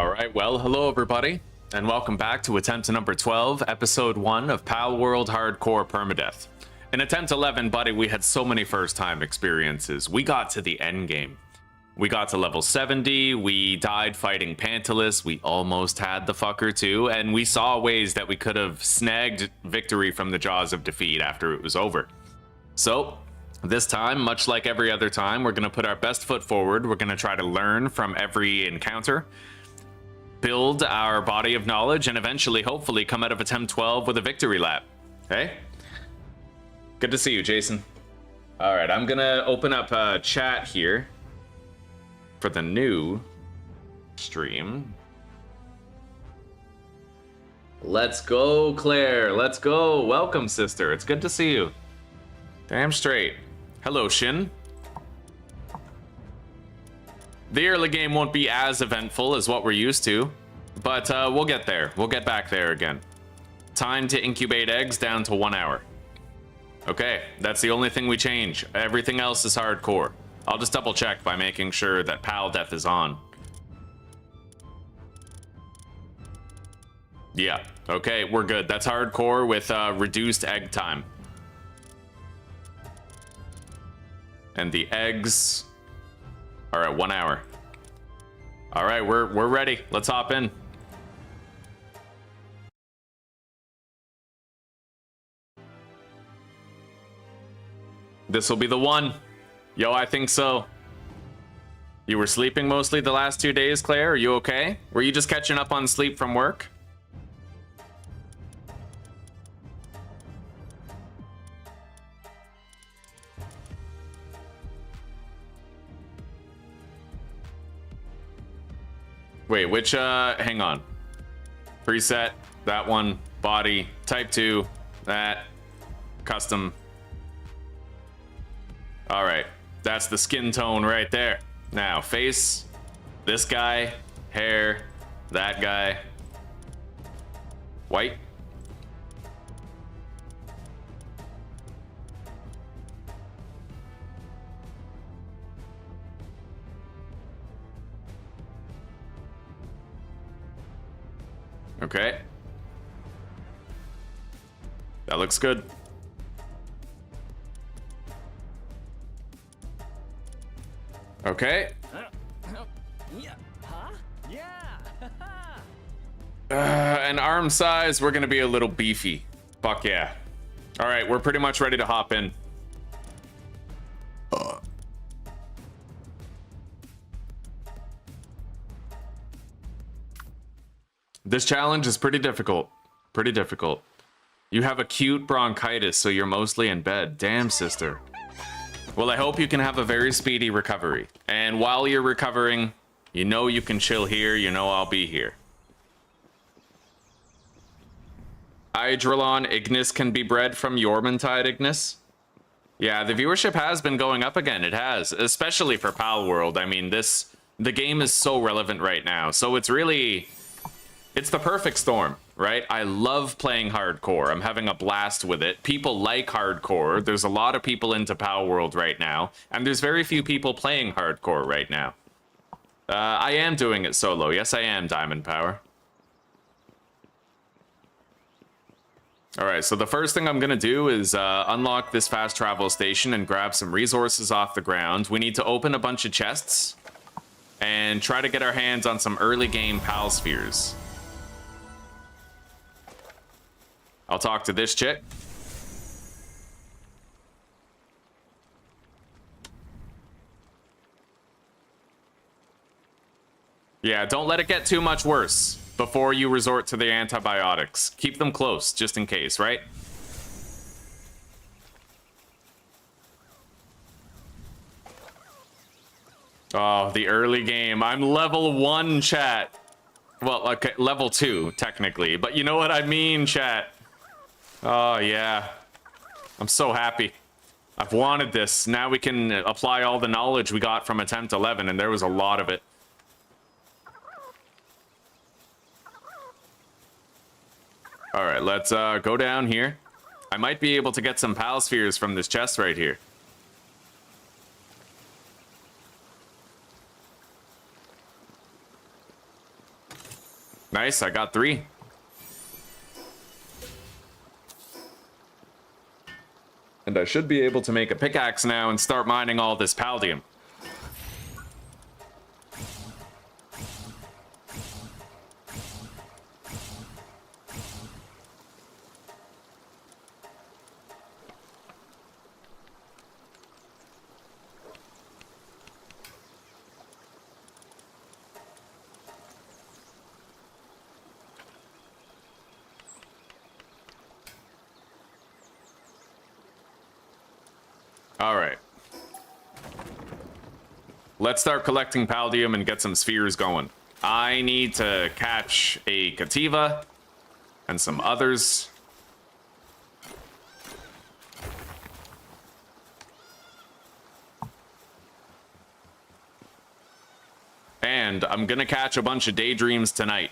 All right, well, hello everybody, and welcome back to attempt number 12, episode 1 of Palworld Hardcore Permadeath. In attempt 11, buddy, we had so many first-time experiences. We got to the end game. We got to level 70, we died fighting Pantalus, we almost had the fucker too, and we saw ways that we could have snagged victory from the jaws of defeat after it was over. So, this time, much like every other time, we're going to put our best foot forward. We're going to try to learn from every encounter, build our body of knowledge, and eventually, hopefully, come out of attempt 12 with a victory lap. Hey? Good to see you, Jason. All right, I'm going to open up chat here for the new stream. Let's go, Claire. Let's go. Welcome, sister. It's good to see you. Damn straight. Hello, Shin. The early game won't be as eventful as what we're used to, but we'll get there. We'll get back there again. Time to incubate eggs down to 1 hour. Okay, that's the only thing we change. Everything else is hardcore. I'll just double check by making sure that Paldeath is on. Yeah, okay, we're good. That's hardcore with reduced egg time. And the eggs are at 1 hour. All right, we're ready. Let's hop in. This will be the one. Yo, I think so. You were sleeping mostly the last 2 days, Claire? Are you okay? Were you just catching up on sleep from work? Wait, which, hang on. Preset, that one, body, type 2, that, custom. All right, that's the skin tone right there. Now, face, this guy, hair, that guy, white. Okay. That looks good. Okay. And arm size, we're gonna be a little beefy. Fuck yeah. All right, we're pretty much ready to hop in. This challenge is pretty difficult. Pretty difficult. You have acute bronchitis, so you're mostly in bed. Damn, sister. Well, I hope you can have a very speedy recovery. And while you're recovering, you know you can chill here, you know I'll be here. Idrelon Ignis can be bred from Yormantide Ignis. Yeah, the viewership has been going up again. It has, especially for Palworld. I mean, the game is so relevant right now. So it's really, it's the perfect storm, right? I love playing hardcore. I'm having a blast with it. People like hardcore. There's a lot of people into Palworld right now, and there's very few people playing hardcore right now. I am doing it solo. Yes, I am, Diamond Power. All right, so the first thing I'm gonna do is unlock this fast travel station and grab some resources off the ground. We need to open a bunch of chests and try to get our hands on some early game Pal spheres. I'll talk to this chick. Yeah, don't let it get too much worse before you resort to the antibiotics. Keep them close, just in case, right? Oh, the early game. I'm level 1, chat. Well, okay, level 2, technically. But you know what I mean, chat. Oh, yeah. I'm so happy. I've wanted this. Now we can apply all the knowledge we got from attempt 11, and there was a lot of it. All right, let's go down here. I might be able to get some Pal spheres from this chest right here. Nice, I got 3. And I should be able to make a pickaxe now and start mining all this paldium. All right. Let's start collecting paldium and get some spheres going. I need to catch a Cativa and some others. And I'm gonna catch a bunch of daydreams tonight.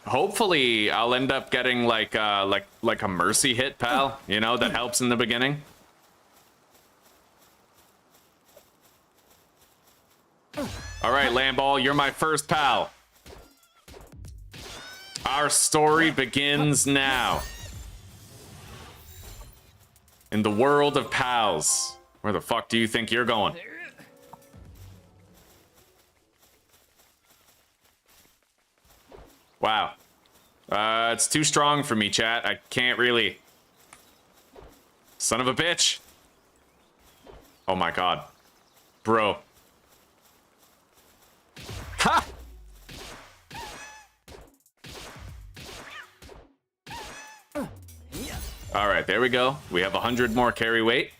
Hopefully, I'll end up getting like a mercy hit, pal. You know, that helps in the beginning. All right, Lamball, you're my first pal. Our story begins now. In the world of pals. Where the fuck do you think you're going? Wow. It's too strong for me, chat. I can't really... Son of a bitch. Oh my god. Bro. Ha! Alright, there we go. We have 100 more carry weight.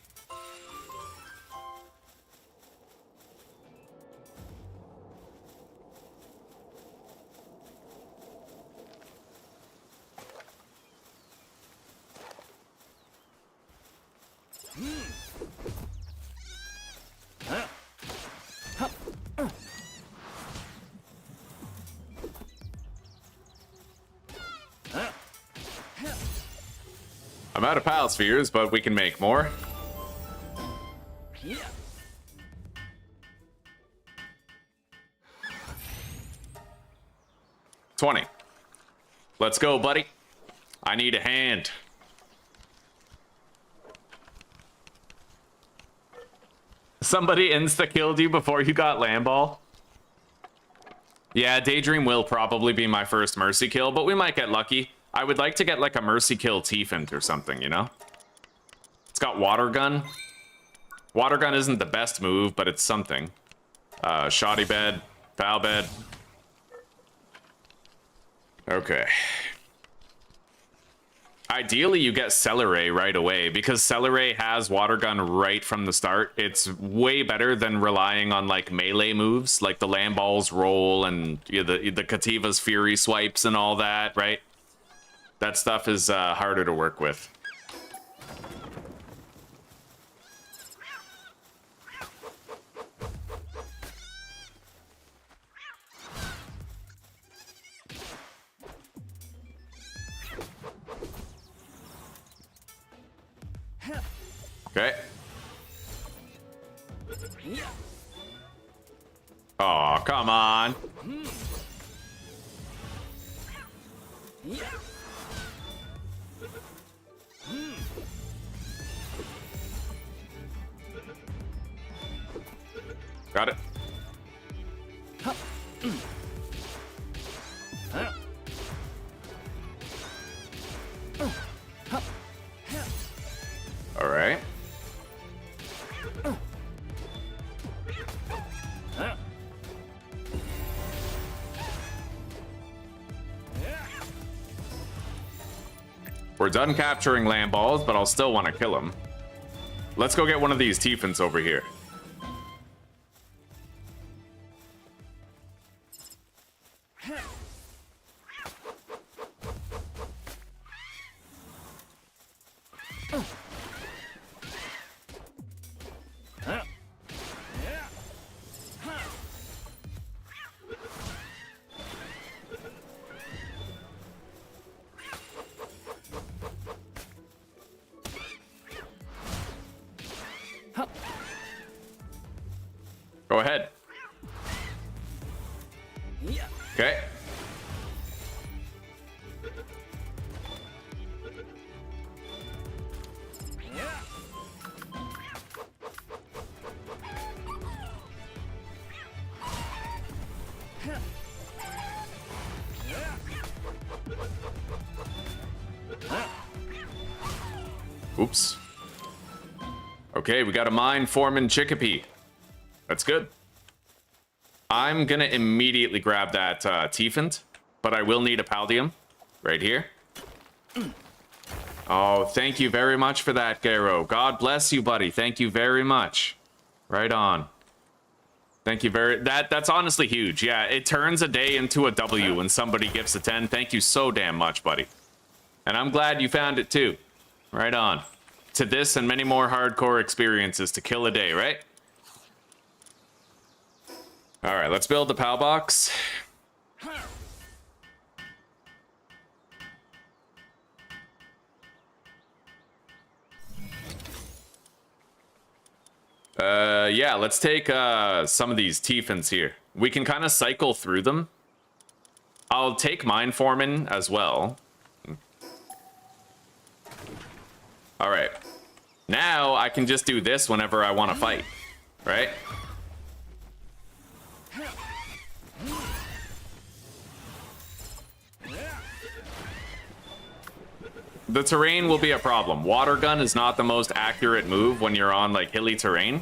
I'm out of pal spheres, but we can make more. Yeah. 20. Let's go, buddy. I need a hand. Somebody insta-killed you before you got Lamball? Yeah, Daydream will probably be my first mercy kill, but we might get lucky. I would like to get like a mercy kill Tiefent or something, you know? It's got water gun. Water gun isn't the best move, but it's something. Shoddy bed, foul bed. Okay. Ideally, you get Celeray right away, because Celeray has water gun right from the start. It's way better than relying on like melee moves, like the Lamball's roll and the Cativa's fury swipes and all that, right? That stuff is harder to work with. Okay. Oh, come on. Got it. All right. We're done capturing Lamballs, but I'll still want to kill him. Let's go get one of these Tiefents over here. Go ahead. Okay. Oops. Okay, we got a mine forming chickpea. That's good. I'm gonna immediately grab that Tiefent, but I will need a Paldium right here. Oh, thank you very much for that, Garo. God bless you, buddy. Thank you very much. Right on. Thank you very... That's honestly huge. Yeah, it turns a day into a W when somebody gives a 10. Thank you so damn much, buddy. And I'm glad you found it too. Right on. To this and many more hardcore experiences to kill a day, right? All right, let's build the PAL box. Yeah, let's take some of these Tiefens here. We can kind of cycle through them. I'll take Mine Foreman as well. All right. Now I can just do this whenever I want to fight, right? The terrain will be a problem. Water gun is not the most accurate move when you're on like hilly terrain.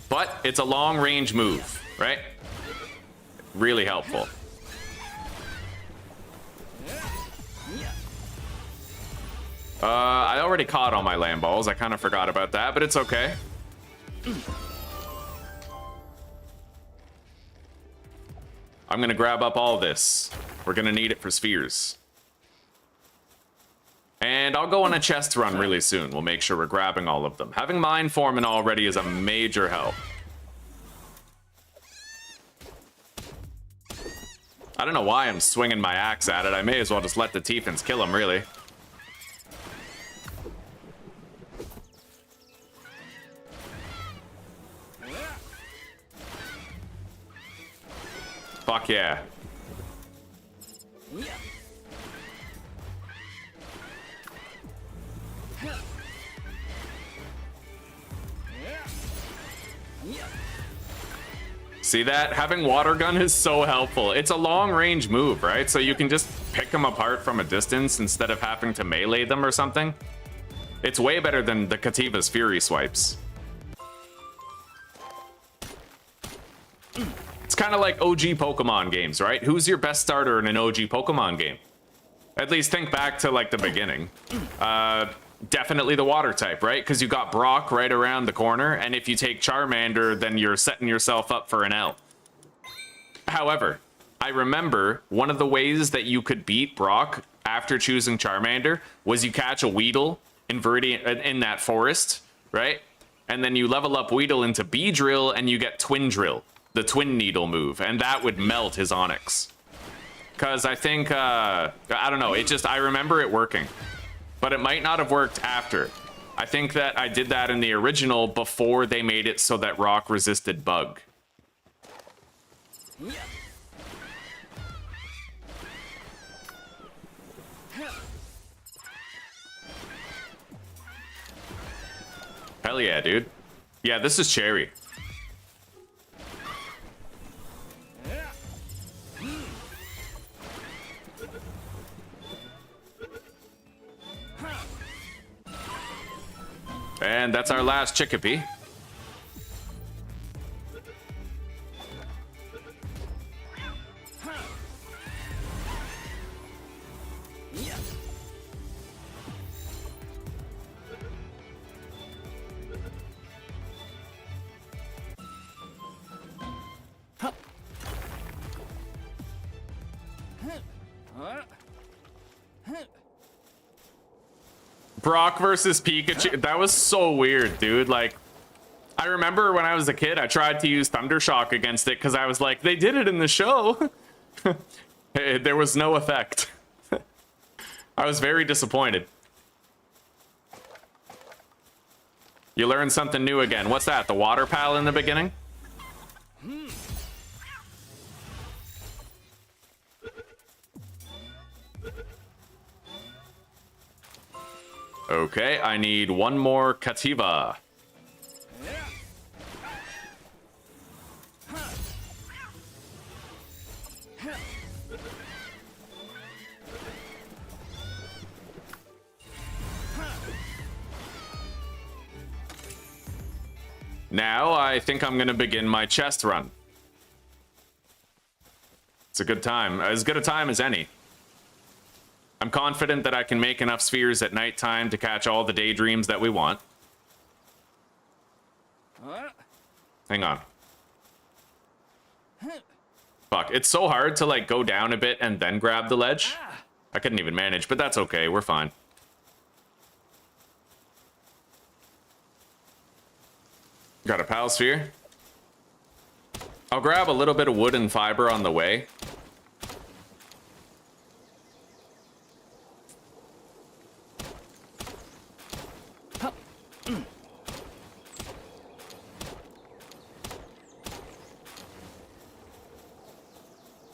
But it's a long range move, right? Really helpful. I already caught all my land balls. I kind of forgot about that, but it's okay. I'm gonna grab up all this. We're gonna need it for spheres. And I'll go on a chest run really soon. We'll make sure we're grabbing all of them. Having Mine Foreman already is a major help. I don't know why I'm swinging my axe at it. I may as well just let the Tiefens kill him, really. Fuck yeah. See that? Having water gun is so helpful. It's a long range move, right? So you can just pick them apart from a distance instead of having to melee them or something. It's way better than the Kativa's Fury swipes. It's kind of like OG Pokemon games, right? Who's your best starter in an OG Pokemon game? At least think back to like the beginning. Definitely the water type, right? Because you got Brock right around the corner, and if you take Charmander, then you're setting yourself up for an L. However, I remember one of the ways that you could beat Brock after choosing Charmander was you catch a Weedle in that forest, right? And then you level up Weedle into Beedrill, and you get Twin Drill, the Twin Needle move, and that would melt his Onix. Because I think, I don't know, I remember it working. But it might not have worked after. I think that I did that in the original before they made it so that rock resisted bug. Hell yeah, dude. Yeah, this is Cherry. And that's our last chickpea. Brock versus Pikachu. That was so weird, dude. Like, I remember when I was a kid, I tried to use Thundershock against it because I was like, they did it in the show. There was no effect. I was very disappointed. You learned something new again. What's that? The water pal in the beginning? Okay, I need one more Kativa. Now, I think I'm going to begin my chest run. It's a good time. As good a time as any. I'm confident that I can make enough spheres at nighttime to catch all the daydreams that we want. Hang on. Fuck, it's so hard to, like, go down a bit and then grab the ledge. I couldn't even manage, but that's okay. We're fine. Got a pal sphere. I'll grab a little bit of wood and fiber on the way.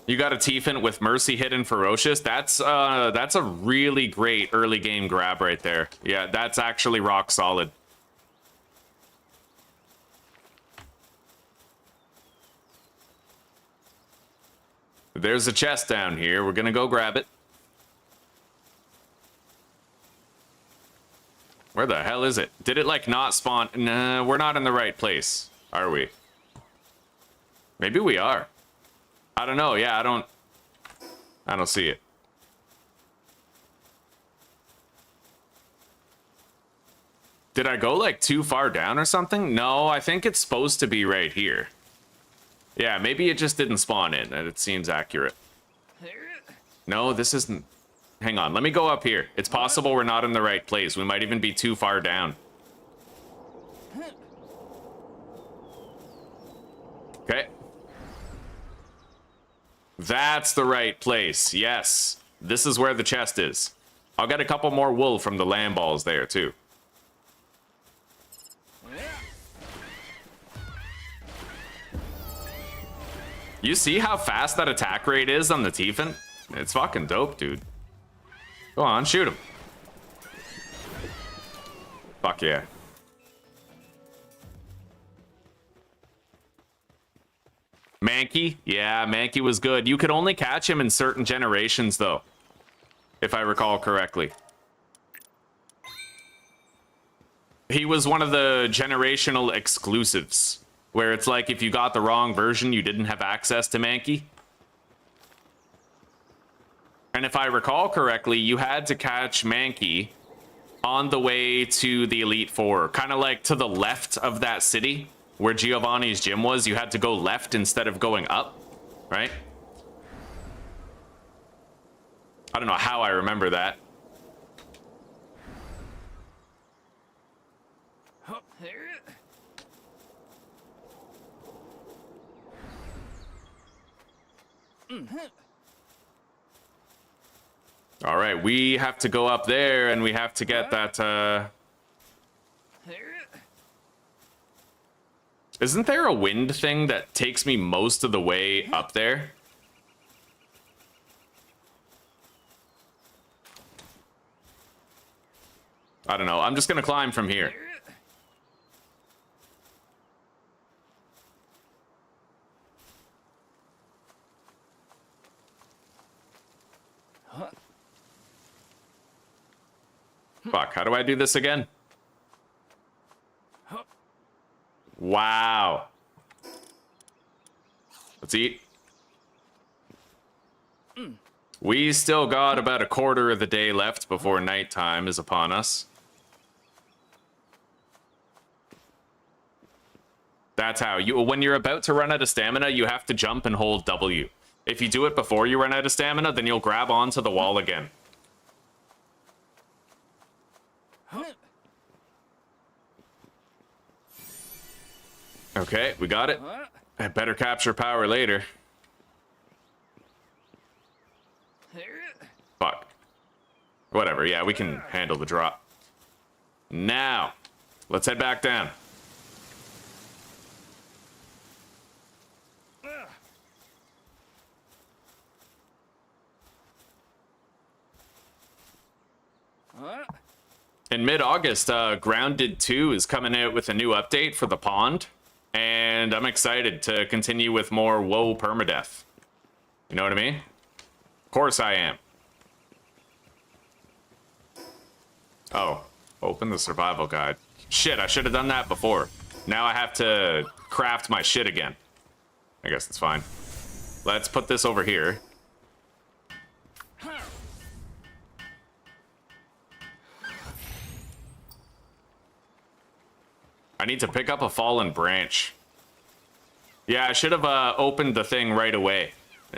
You got a Tiefent with Mercy hidden ferocious. That's a really great early game grab right there. Yeah, that's actually rock solid. There's a chest down here. We're gonna go grab it. Where the hell is it? Did it, like, not spawn? Nah, we're not in the right place, are we? Maybe we are. I don't know. Yeah, I don't see it. Did I go, like, too far down or something? No, I think it's supposed to be right here. Yeah, maybe it just didn't spawn in, and it seems accurate. No, this isn't... Hang on, let me go up here. It's possible we're not in the right place. We might even be too far down. Okay. That's the right place, yes. This is where the chest is. I'll get a couple more wool from the lamb balls there, too. You see how fast that attack rate is on the Tiefent? It's fucking dope, dude. Go on, shoot him. Fuck yeah. Mankey? Yeah, Mankey was good. You could only catch him in certain generations, though. If I recall correctly. He was one of the generational exclusives. Where it's like, if you got the wrong version, you didn't have access to Mankey. And if I recall correctly, you had to catch Mankey on the way to the Elite Four. Kind of like to the left of that city, where Giovanni's gym was. You had to go left instead of going up, right? I don't know how I remember that. All right, we have to go up there, and we have to get that, Isn't there a wind thing that takes me most of the way up there? I don't know. I'm just gonna climb from here. Fuck, how do I do this again? Wow. Let's eat. We still got about a quarter of the day left before nighttime is upon us. That's how you, when you're about to run out of stamina, you have to jump and hold W. If you do it before you run out of stamina, then you'll grab onto the wall again. Okay, we got it. I better capture power later. Fuck. Whatever, yeah, we can handle the drop. Now, let's head back down. In mid-August, Grounded 2 is coming out with a new update for the pond, and I'm excited to continue with more WoW permadeath. You know what I mean? Of course I am. Oh, open the survival guide. Shit, I should have done that before. Now I have to craft my shit again. I guess it's fine. Let's put this over here. I need to pick up a fallen branch. Yeah, I should have opened the thing right away.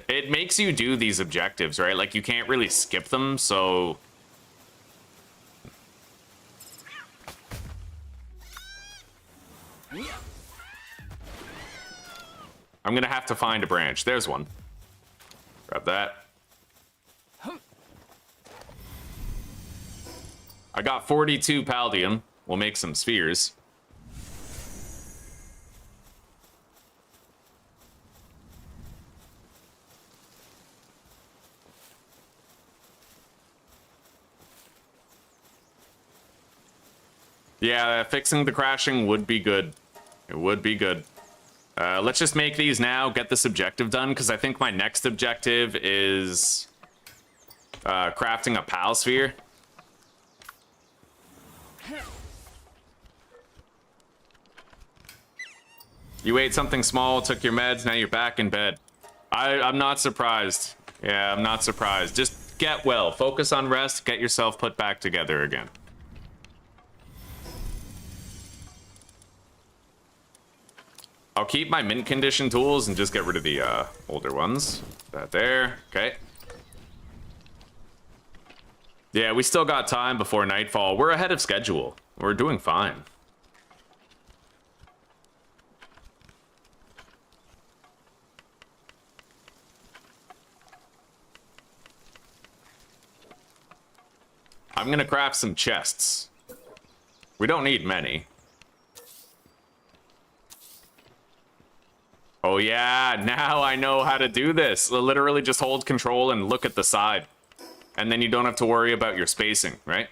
It makes you do these objectives, right? Like, you can't really skip them, so... I'm gonna have to find a branch. There's one. Grab that. I got 42 Paldium. We'll make some spheres. Yeah, fixing the crashing would be good. It would be good. Let's just make these now, get this objective done, because I think my next objective is crafting a pal sphere. You ate something small, took your meds, now you're back in bed. I'm not surprised. Yeah, I'm not surprised. Just get well. Focus on rest, get yourself put back together again. I'll keep my mint condition tools and just get rid of the older ones. That there, okay. Yeah, we still got time before nightfall. We're ahead of schedule. We're doing fine. I'm gonna craft some chests. We don't need many. Oh yeah, now I know how to do this. Literally just hold control and look at the side. And then you don't have to worry about your spacing, right?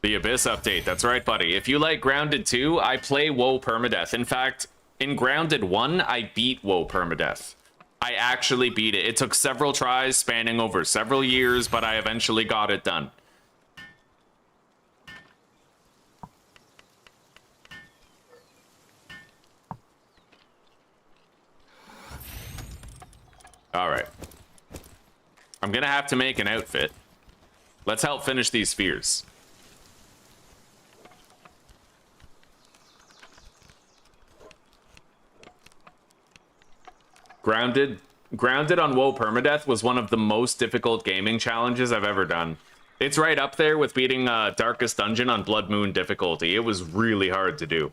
The Abyss update, that's right, buddy. If you like Grounded 2, I play WoW permadeath. In fact, in Grounded 1, I beat WoW permadeath. I actually beat it. It took several tries spanning over several years, but I eventually got it done. All right. I'm gonna have to make an outfit. Let's help finish these spheres. Grounded on WoW permadeath was one of the most difficult gaming challenges I've ever done. It's right up there with beating Darkest Dungeon on Blood Moon difficulty. It was really hard to do.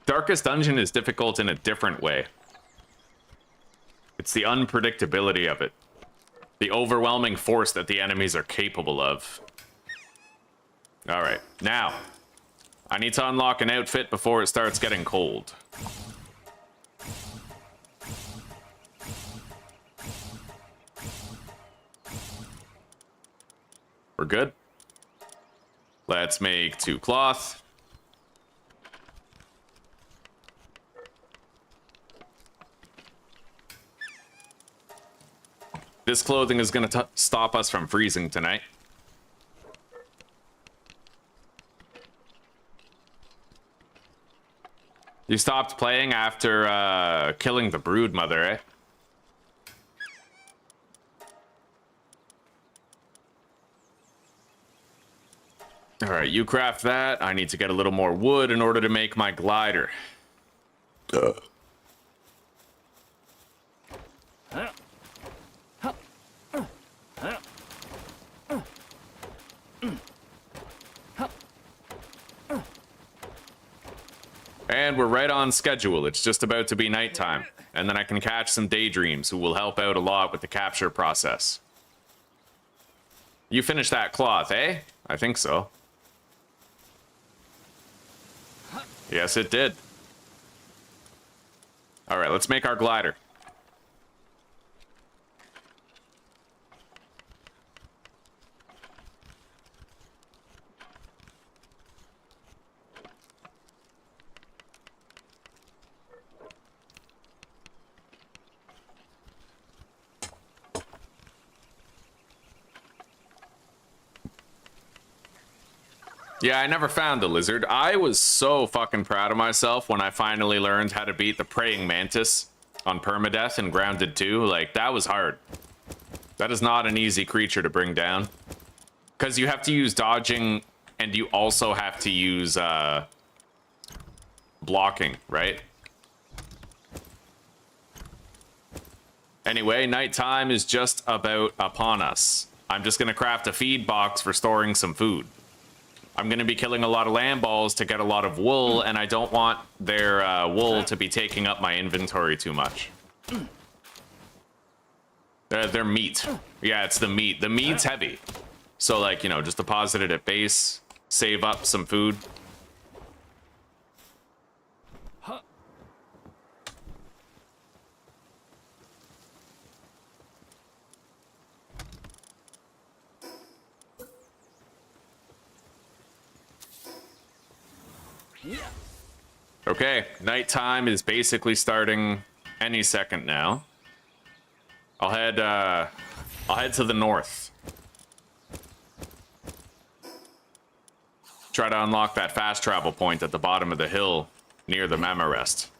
Darkest Dungeon is difficult in a different way. It's the unpredictability of it. The overwhelming force that the enemies are capable of. Alright, now. I need to unlock an outfit before it starts getting cold. We're good. Let's make 2 cloth. This clothing is going to stop us from freezing tonight. You stopped playing after killing the brood mother, eh? All right, you craft that. I need to get a little more wood in order to make my glider. And we're right on schedule. It's just about to be nighttime. and then I can catch some daydreams who will help out a lot with the capture process. You finished that cloth, eh? I think so. Yes, it did. All right, let's make our glider. Yeah, I never found the lizard. I was so fucking proud of myself when I finally learned how to beat the praying mantis on Permadeath and Grounded 2. Like, that was hard. That is not an easy creature to bring down. Because you have to use dodging, and you also have to use blocking, right? Anyway, nighttime is just about upon us. I'm just going to craft a feed box for storing some food. I'm going to be killing a lot of lamb balls to get a lot of wool, and I don't want their wool to be taking up my inventory too much. Their meat. Yeah, it's the meat. The meat's heavy. So, like, you know, just deposit it at base, save up some food. Okay, nighttime is basically starting any second now. I'll head to the north. Try to unlock that fast travel point at the bottom of the hill near the Mama Rest.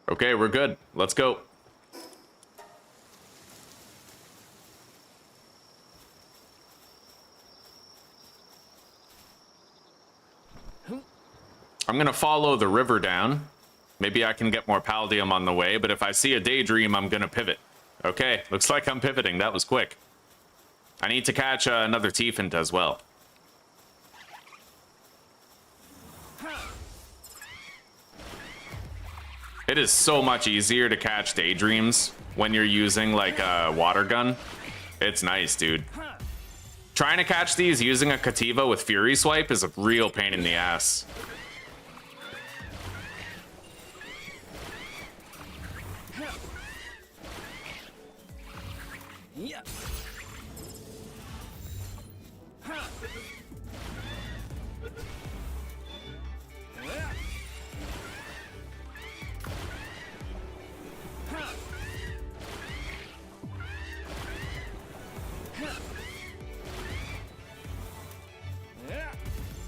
Okay, we're good. Let's go. I'm gonna follow the river down. Maybe I can get more Paldium on the way, but if I see a daydream, I'm gonna pivot. Okay, looks like I'm pivoting. That was quick. I need to catch another Tiefent as well. It is so much easier to catch daydreams when you're using like a water gun. It's nice, dude. Trying to catch these using a Cativa with Fury Swipe is a real pain in the ass.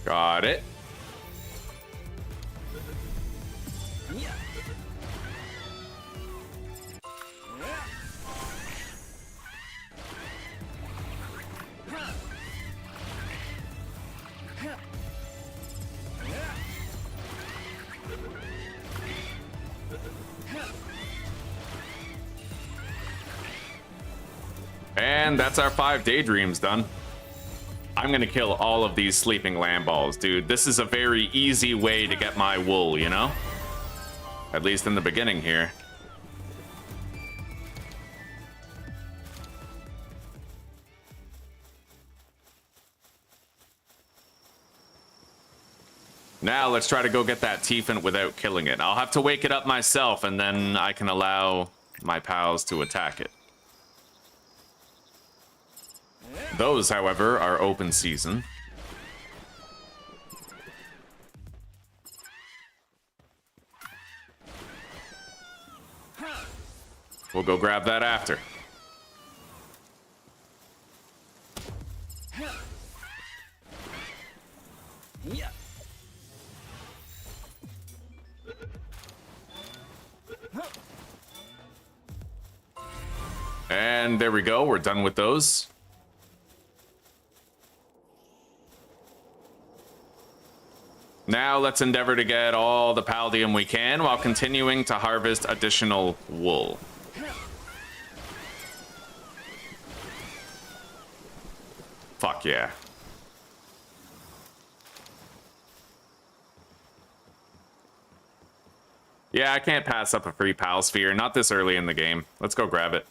Got it. And that's our 5 daydreams done. I'm gonna kill all of these sleeping lamb balls, dude. This is a very easy way to get my wool, you know? At least in the beginning here. Now let's try to go get that Tiefent without killing it. I'll have to wake it up myself, and then I can allow my pals to attack it. Those, however, are open season. We'll go grab that after. And there we go, we're done with those. Now let's endeavor to get all the Paldium we can while continuing to harvest additional wool. Fuck yeah. Yeah, I can't pass up a free pal sphere, not this early in the game. Let's go grab it.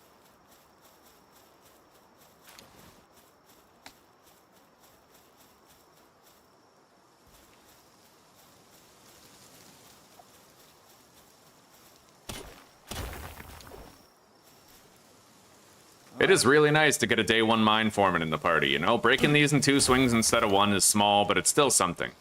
It is really nice to get a day one mine foreman in the party, you know? Breaking these in 2 swings instead of 1 is small, but it's still something.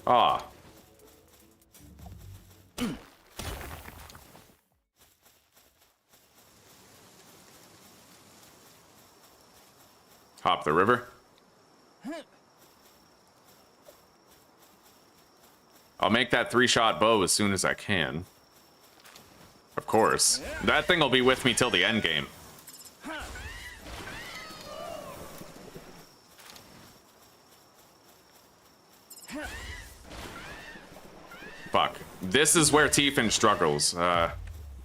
Ah. Hop the river. I'll make that 3-shot bow as soon as I can. Of course. That thing will be with me till the end game. Fuck. This is where Tiefin struggles.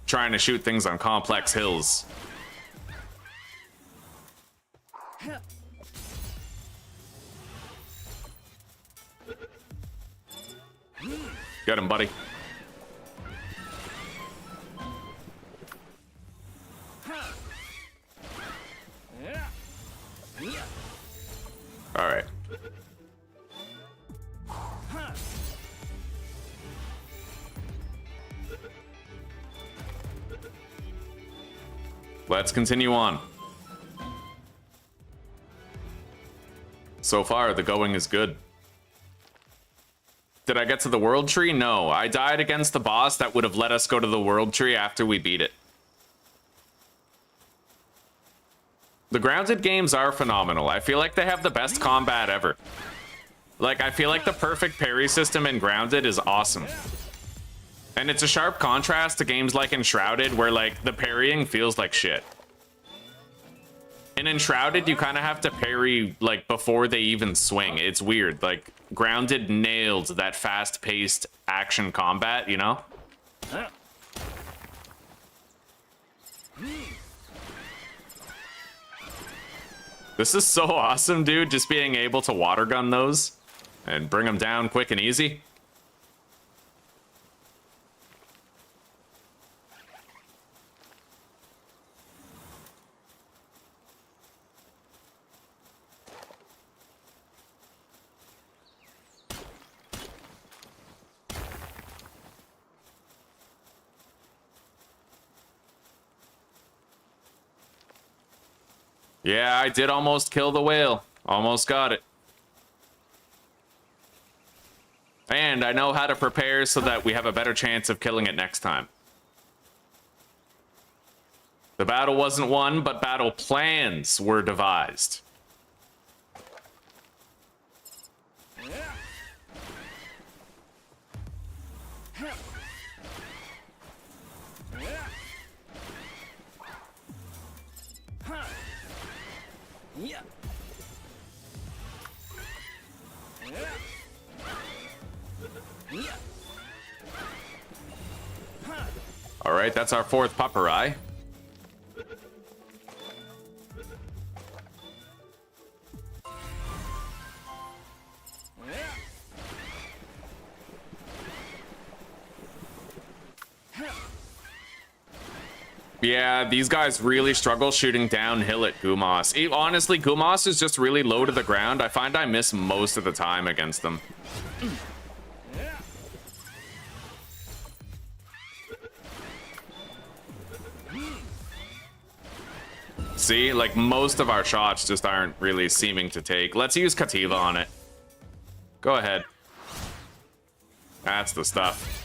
Trying to shoot things on complex hills. Get him, buddy. All right. Let's continue on. So far, the going is good. Did I get to the world tree? No, I died against the boss that would have let us go to the world tree after we beat it. The Grounded games are phenomenal. I feel like they have the best combat ever. Like, I feel like the perfect parry system in Grounded is awesome. And it's a sharp contrast to games like Enshrouded, where, like, the parrying feels like shit. In Enshrouded, you kind of have to parry, like, before they even swing. It's weird. Like, Grounded nailed that fast-paced action combat, you know? This is so awesome, dude, just being able to water gun those and bring them down quick and easy. Yeah, I did almost kill the whale. Almost got it. And I know how to prepare so that we have a better chance of killing it next time. The battle wasn't won, but battle plans were devised. All right, that's our 4th Pupperai. Yeah, these guys really struggle shooting downhill at Gumas. Honestly, Gumas is just really low to the ground. I find I miss most of the time against them. See, like, most of our shots just aren't really seeming to take. Let's use Kativa on it. Go ahead. That's the stuff.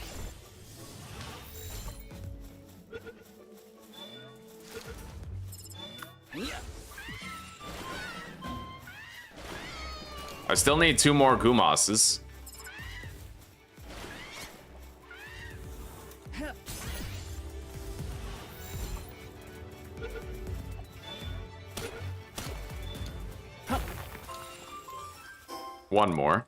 I still need 2 more Gumoses. One more.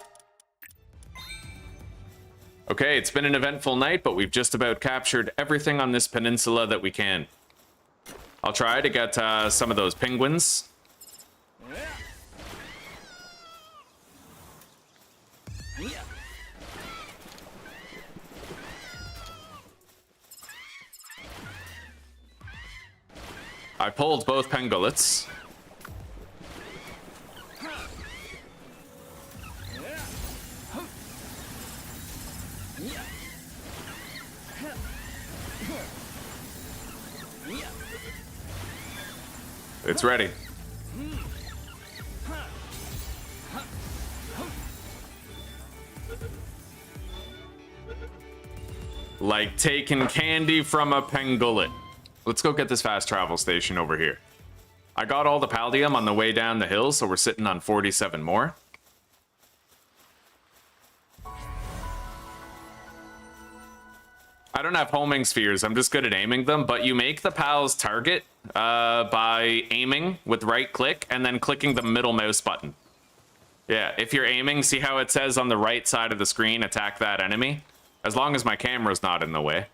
Okay, it's been an eventful night, but we've just about captured everything on this peninsula that we can. I'll try to get some of those penguins. I pulled both pangolets. It's ready. Like taking candy from a pengulet. Let's go get this fast travel station over here. I got all the paldium on the way down the hill, so we're sitting on 47 more. I don't have homing spheres, I'm just good at aiming them, but you make the pals target by aiming with right click and then clicking the middle mouse button. Yeah, if you're aiming, see how it says on the right side of the screen, attack that enemy? As long as my camera's not in the way.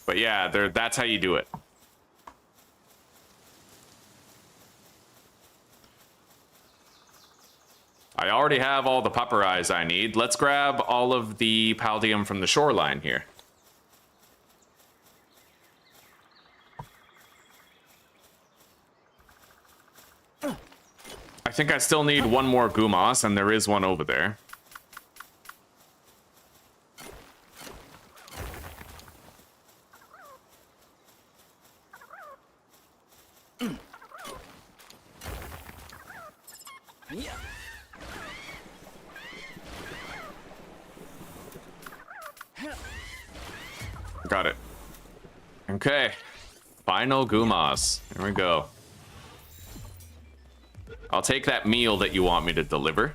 But yeah, that's how you do it. I already have all the pupper eyes I need. Let's grab all of the paldium from the shoreline here. I think I still need one more Gumas, and there is one over there. Got it. Okay. Final Gumas. Here we go. I'll take that meal that you want me to deliver.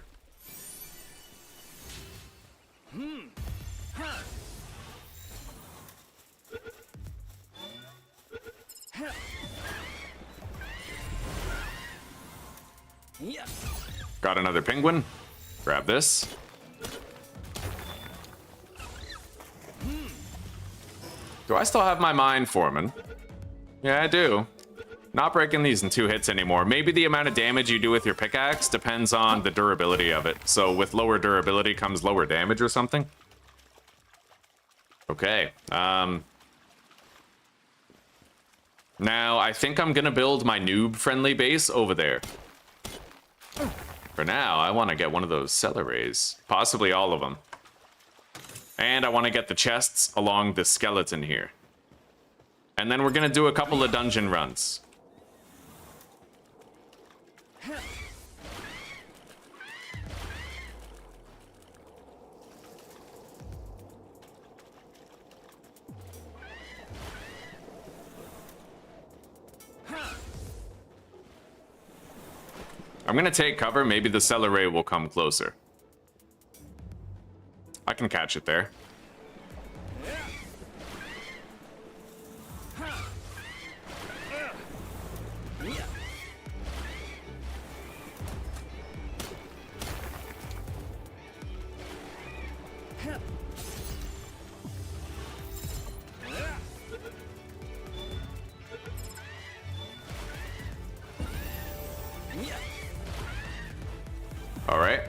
Got another penguin. Grab this. Do I still have my mine foreman? Yeah, I do. Not breaking these in 2 hits anymore. Maybe the amount of damage you do with your pickaxe depends on the durability of it. So with lower durability comes lower damage or something. Okay. Now, I think I'm gonna build my noob-friendly base over there. For now, I want to get one of those celeries. Possibly all of them. And I want to get the chests along the skeleton here. And then we're gonna do a couple of dungeon runs. I'm gonna take cover, maybe the celery will come closer. I can catch it there. All right.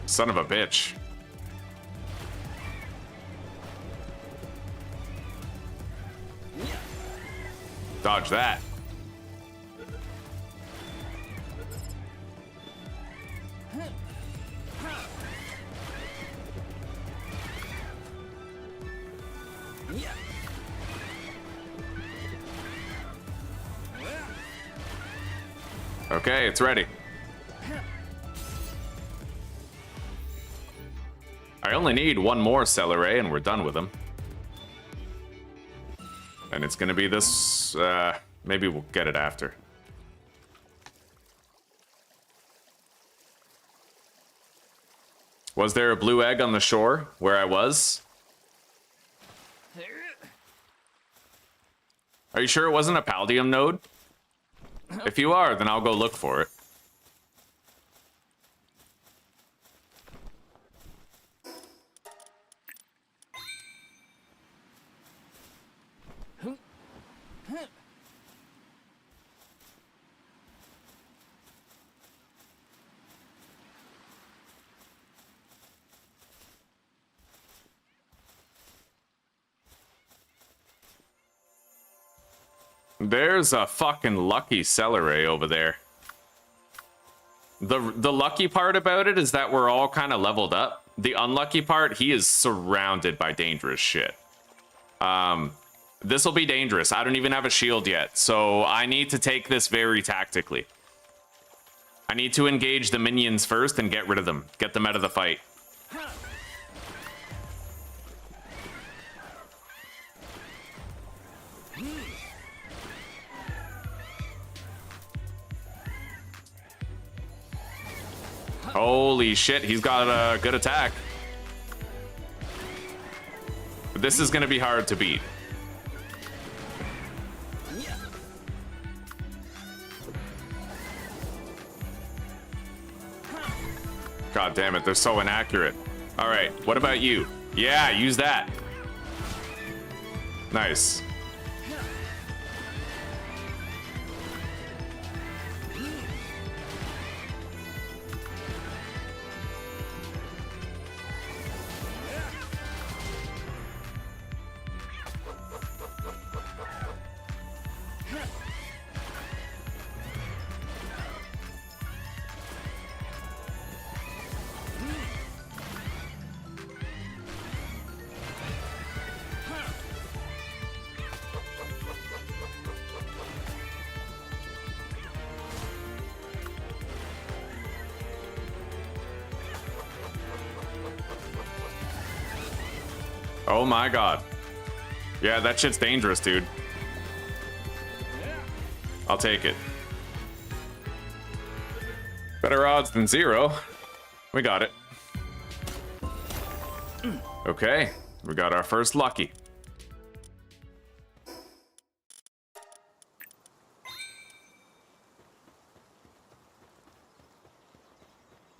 Son of a bitch. Dodge that. Okay, it's ready. I only need one more celery and we're done with them. And it's gonna be this, maybe we'll get it after. Was there a blue egg on the shore where I was? Are you sure it wasn't a Paldium node? If you are, then I'll go look for it. There's a fucking lucky Celery over there. The lucky part about it is that we're all kind of leveled up. The unlucky part, he is surrounded by dangerous shit. This will be dangerous. I don't even have a shield yet, so I need to take this very tactically. I need to engage the minions first and get rid of them. Get them out of the fight. Holy shit, he's got a good attack. But this is going to be hard to beat. God damn it, they're so inaccurate. All right, what about you? Yeah, use that. Nice. Oh my god. Yeah, that shit's dangerous, dude. I'll take it. Better odds than 0. We got it. Okay, we got our first lucky.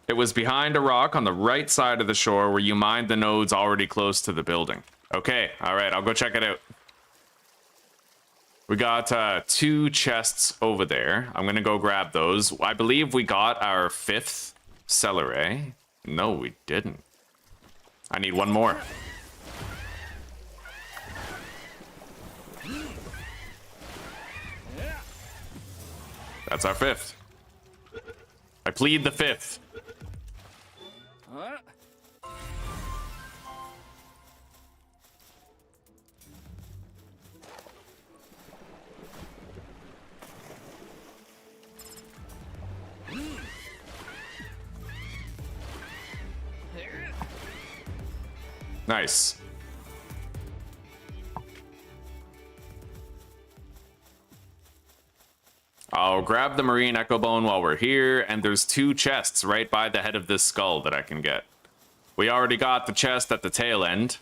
It was behind a rock on the right side of the shore where you mined the nodes already close to the building. Okay, all right, I'll go check it out. We got 2 chests over there. I'm gonna go grab those. I believe we got our 5th Celery. No, we didn't. I need 1 more. That's our 5th. I plead the 5th. Nice. I'll grab the Marine Echo Bone while we're here, and there's 2 chests right by the head of this skull that I can get. We already got the chest at the tail end,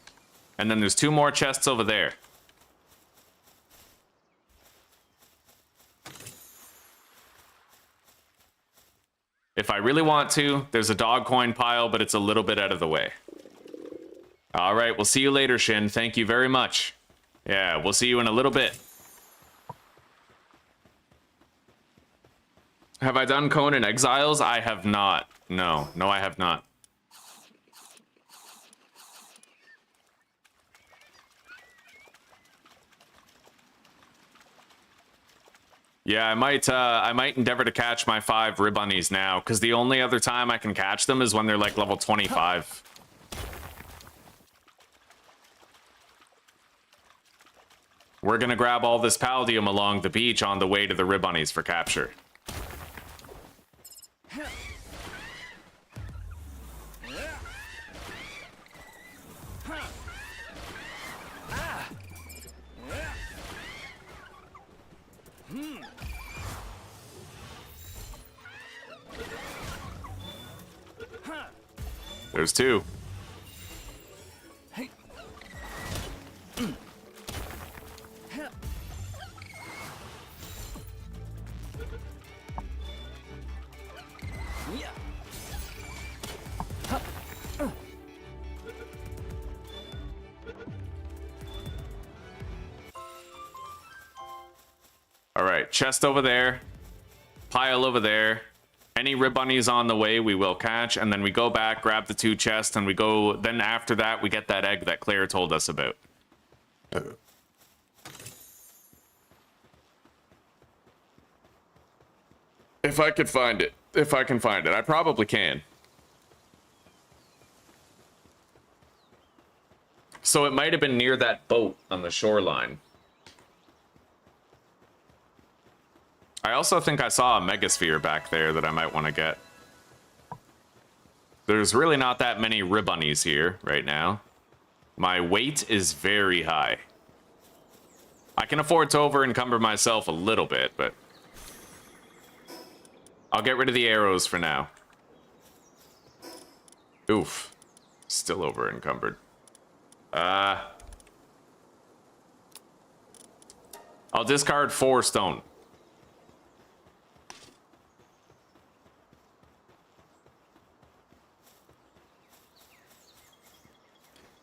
and then there's 2 more chests over there. If I really want to, there's a dog coin pile, but it's a little bit out of the way. All right, we'll see you later, Shin. Thank you very much. Yeah, we'll see you in a little bit. Have I done Conan Exiles? I have not. No, I have not. Yeah, I might endeavor to catch my 5 Ribbunnies now, because the only other time I can catch them is when they're like level 25. We're gonna grab all this Paldium along the beach on the way to the Ribbunnies for capture. There's 2. right, chest over there. Pile over there. Any rib bunnies on the way, we will catch. And then we go back, grab the 2 chests, and we go... Then after that, we get that egg that Claire told us about. If I could find it. If I can find it. I probably can. So it might have been near that boat on the shoreline. I also think I saw a megasphere back there that I might want to get. There's really not that many ribbunnies here right now. My weight is very high. I can afford to over-encumber myself a little bit, but... I'll get rid of the arrows for now. Oof. Still over-encumbered. I'll discard 4 stone.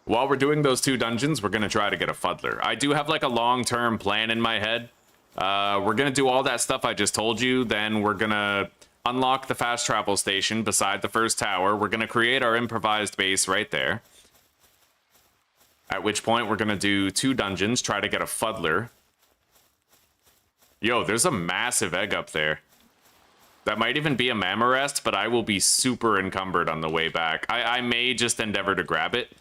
While we're doing those 2 dungeons, we're going to try to get a fuddler. I do have like a long-term plan in my head. We're going to do all that stuff I just told you. Then we're going to unlock the fast travel station beside the first tower. We're going to create our improvised base right there. At which point we're going to do 2 dungeons, try to get a fuddler. Yo, there's a massive egg up there. That might even be a Mamarest, but I will be super encumbered on the way back. I may just endeavor to grab it.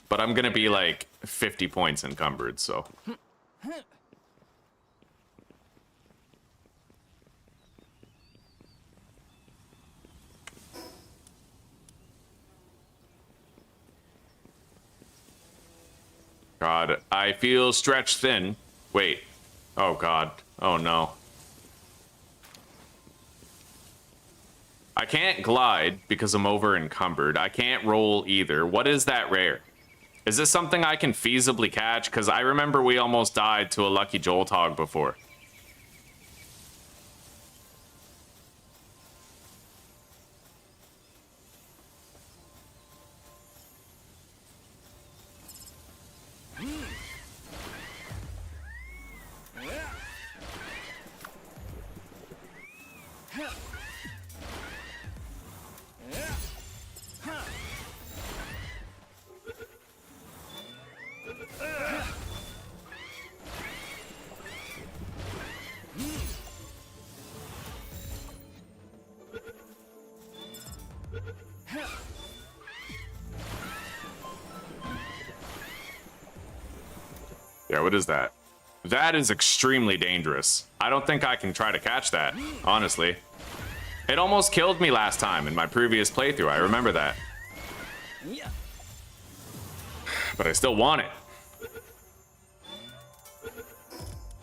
But I'm going to be like 50 points encumbered, so... God, I feel stretched thin. Wait. Oh, God. Oh, no. I can't glide because I'm over encumbered. I can't roll either. What is that rare? Is this something I can feasibly catch? Because I remember we almost died to a lucky Jolt Hog before. Yeah, what is that? That is extremely dangerous. I don't think I can try to catch that, honestly. It almost killed me last time in my previous playthrough, I remember that. But I still want it.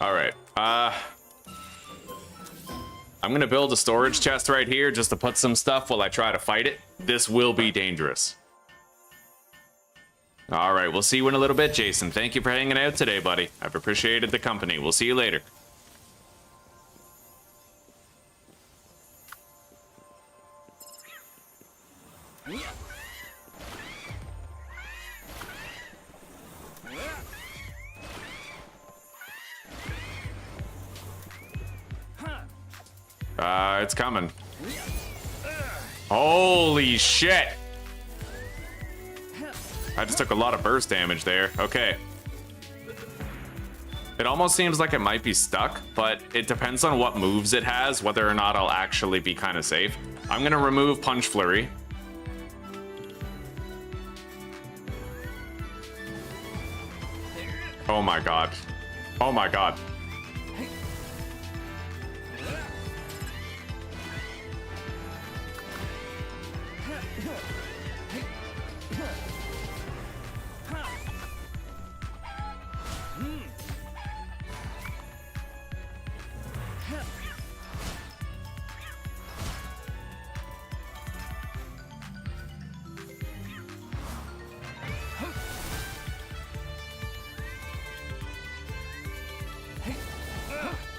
Alright, I'm gonna build a storage chest right here just to put some stuff while I try to fight it. This will be dangerous. All right, we'll see you in a little bit, Jason. Thank you for hanging out today, buddy. I've appreciated the company. We'll see you later. It's coming. Holy shit! I just took a lot of burst damage there. Okay. It almost seems like it might be stuck, but it depends on what moves it has, whether or not I'll actually be kind of safe. I'm gonna remove Punch Flurry. Oh my god. Oh my god.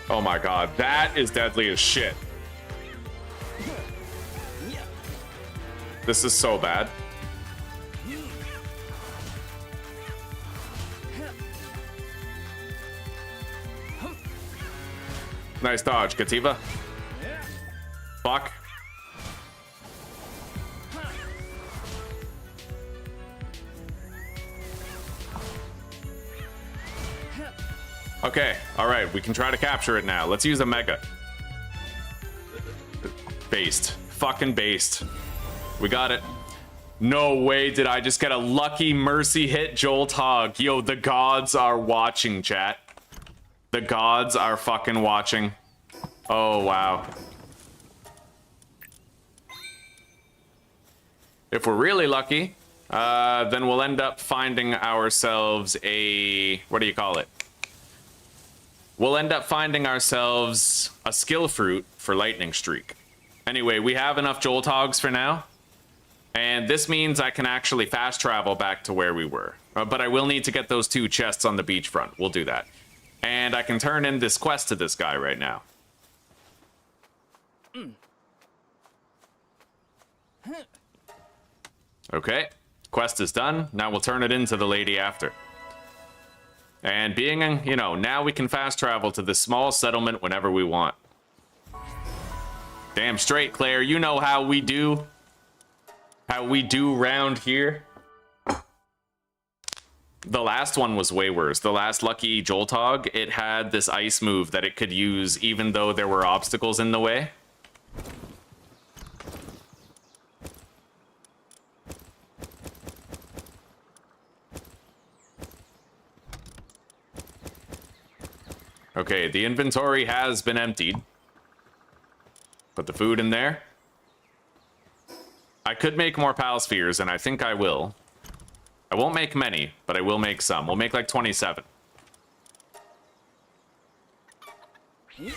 Oh my god, that is deadly as shit. This is so bad. Nice dodge, Kativa. Fuck. Okay, alright, we can try to capture it now. Let's use a mega. Based. Fucking based. We got it. No way did I just get a lucky mercy hit Jolt Hog. Yo, the gods are watching, chat. The gods are fucking watching. Oh, wow. If we're really lucky, then we'll end up finding ourselves a... What do you call it? We'll end up finding ourselves a skill fruit for Lightning Streak. Anyway, we have enough Jolt Hogs for now. And this means I can actually fast travel back to where we were. But I will need to get those 2 chests on the beachfront. We'll do that. And I can turn in this quest to this guy right now. Okay. Quest is done. Now we'll turn it in to the lady after. And being, you know, now we can fast travel to this small settlement whenever we want. Damn straight, Claire. You know how we do. How we do round here. The last one was way worse. The last lucky Jolt Hog, it had this ice move that it could use even though there were obstacles in the way. Okay, the inventory has been emptied. Put the food in there. I could make more pal spheres, and I think I will. I won't make many, but I will make some. We'll make like 27. Yeah.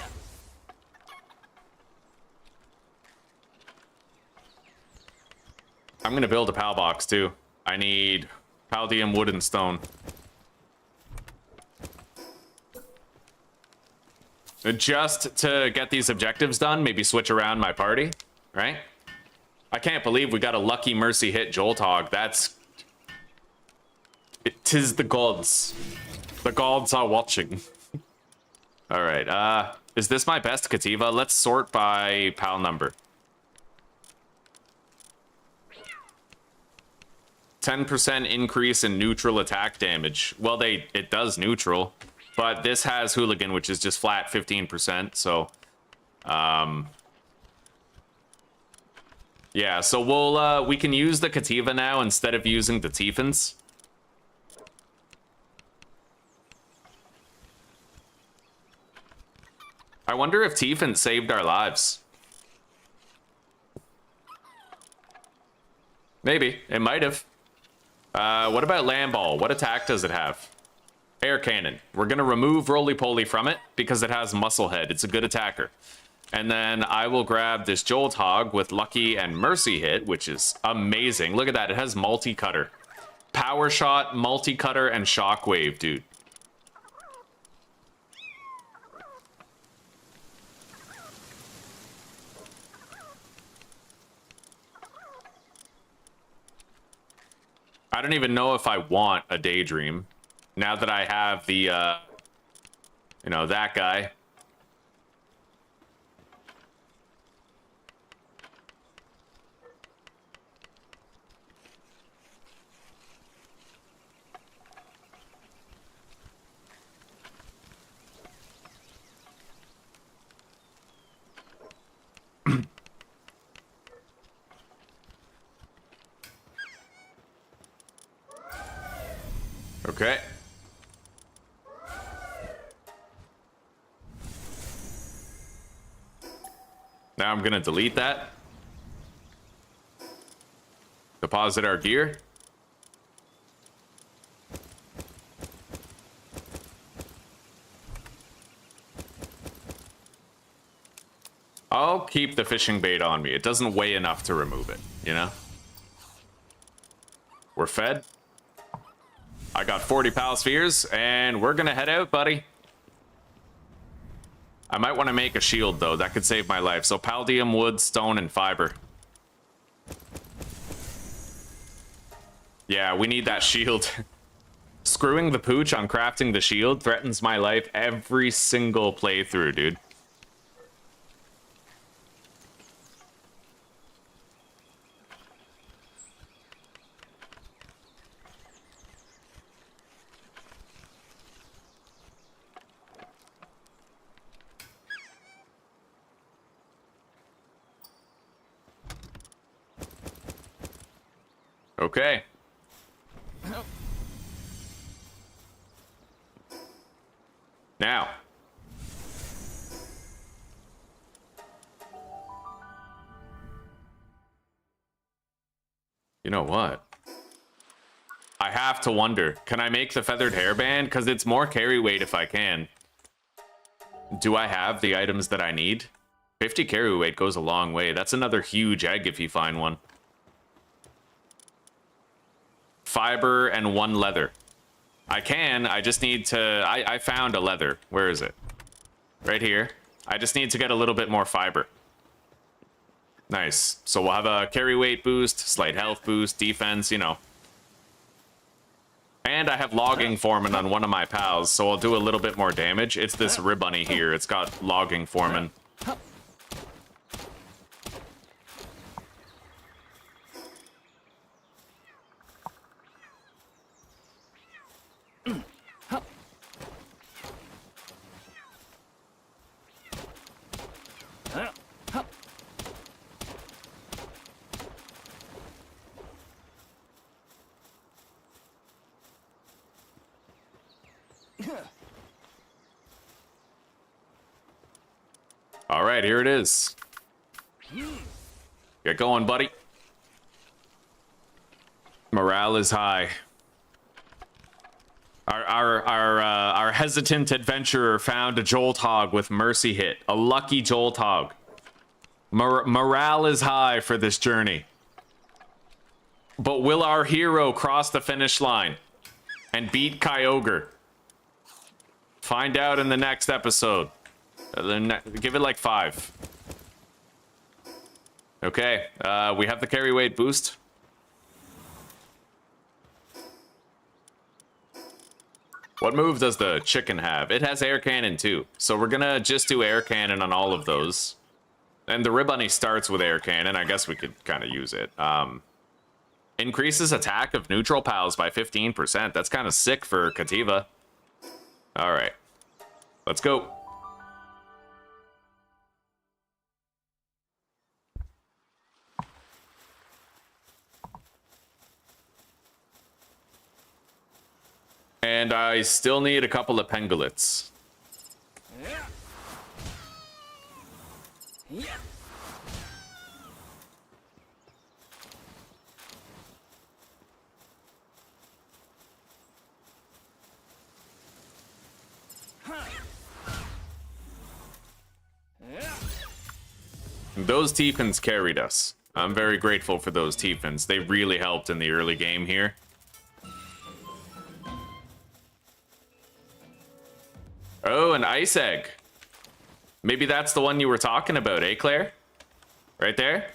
I'm gonna build a pal box too. I need paldium, wood, and stone. Just to get these objectives done, maybe switch around my party, right? I can't believe we got a lucky mercy hit Jolt Hog. That's... Tis the gods. The gods are watching. Alright, is this my best Kativa? Let's sort by pal number. 10% increase in neutral attack damage. Well, it does neutral. But this has Hooligan, which is just flat 15%, so... yeah, so we'll, we can use the Kativa now instead of using the Tiefens. I wonder if Tiefen saved our lives. Maybe. It might have. What about Lamball? What attack does it have? Air Cannon. We're going to remove Roly-Poly from it because it has Muscle Head. It's a good attacker. And then I will grab this Jolt Hog with Lucky and Mercy Hit, which is amazing. Look at that. It has Multi-Cutter. Power Shot, Multi-Cutter, and Shockwave, dude. I don't even know if I want a Daydream. Now that I have the, you know, that guy. Okay. Now I'm gonna delete that. Deposit our gear. I'll keep the fishing bait on me. It doesn't weigh enough to remove it, you know? We're fed. I got 40 pal spheres, and we're gonna head out, buddy. I might want to make a shield, though. That could save my life. So, paldium, wood, stone, and fiber. Yeah, we need that shield. Screwing the pooch on crafting the shield threatens my life every single playthrough, dude. Okay. Now. You know what? I have to wonder, can I make the feathered hairband? Because it's more carry weight if I can. Do I have the items that I need? 50 carry weight goes a long way. That's another huge egg if you find one. Fiber and 1 leather. I just need to... I found a leather. Where is it? Right here. I just need to get a little bit more fiber. Nice. So we'll have a carry weight boost, slight health boost, defense, you know. And I have logging foreman on one of my pals, so I'll do a little bit more damage. It's this ribbunny here. It's got logging foreman. All right, here it is. Get going, buddy. Morale is high. Our hesitant adventurer found a Jolt Hog with mercy hit. A lucky Jolt Hog. Morale is high for this journey. But will our hero cross the finish line and beat Kyogre? Find out in the next episode. Give it like 5. Okay, we have the carry weight boost. What move does the chicken have? It has air cannon too. So we're gonna just do air cannon on all of those. And the Ribbunny starts with air cannon. I guess we could kind of use it. Increases attack of neutral pals by 15%. That's kind of sick for Kativa. All right, let's go. And I still need a couple of Pangolins. Those Tiefins carried us. I'm very grateful for those Tiefins. They really helped in the early game here. Oh, an ice egg. Maybe that's the one you were talking about, eh, Claire? Right there?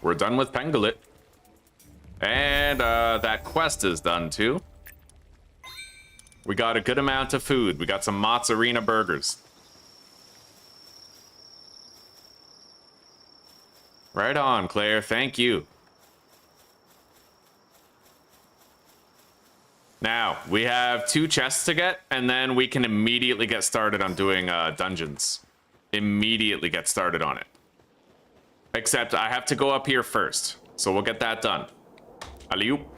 We're done with Pangolin. And that quest is done too. We got a good amount of food. We got some mozzarella burgers. Right on, Claire. Thank you. Now, we have 2 chests to get, and then we can immediately get started on doing dungeons. Immediately get started on it. Except I have to go up here first, so we'll get that done. Alley-oop.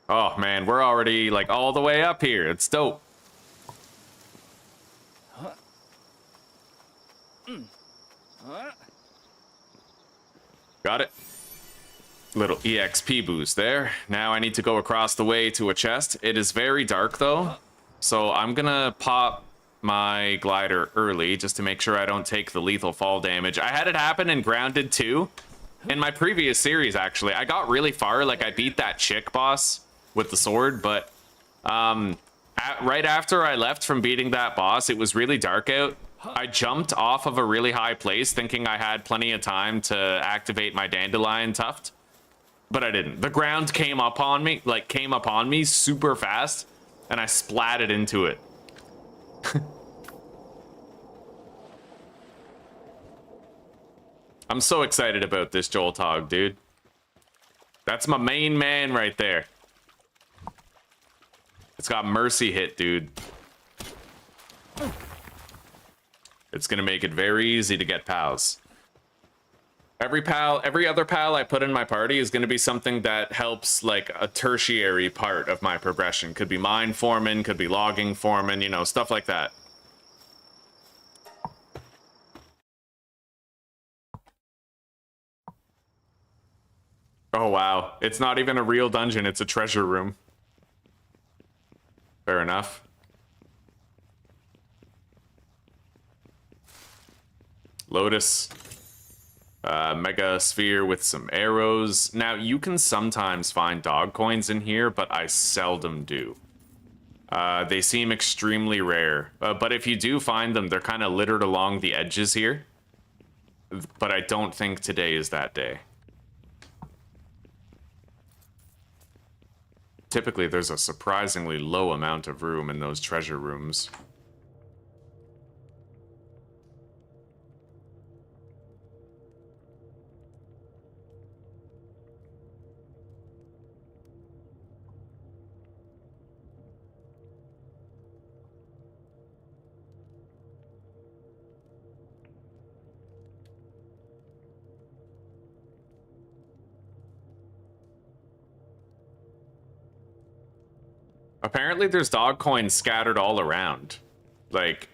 Oh man, we're already like all the way up here. It's dope. Got it. Little EXP boost there. Now I need to go across the way to a chest. It is very dark though, so I'm gonna pop my glider early just to make sure I don't take the lethal fall damage. I had it happen in Grounded 2 in my previous series actually. I got really far, like I beat that chick boss with the sword, but right after I left from beating that boss, it was really dark out, I jumped off of a really high place thinking I had plenty of time to activate my dandelion tuft, but I didn't. The ground came upon me super fast, and I splatted into it. I'm so excited about this Joltog, dude. That's my main man right there. It's got mercy hit, dude. It's gonna make it very easy to get pals. Every other pal I put in my party is gonna be something that helps like a tertiary part of my progression. Could be mine foreman, could be logging foreman, you know, stuff like that. Oh wow, it's not even a real dungeon, it's a treasure room. Fair enough. Lotus. Mega sphere with some arrows. Now, you can sometimes find dog coins in here, but I seldom do. They seem extremely rare. But if you do find them, they're kind of littered along the edges here. But I don't think today is that day. Typically, there's a surprisingly low amount of room in those treasure rooms. Apparently there's dog coins scattered all around. Like,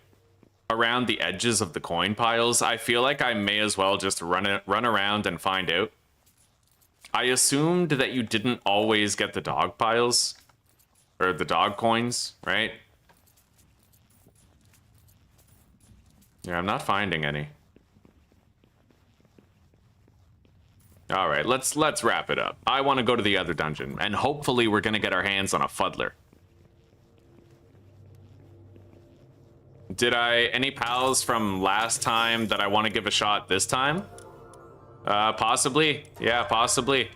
around the edges of the coin piles. I feel like I may as well just run around and find out. I assumed that you didn't always get the dog piles. Or the dog coins, right? Yeah, I'm not finding any. Alright, let's wrap it up. I want to go to the other dungeon, and hopefully we're gonna get our hands on a fuddler. Any pals from last time that I want to give a shot this time? Possibly. Yeah, possibly.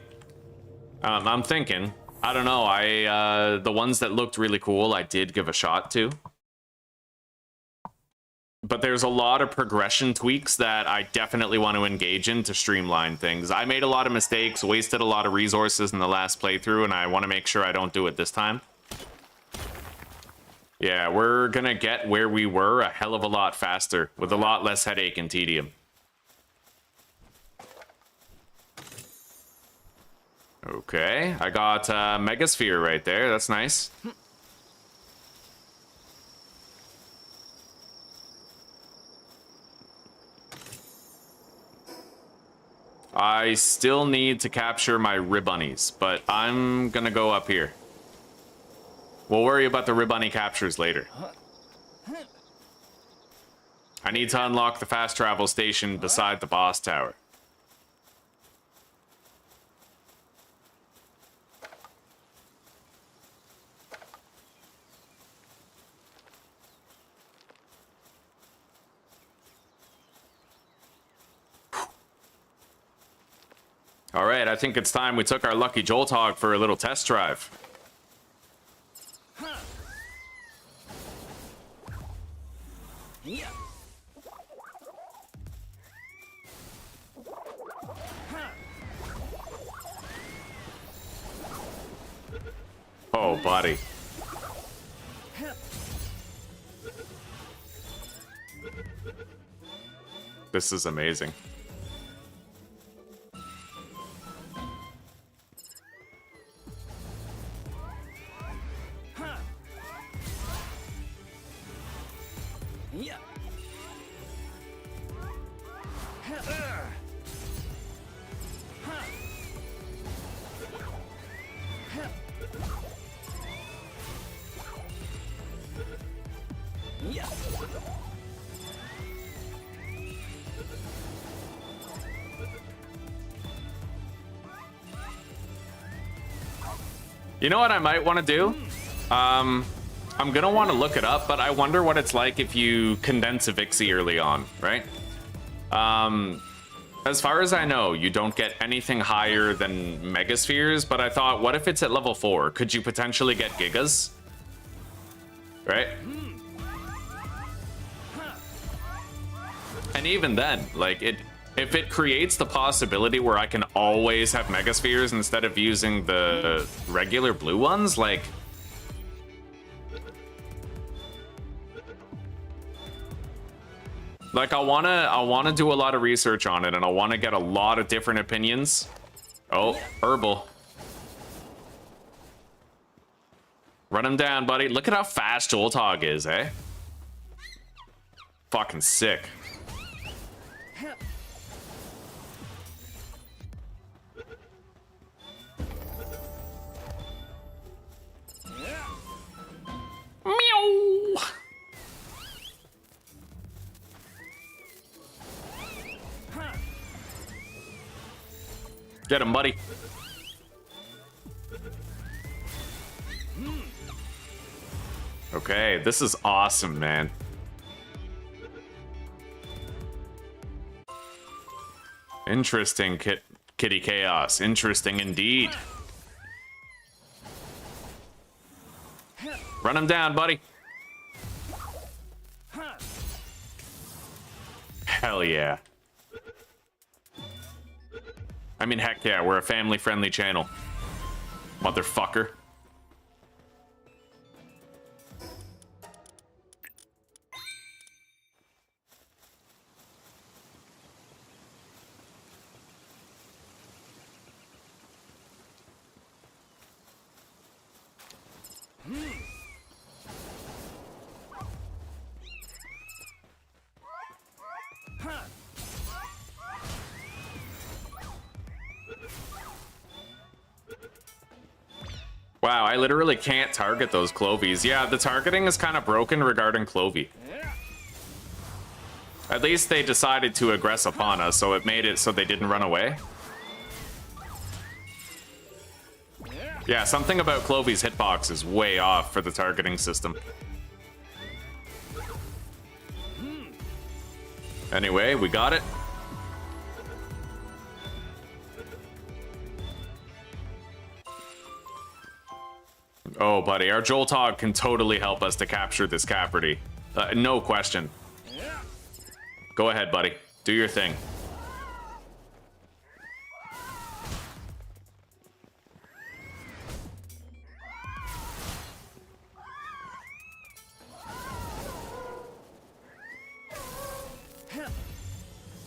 I'm thinking. I don't know. The ones that looked really cool, I did give a shot to. But there's a lot of progression tweaks that I definitely want to engage in to streamline things. I made a lot of mistakes, wasted a lot of resources in the last playthrough, and I want to make sure I don't do it this time. Yeah, we're gonna get where we were a hell of a lot faster, with a lot less headache and tedium. Okay, I got Megasphere right there, that's nice. I still need to capture my Ribbunnies, but I'm gonna go up here. We'll worry about the Ribbunny captures later. I need to unlock the fast travel station beside the boss tower. All right, I think it's time we took our lucky Joltog for a little test drive. Oh, buddy. This is amazing. You know what I might want to do? I'm gonna want to look it up, but I wonder what it's like if you condense a Vixie early on, right? As far as I know, you don't get anything higher than Megaspheres, but I thought, what if it's at level 4? Could you potentially get Gigas? Right? And even then, like, if it creates the possibility where I can always have Megaspheres instead of using the regular blue ones, like... Like, I wanna do a lot of research on it, and I wanna get a lot of different opinions. Oh, herbal. Run him down, buddy. Look at how fast Joltog is, eh? Fucking sick. Meow. Get him, buddy. Okay, this is awesome, man. Interesting, Kitty Chaos. Interesting indeed. Run him down, buddy. Hell yeah. I mean, heck yeah, we're a family-friendly channel. Motherfucker. Wow, I literally can't target those Clovies. Yeah, the targeting is kind of broken regarding Clovey. At least they decided to aggress upon us, so it made it so they didn't run away. Yeah, something about Clovey's hitbox is way off for the targeting system. Anyway, we got it. Oh, buddy, our Joltog can totally help us to capture this Caperty. No question. Go ahead, buddy. Do your thing.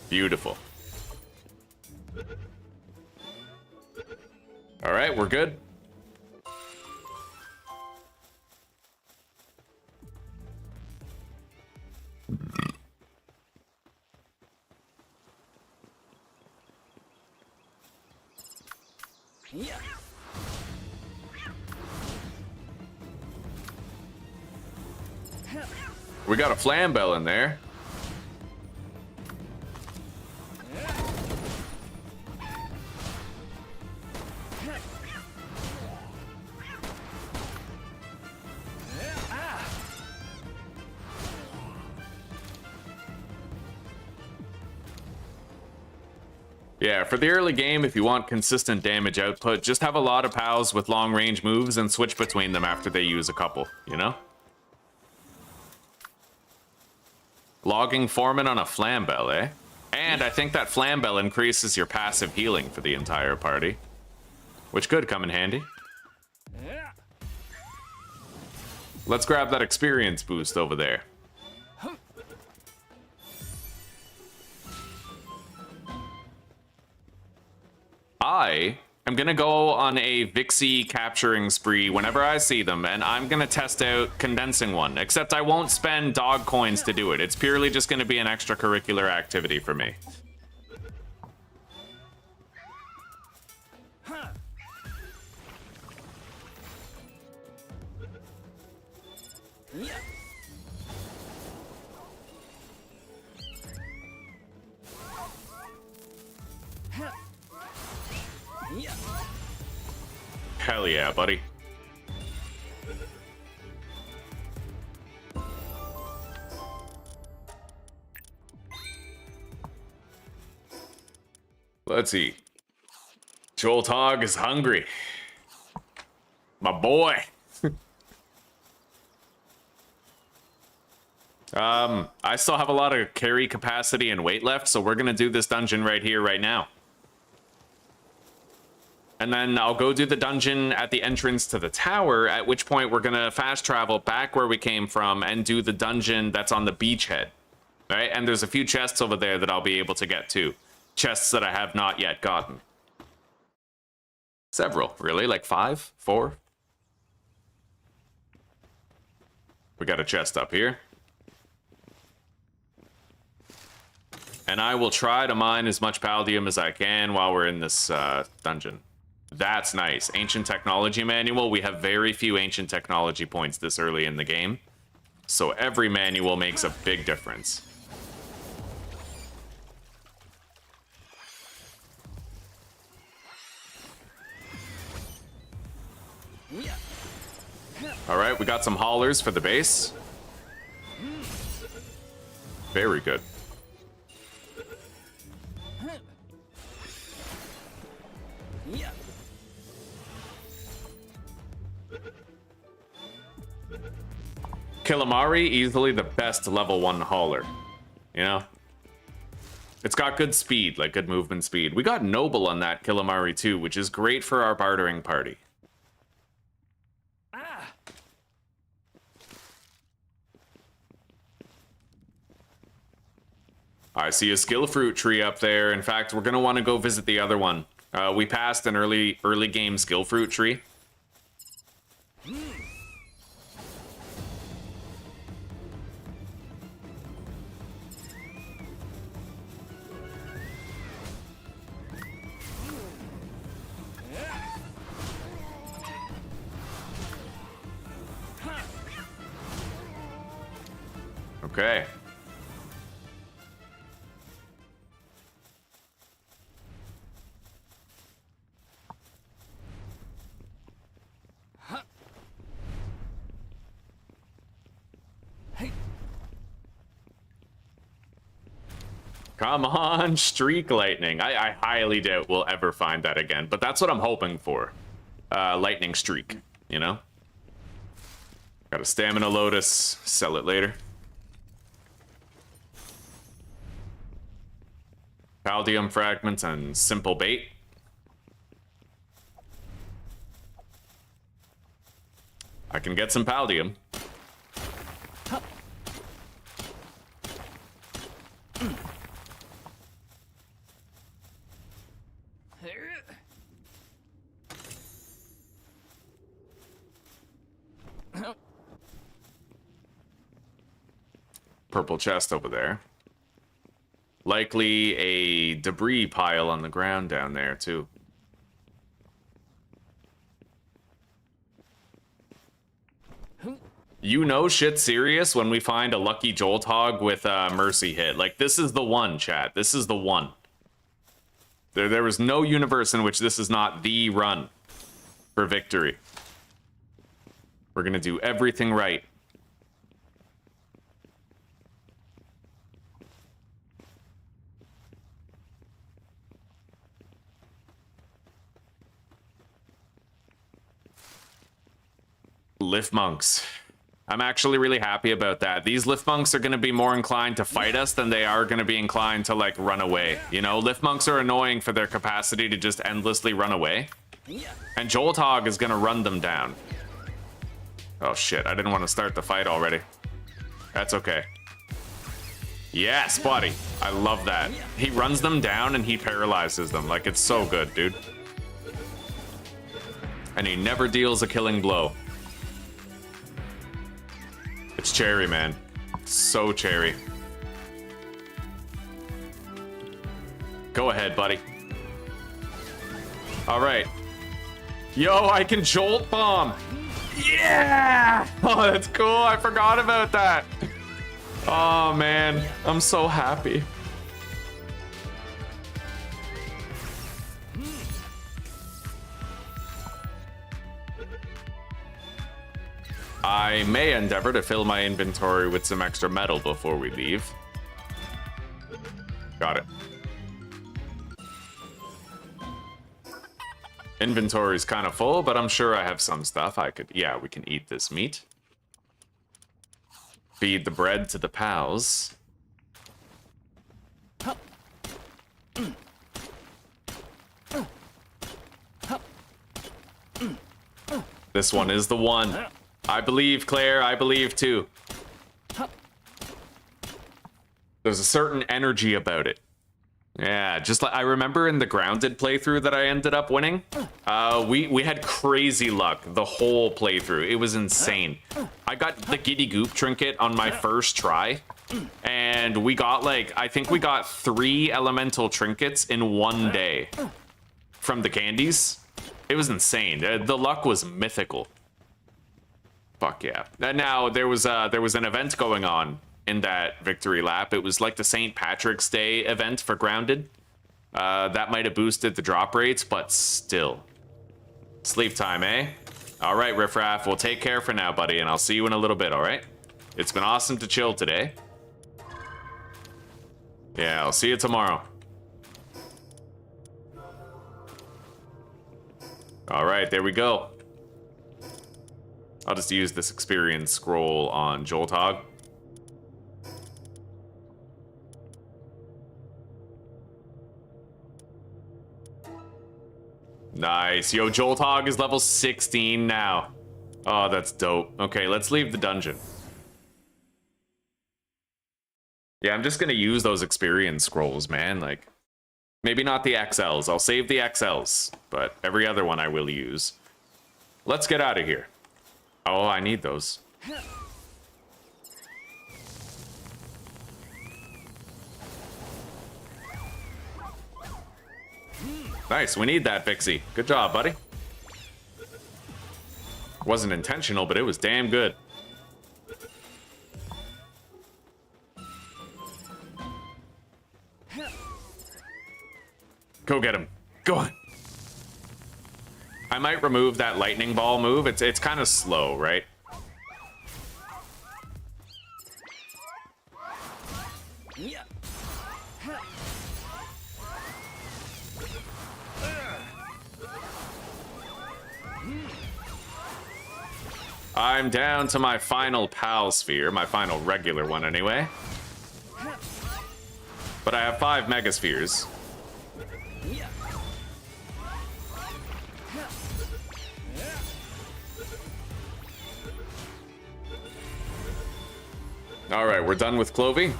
Beautiful. All right, we're good. We got a Flambell in there. Yeah, for the early game, if you want consistent damage output, just have a lot of pals with long-range moves and switch between them after they use a couple, you know? Logging Foreman on a Flambell, eh? And I think that Flambell increases your passive healing for the entire party, which could come in handy. Let's grab that experience boost over there. I am gonna go on a Vixie capturing spree whenever I see them, and I'm gonna test out condensing one, except I won't spend dog coins to do it. It's purely just gonna be an extracurricular activity for me. Hell yeah, buddy. Let's eat. Joel Tog is hungry. My boy. I still have a lot of carry capacity and weight left, so we're gonna do this dungeon right here, right now. And then I'll go do the dungeon at the entrance to the tower, at which point we're gonna fast travel back where we came from and do the dungeon that's on the beachhead. Right? And there's a few chests over there that I'll be able to get to. Chests that I have not yet gotten. Several, really? Like 5? 4? We got a chest up here. And I will try to mine as much paldium as I can while we're in this dungeon. That's nice. Ancient Technology Manual. We have very few ancient technology points this early in the game. So every manual makes a big difference. Alright, we got some haulers for the base. Very good. Killamari, easily the best level 1 hauler. You know? It's got good speed, like good movement speed. We got Noble on that Killamari too, which is great for our bartering party. I see a skill fruit tree up there. In fact, we're gonna want to go visit the other one. We passed an early game skill fruit tree. Okay. Come on, Streak Lightning. I highly doubt we'll ever find that again, but that's what I'm hoping for. Lightning Streak, you know? Got a Stamina Lotus, sell it later. Paldium Fragments and Simple Bait. I can get some Paldium. Purple chest over there. Likely a debris pile on the ground down there, too. You know shit's serious when we find a lucky Jolt Hog with a Mercy hit. Like, this is the one, chat. This is the one. There was no universe in which this is not the run for victory. We're gonna do everything right. Lift monks. I'm actually really happy about that. These lift monks are going to be more inclined to fight us than they are going to be inclined to, like, run away. You know, lift monks are annoying for their capacity to just endlessly run away. And Jolt Hog is going to run them down. Oh, shit. I didn't want to start the fight already. That's okay. Yes, buddy. I love that. He runs them down and he paralyzes them. Like, it's so good, dude. And he never deals a killing blow. It's cherry, man. So cherry. Go ahead, buddy. All right. Yo, I can Jolt Bomb. Yeah! Oh, that's cool. I forgot about that. Oh, man. I'm so happy. I may endeavor to fill my inventory with some extra metal before we leave. Got it. Inventory is kind of full, but I'm sure I have some stuff I could... Yeah, we can eat this meat. Feed the bread to the pals. This one is the one. I believe, Claire. I believe, too. There's a certain energy about it. Yeah, just like I remember in the grounded playthrough that I ended up winning, we had crazy luck the whole playthrough. It was insane. I got the Giddy Goop trinket on my first try, and we got like, I think we got 3 elemental trinkets in one day from the candies. It was insane. The luck was mythical. Fuck yeah. And now there was an event going on in that victory lap. It was like the St. Patrick's Day event for grounded. That might have boosted the drop rates, but still. Sleep time, eh? All right, Riffraff, we'll take care for now, buddy, and I'll see you in a little bit, all right? It's been awesome to chill today. Yeah, I'll see you tomorrow. All right, there we go. I'll just use this experience scroll on Jolthog. Nice. Yo, Jolthog is level 16 now. Oh, that's dope. Okay, let's leave the dungeon. Yeah, I'm just gonna use those experience scrolls, man. Like, maybe not the XLs. I'll save the XLs, but every other one I will use. Let's get out of here. Oh, I need those. Nice, we need that, Vixie. Good job, buddy. Wasn't intentional, but it was damn good. Go get him. Go on. I might remove that lightning ball move. It's kind of slow, right? I'm down to my final pal sphere, my final regular one anyway. But I have 5 megaspheres. All right, we're done with Clovey.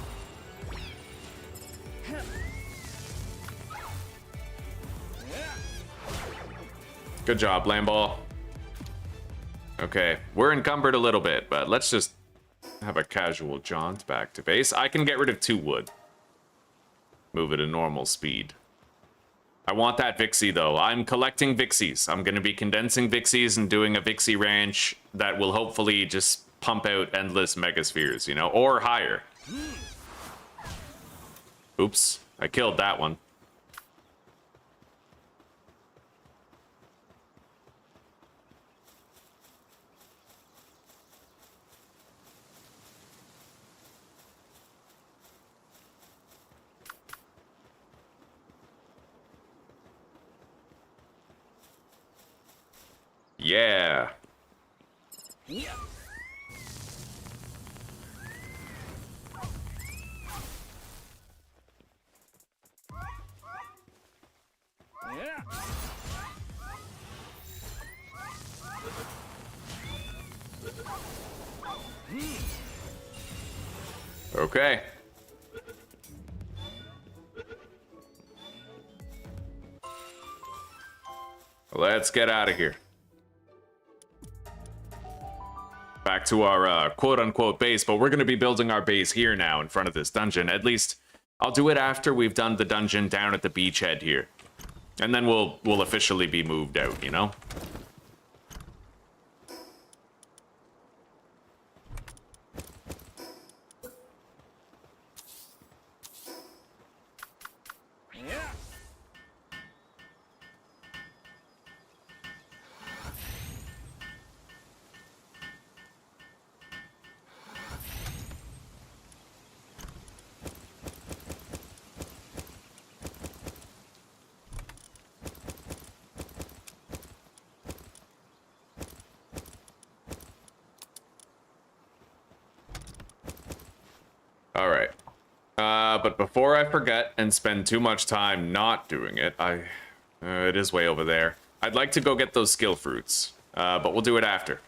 Good job, Lamball. Okay, we're encumbered a little bit, but let's just have a casual jaunt back to base. I can get rid of 2 wood. Move it at normal speed. I want that Vixie, though. I'm collecting Vixies. I'm going to be condensing Vixies and doing a Vixie ranch that will hopefully just pump out endless megaspheres, you know, or higher. Oops, I killed that one. Yeah. Yeah. Okay. Let's get out of here. Back to our quote-unquote base, but we're going to be building our base here now in front of this dungeon. At least I'll do it after we've done the dungeon down at the beachhead here. And then we'll officially be moved out, you know? But before I forget and spend too much time not doing it, it is way over there. I'd like to go get those skill fruits, but we'll do it after.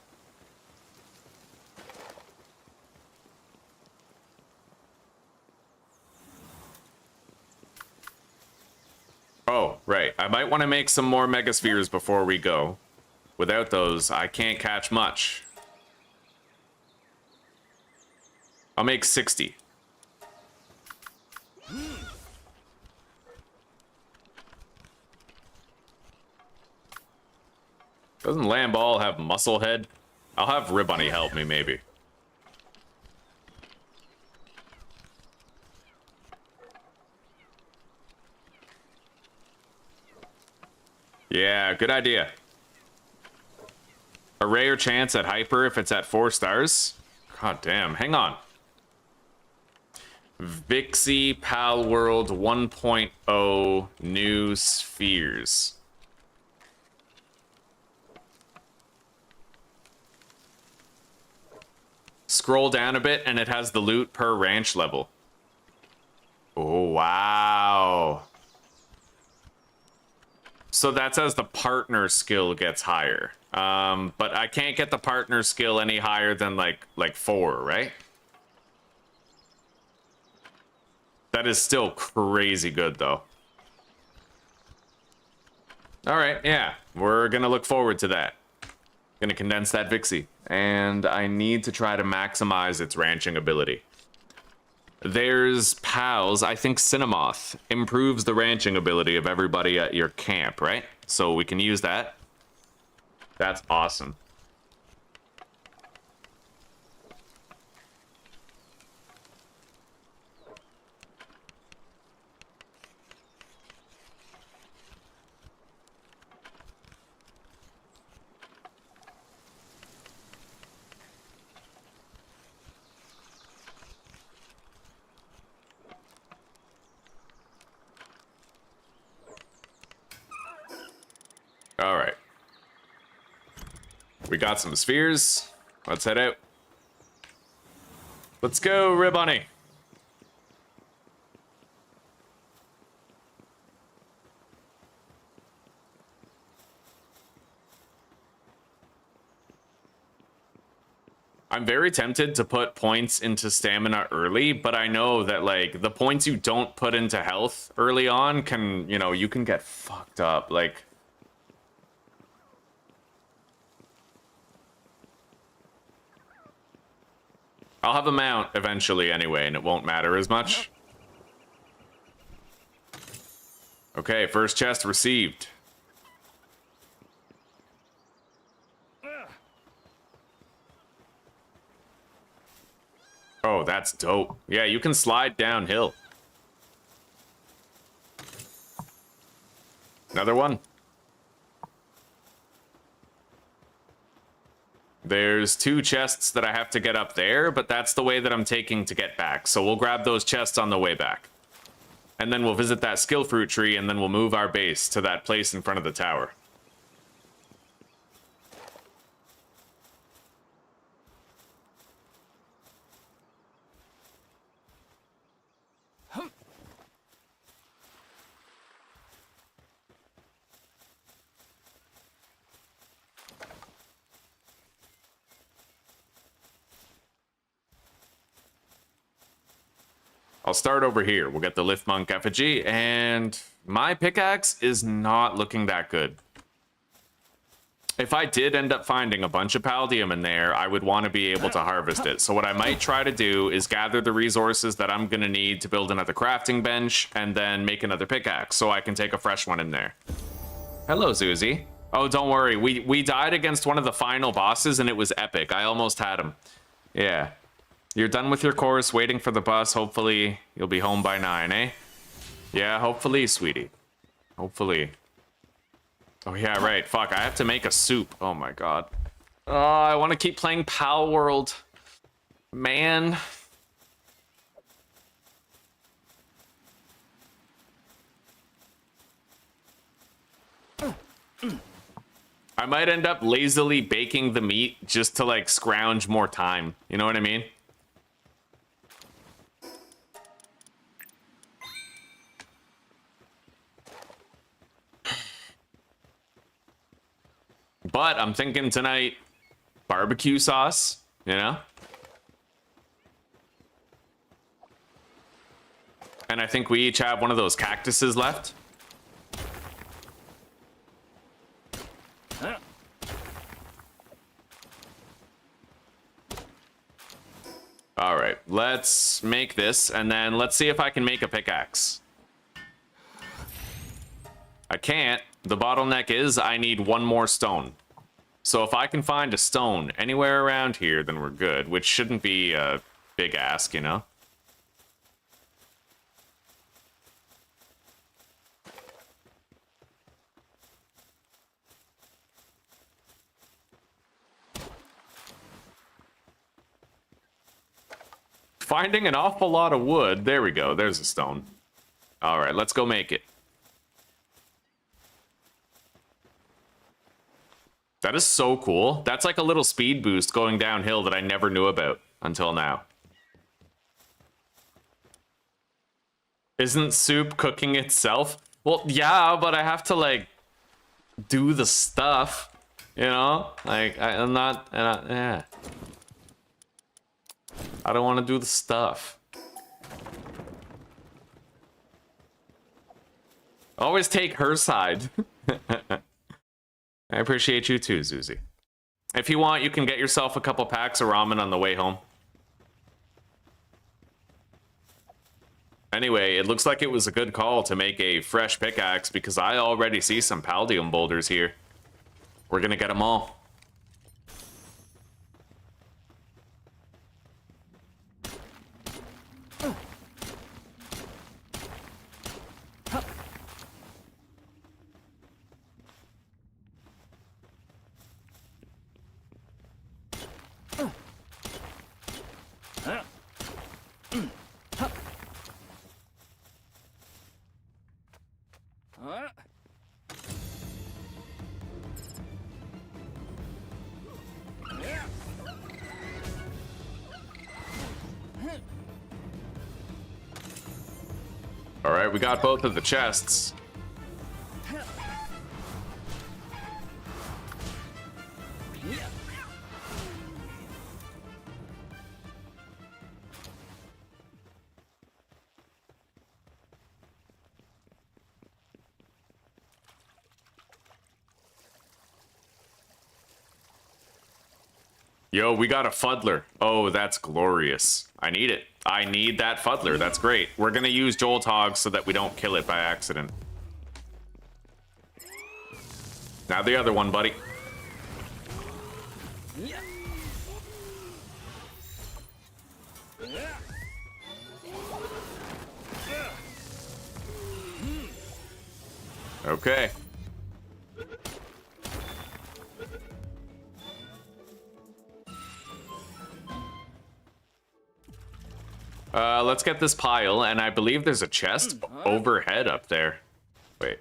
Oh, right. I might want to make some more megaspheres before we go. Without those, I can't catch much. I'll make 60. Doesn't Lamball have muscle head? I'll have Ribbunny help me, maybe. Yeah, good idea. A rare chance at hyper if it's at 4 stars? God damn, hang on. Vixie Palworld 1.0 new spheres. Scroll down a bit and it has the loot per ranch level. Oh, wow. So that's as the partner skill gets higher. But I can't get the partner skill any higher than like 4, right? That is still crazy good though. All right, yeah, we're gonna look forward to that. Gonna condense that Vixie, and I need to try to maximize its ranching ability. There's pals. I think Cinemoth improves the ranching ability of everybody at your camp, right? So we can use that. That's awesome. All right. We got some spheres. Let's head out. Let's go, Ribbunny. I'm very tempted to put points into stamina early, but I know that, like, the points you don't put into health early on can, you know, you can get fucked up. Like, I'll have a mount eventually anyway, and it won't matter as much. Okay, first chest received. Oh, that's dope. Yeah, you can slide downhill. Another one. There's 2 chests that I have to get up there, but that's the way that I'm taking to get back. So we'll grab those chests on the way back. And then we'll visit that skill fruit tree, and then we'll move our base to that place in front of the tower. I'll start over here. We'll get the Lift Monk effigy, and my pickaxe is not looking that good. If I did end up finding a bunch of Paldium in there, I would want to be able to harvest it. So what I might try to do is gather the resources that I'm going to need to build another crafting bench, and then make another pickaxe, so I can take a fresh one in there. Hello, Zuzi. Oh, don't worry. We died against one of the final bosses, and it was epic. I almost had him. Yeah. You're done with your course, waiting for the bus. Hopefully, you'll be home by 9, eh? Yeah, hopefully, sweetie. Hopefully. Oh, yeah, right. Fuck, I have to make a soup. Oh, my God. Oh, I want to keep playing Palworld. Man. I might end up lazily baking the meat just to, like, scrounge more time. You know what I mean? But I'm thinking tonight, barbecue sauce, you know? And I think we each have one of those cactuses left. All right, let's make this, and then let's see if I can make a pickaxe. I can't. The bottleneck is I need one more stone. So if I can find a stone anywhere around here, then we're good, which shouldn't be a big ask, you know? Finding an awful lot of wood. There we go. There's a stone. All right, let's go make it. That is so cool. That's like a little speed boost going downhill that I never knew about until now. Isn't soup cooking itself? Well, yeah, but I have to, like, do the stuff, you know? Like, I'm not, yeah. I don't want to do the stuff. Always take her side. I appreciate you too, Zuzi. If you want, you can get yourself a couple packs of ramen on the way home. Anyway, it looks like it was a good call to make a fresh pickaxe because I already see some paldium boulders here. We're gonna get them all. All right, we got both of the chests. Yo, we got a fuddler. Oh, that's glorious. I need it. I need that fuddler. That's great. We're gonna use Jolt Hog so that we don't kill it by accident. Now the other one, buddy. Okay. Let's get this pile, and I believe there's a chest overhead up there. Wait.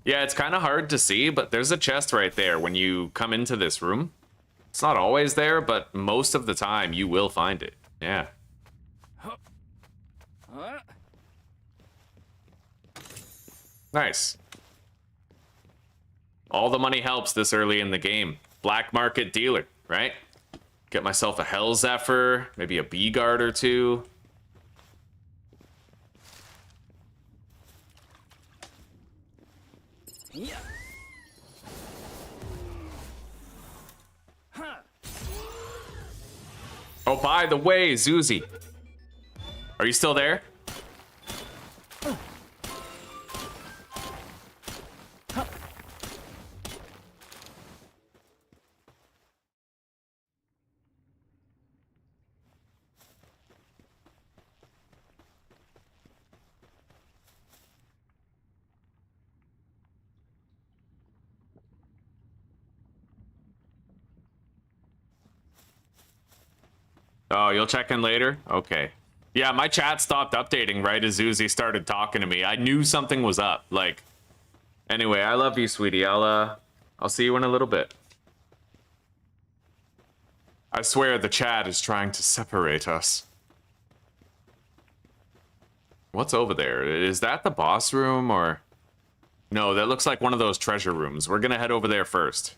Yeah, it's kind of hard to see, but there's a chest right there when you come into this room. It's not always there, but most of the time you will find it. Yeah. Nice. All the money helps this early in the game. Black market dealer, right? Get myself a Hell Zephyr, maybe a Bee Guard or two. Oh, by the way, Zuzi. Are you still there? Oh, you'll check in later? Okay. Yeah, my chat stopped updating right as Zuzi started talking to me. I knew something was up. Like, anyway, I love you, sweetie. I'll see you in a little bit. I swear the chat is trying to separate us. What's over there? Is that the boss room or... No, that looks like one of those treasure rooms. We're gonna head over there first.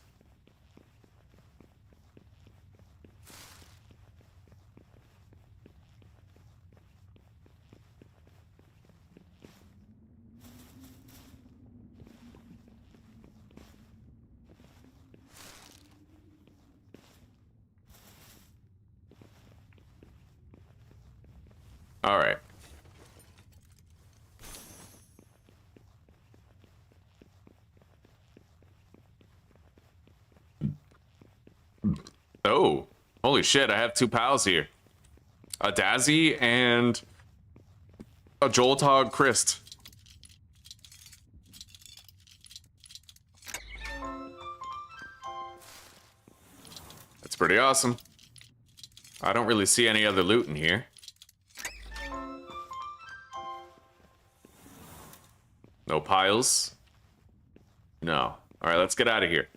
All right. Oh, holy shit, I have two pals here. A Dazzy and a Joltog Christ. That's pretty awesome. I don't really see any other loot in here. No piles? No. All right, let's get out of here.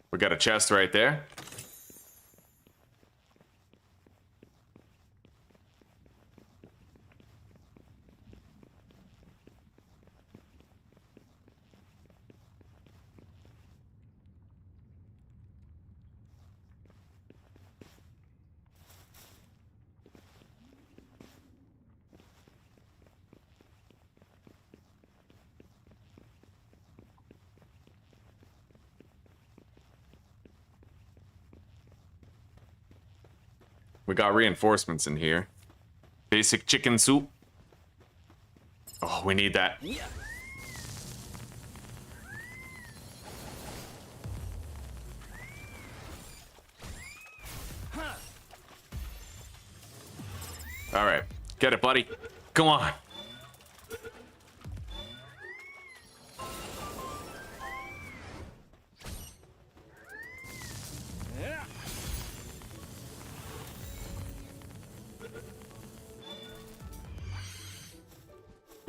We got a chest right there. We got reinforcements in here. Basic chicken soup. Oh, we need that. All right, get it, buddy. Come on.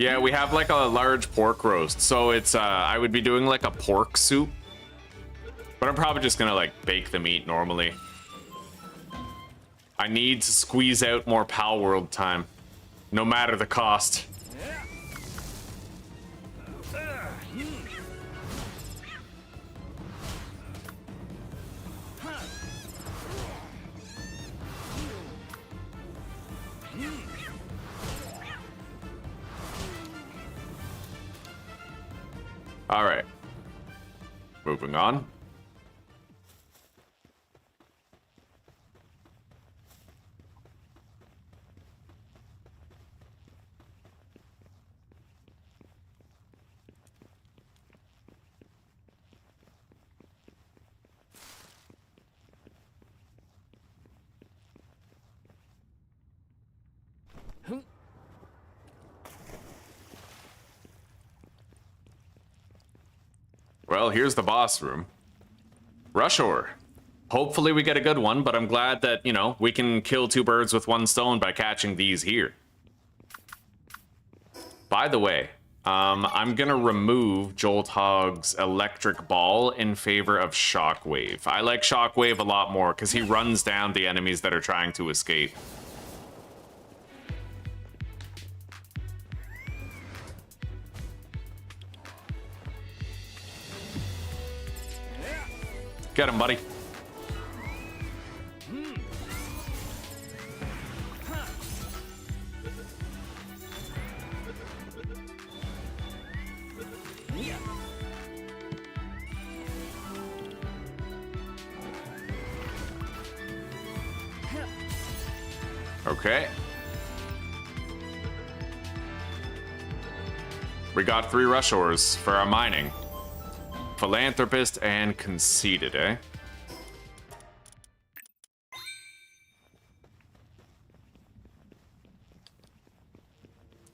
Yeah, we have like a large pork roast, so it's I would be doing like a pork soup, but I'm probably just gonna like bake the meat normally. I need to squeeze out more Palworld time, no matter the cost. All right, moving on. Well, here's the boss room. Rush ore. Hopefully we get a good one, but I'm glad that, you know, we can kill two birds with one stone by catching these here. By the way, I'm gonna remove Jolthog's electric ball in favor of Shockwave. I like Shockwave a lot more because he runs down the enemies that are trying to escape. Get him, buddy. Okay. We got 3 rush ores for our mining. Philanthropist and conceited, eh?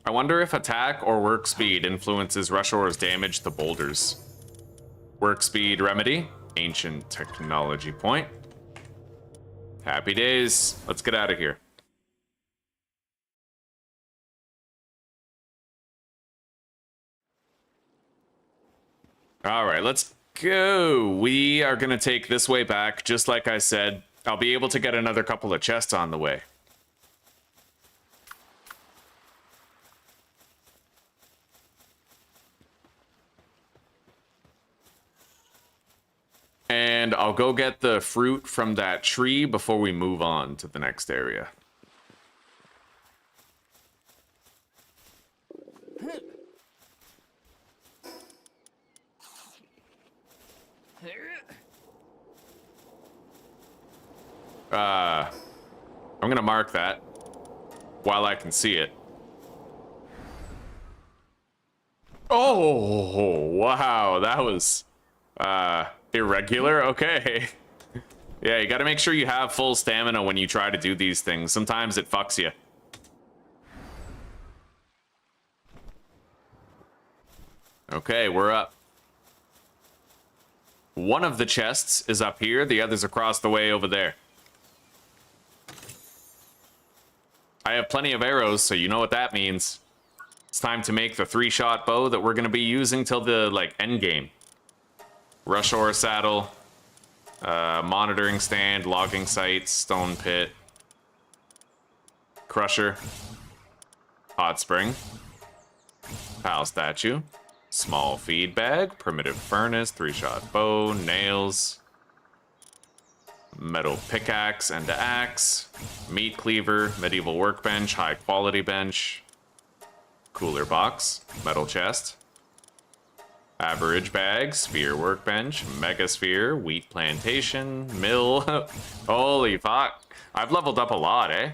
I wonder if attack or work speed influences rush ore's damage to boulders. Work speed remedy, ancient technology point. Happy days. Let's get out of here. All right, let's go. We are going to take this way back, just like I said. I'll be able to get another couple of chests on the way. And I'll go get the fruit from that tree before we move on to the next area. I'm gonna mark that while I can see it. Oh, wow, that was irregular. Okay. Yeah, you gotta make sure you have full stamina when you try to do these things. Sometimes it fucks you. Okay, we're up. One of the chests is up here, the other's across the way over there. I have plenty of arrows, so you know what that means. It's time to make the 3-shot bow that we're gonna be using till the, like, end game. Rush ore saddle, monitoring stand, logging site, stone pit, crusher, hot spring, pal statue, small feed bag, primitive furnace, 3-shot bow, nails, metal pickaxe and axe, meat cleaver, medieval workbench, high quality bench, cooler box, metal chest, average bag, sphere workbench, mega sphere, wheat plantation, mill. Holy fuck. I've leveled up a lot, eh?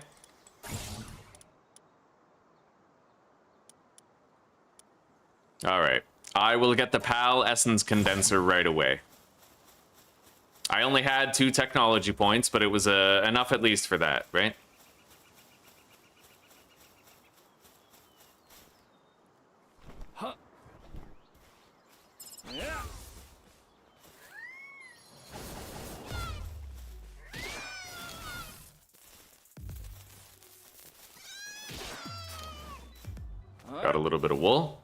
Alright. I will get the PAL essence condenser right away. I only had 2 technology points, but it was enough at least for that, right? Huh. Yeah. Got a little bit of wool.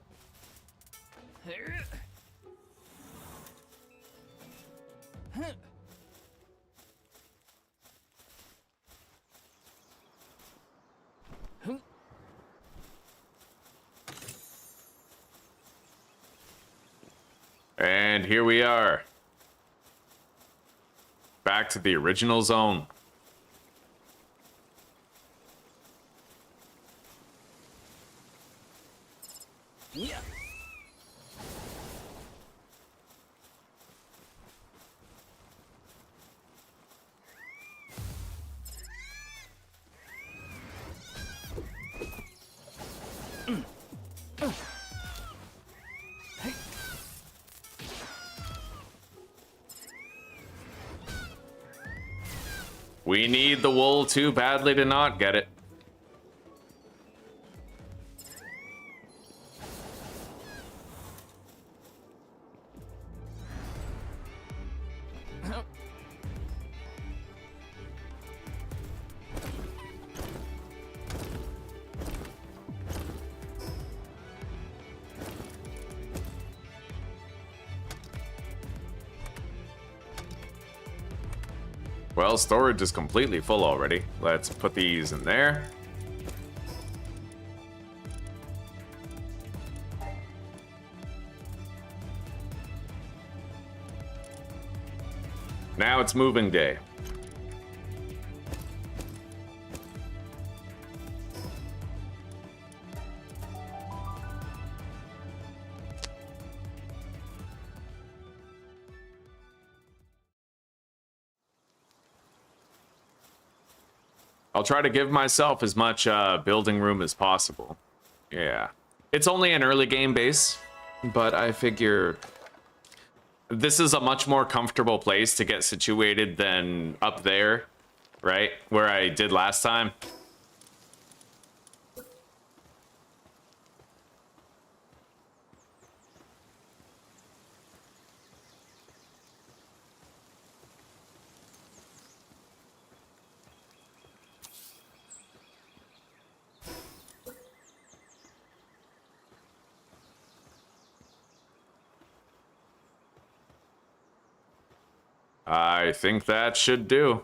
And here we are. Back to the original zone. Yeah. We need the wool too badly to not get it. Well, storage is completely full already. Let's put these in there. Now it's moving day. I'll try to give myself as much building room as possible. Yeah. It's only an early game base, but I figure this is a much more comfortable place to get situated than up there, right? Where I did last time. I think that should do.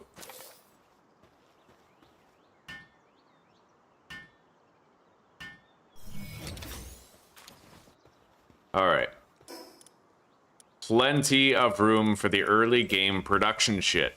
All right. plenty of room for the early game production shit.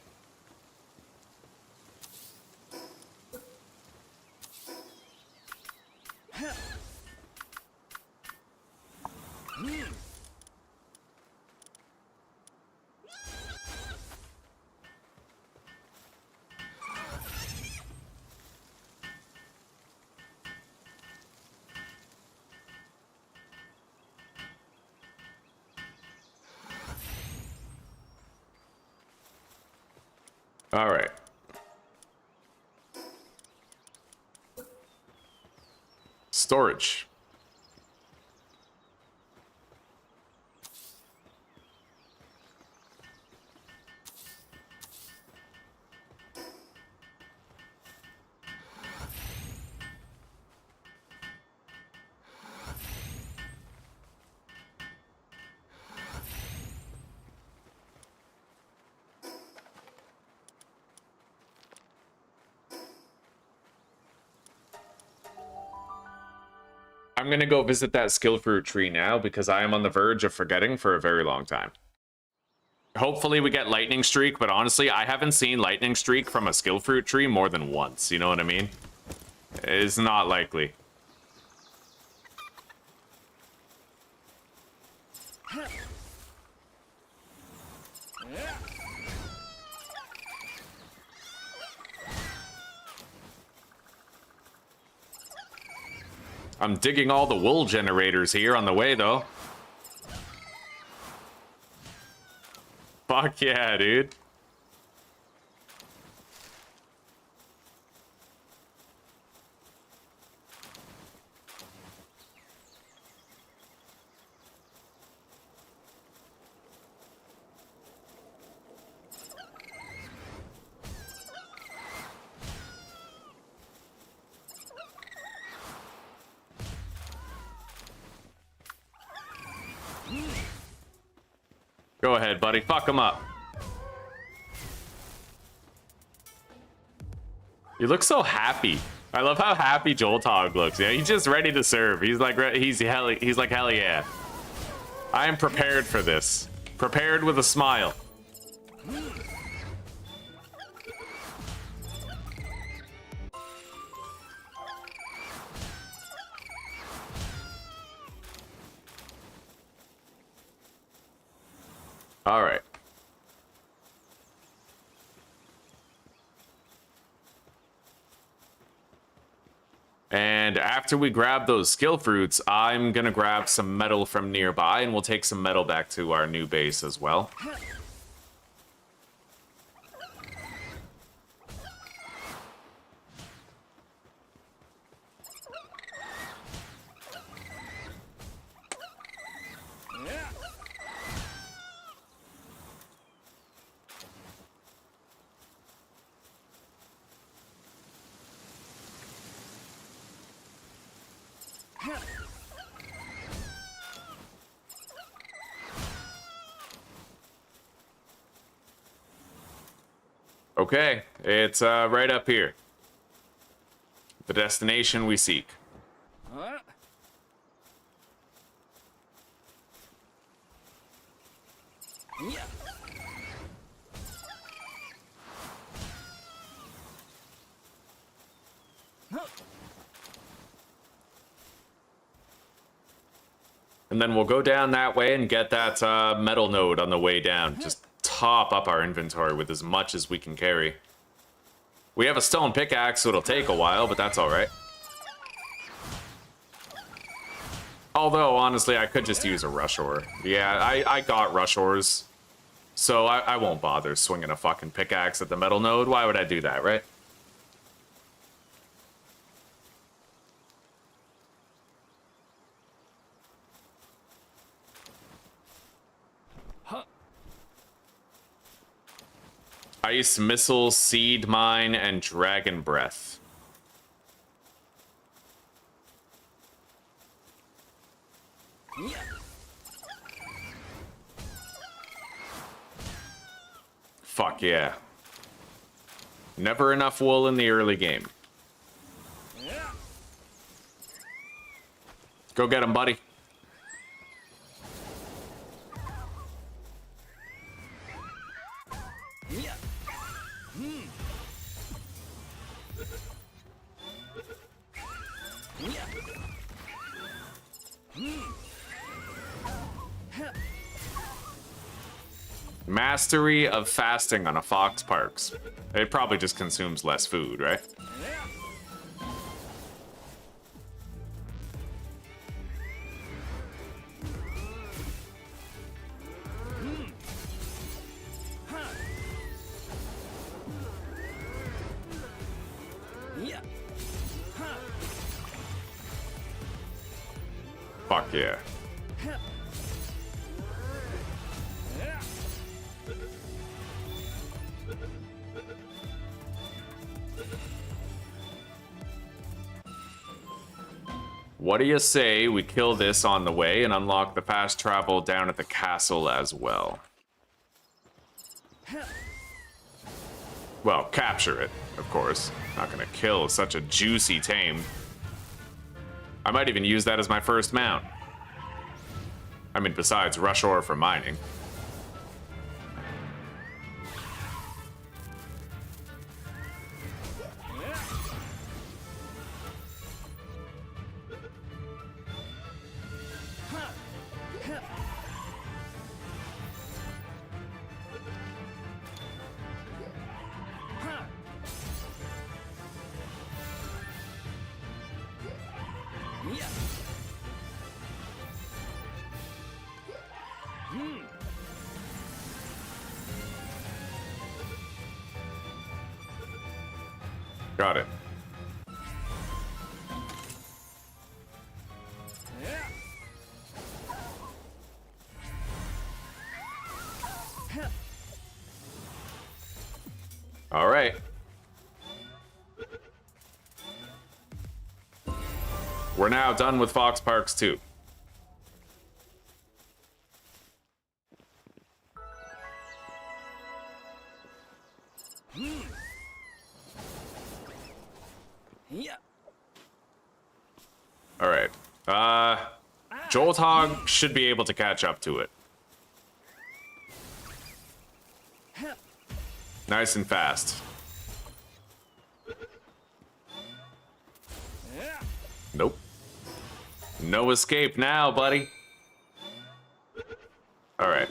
All right. Storage. I'm gonna go visit that skill fruit tree now because I am on the verge of forgetting for a very long time. Hopefully we get lightning streak, but honestly, I haven't seen lightning streak from a skill fruit tree more than once. You know what I mean? It's not likely. I'm digging all the wool generators here on the way, though. Fuck yeah, dude. Go ahead, buddy. Fuck him up. You look so happy. I love how happy Joltog looks. Yeah, he's just ready to serve. He's like hell yeah. I am prepared for this. Prepared with a smile. All right. And after we grab those skill fruits, I'm gonna grab some metal from nearby, and we'll take some metal back to our new base as well. Okay, it's right up here. The destination we seek. Huh? Yeah. And then we'll go down that way and get that metal node on the way down. Just top up our inventory with as much as we can carry. We have a stone pickaxe, so it'll take a while, but that's all right. Although, honestly, I could just use a rush ore. Yeah, I got rush ores, so I won't bother swinging a fucking pickaxe at the metal node. Why would I do that, right? Ice Missile, Seed Mine, and Dragon Breath. Yeah. Fuck yeah. Never enough wool in the early game. Yeah. Go get him, buddy. Mastery of fasting on a fox parks. It probably just consumes less food, right? Fuck yeah. What do you say we kill this on the way and unlock the fast travel down at the castle as well? Well, capture it, of course. Not gonna kill such a juicy tame. I might even use that as my first mount. I mean, besides rush ore for mining. Got it. All right. We're now done with Fox Parks 2. All right. Jolt Hog should be able to catch up to it. Nice and fast. Nope. No escape now, buddy. All right.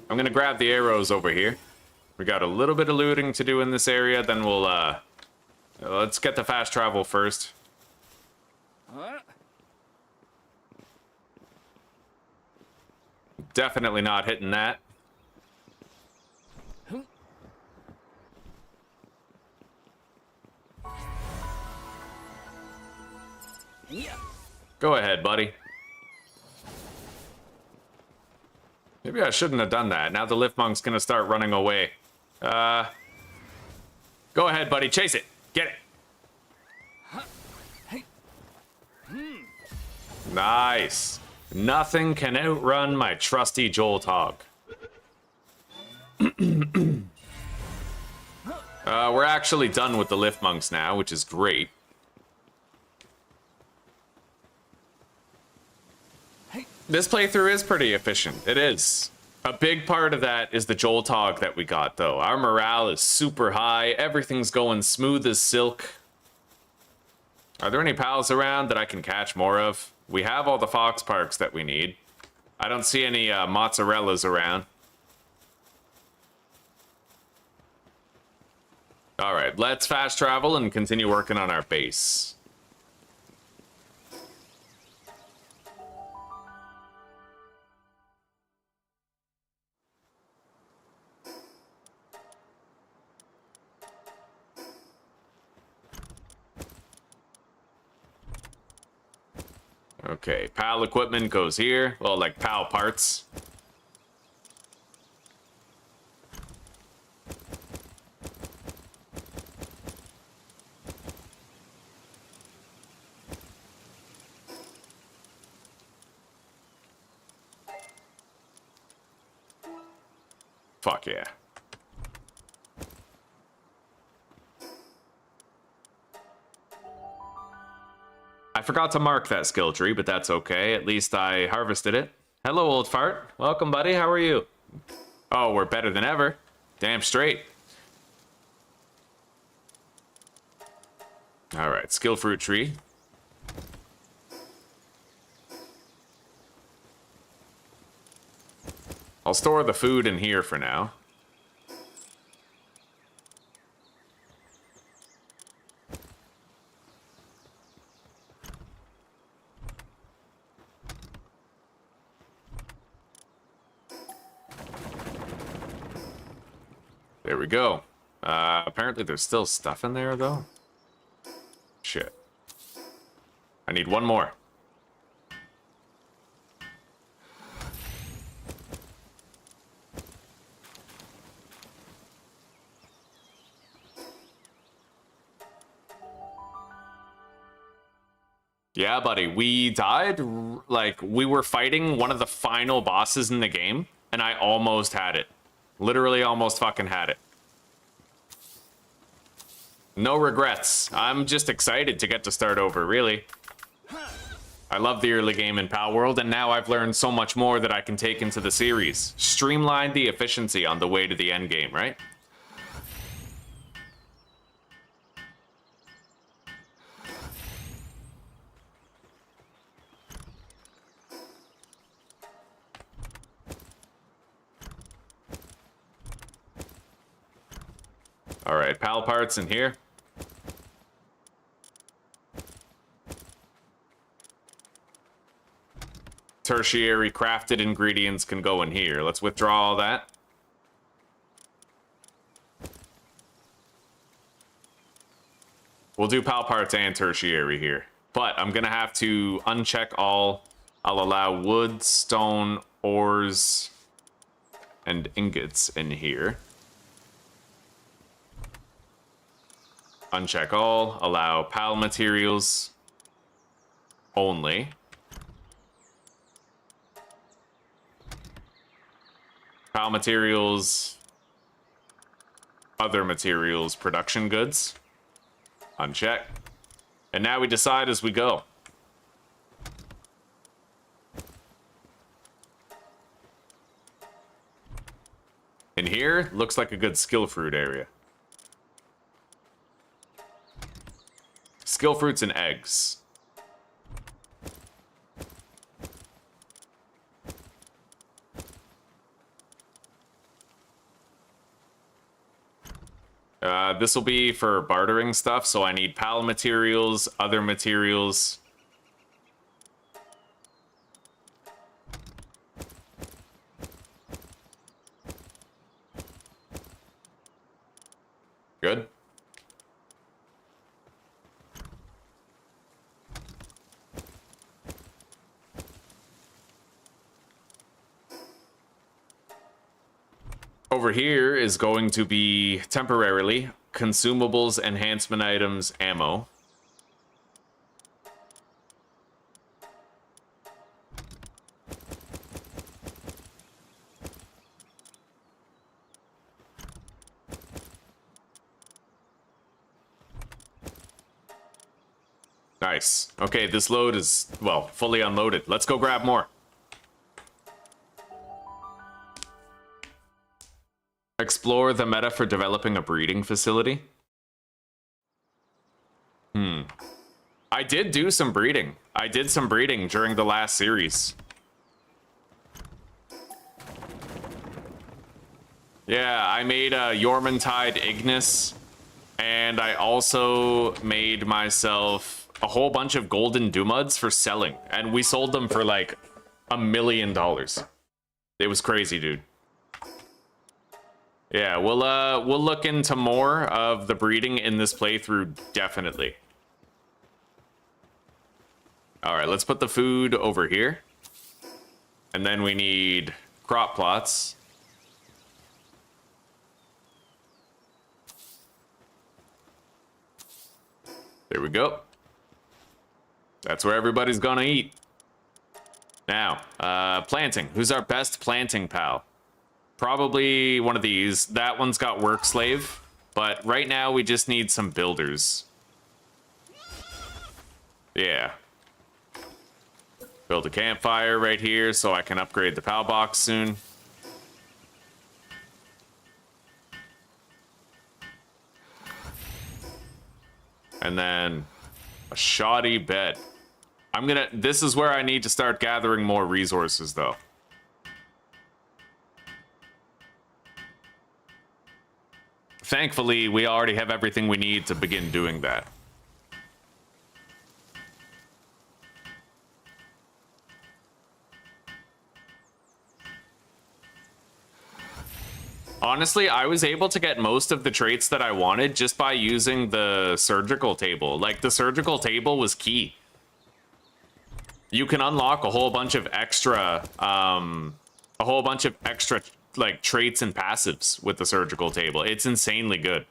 I'm gonna grab the arrows over here. We got a little bit of looting to do in this area, then we'll, let's get the fast travel first. Definitely not hitting that. Go ahead, buddy. Maybe I shouldn't have done that. Now the lift monk's gonna start running away. Go ahead, buddy. Chase it. Get it. Nice. Nothing can outrun my trusty Jolt Hog. We're actually done with the lift monks now, which is great. This playthrough is pretty efficient. It is. A big part of that is the Jolt Hog that we got, though. Our morale is super high. Everything's going smooth as silk. Are there any pals around that I can catch more of? We have all the fox parks that we need. I don't see any mozzarellas around. All right, let's fast travel and continue working on our base. Okay, PAL equipment goes here. Well, like PAL parts. Fuck yeah. I forgot to mark that skill tree, but that's okay. At least I harvested it. Hello, old fart. Welcome, buddy. How are you? Oh, we're better than ever. Damn straight. All right, skill fruit tree. I'll store the food in here for now. There we go. Apparently there's still stuff in there, though. Shit. I need one more. Yeah, buddy, we died, like, we were fighting one of the final bosses in the game, and I almost had it. Literally almost fucking had it. No regrets. I'm just excited to get to start over, really. I love the early game in Palworld, and now I've learned so much more that I can take into the series. Streamline the efficiency on the way to the end game, right? All right, pal parts in here. Tertiary crafted ingredients can go in here. Let's withdraw all that. We'll do pal parts and tertiary here. But I'm gonna have to uncheck all. I'll allow wood, stone, ores, and ingots in here. Uncheck all, allow PAL materials only. PAL materials, other materials, production goods. Uncheck. And now we decide as we go. In here, looks like a good skill fruit area. Skill fruits and eggs. This will be for bartering stuff, so I need PAL materials, other materials. Good. Over here is going to be temporarily consumables, enhancement items, ammo. Nice. Okay, this load is, well, fully unloaded. Let's go grab more. Explore the meta for developing a breeding facility. I did do some breeding. I did some breeding during the last series. Yeah, I made a Yormantide Ignis, and I also made myself a whole bunch of golden Dumuds for selling, and we sold them for like $1 million. It was crazy, dude. Yeah, we'll look into more of the breeding in this playthrough, definitely. All right, let's put the food over here. And then we need crop plots. There we go. That's where everybody's gonna eat. Now, planting. Who's our best planting pal? Probably one of these. That one's got work slave, but right now we just need some builders. Yeah. Build a campfire right here so I can upgrade the PAL box soon. And then a shoddy bed. This is where I need to start gathering more resources though. Thankfully, we already have everything we need to begin doing that. Honestly, I was able to get most of the traits that I wanted just by using the surgical table. Like, the surgical table was key. You can unlock a whole bunch of extra, like, traits and passives with the surgical table. It's insanely good.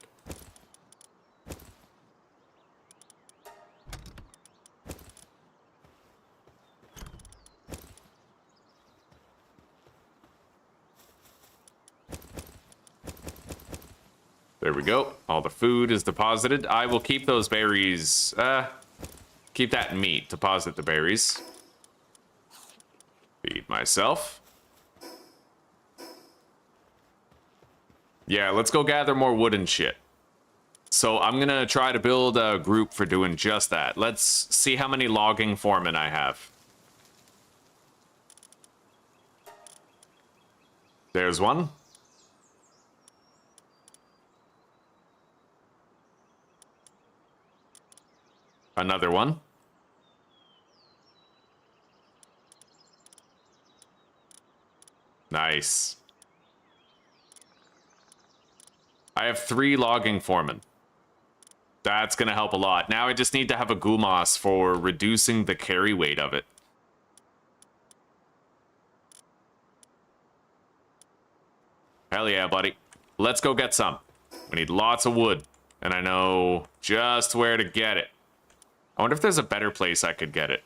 There we go. All the food is deposited. I will keep those berries. Keep that meat. Deposit the berries. Feed myself. Yeah, let's go gather more wood and shit. So I'm gonna try to build a group for doing just that. Let's see how many logging foremen I have. There's one. Another one. Nice. I have 3 logging foremen. That's going to help a lot. Now I just need to have a Gumas for reducing the carry weight of it. Hell yeah, buddy. Let's go get some. We need lots of wood, and I know just where to get it. I wonder if there's a better place I could get it.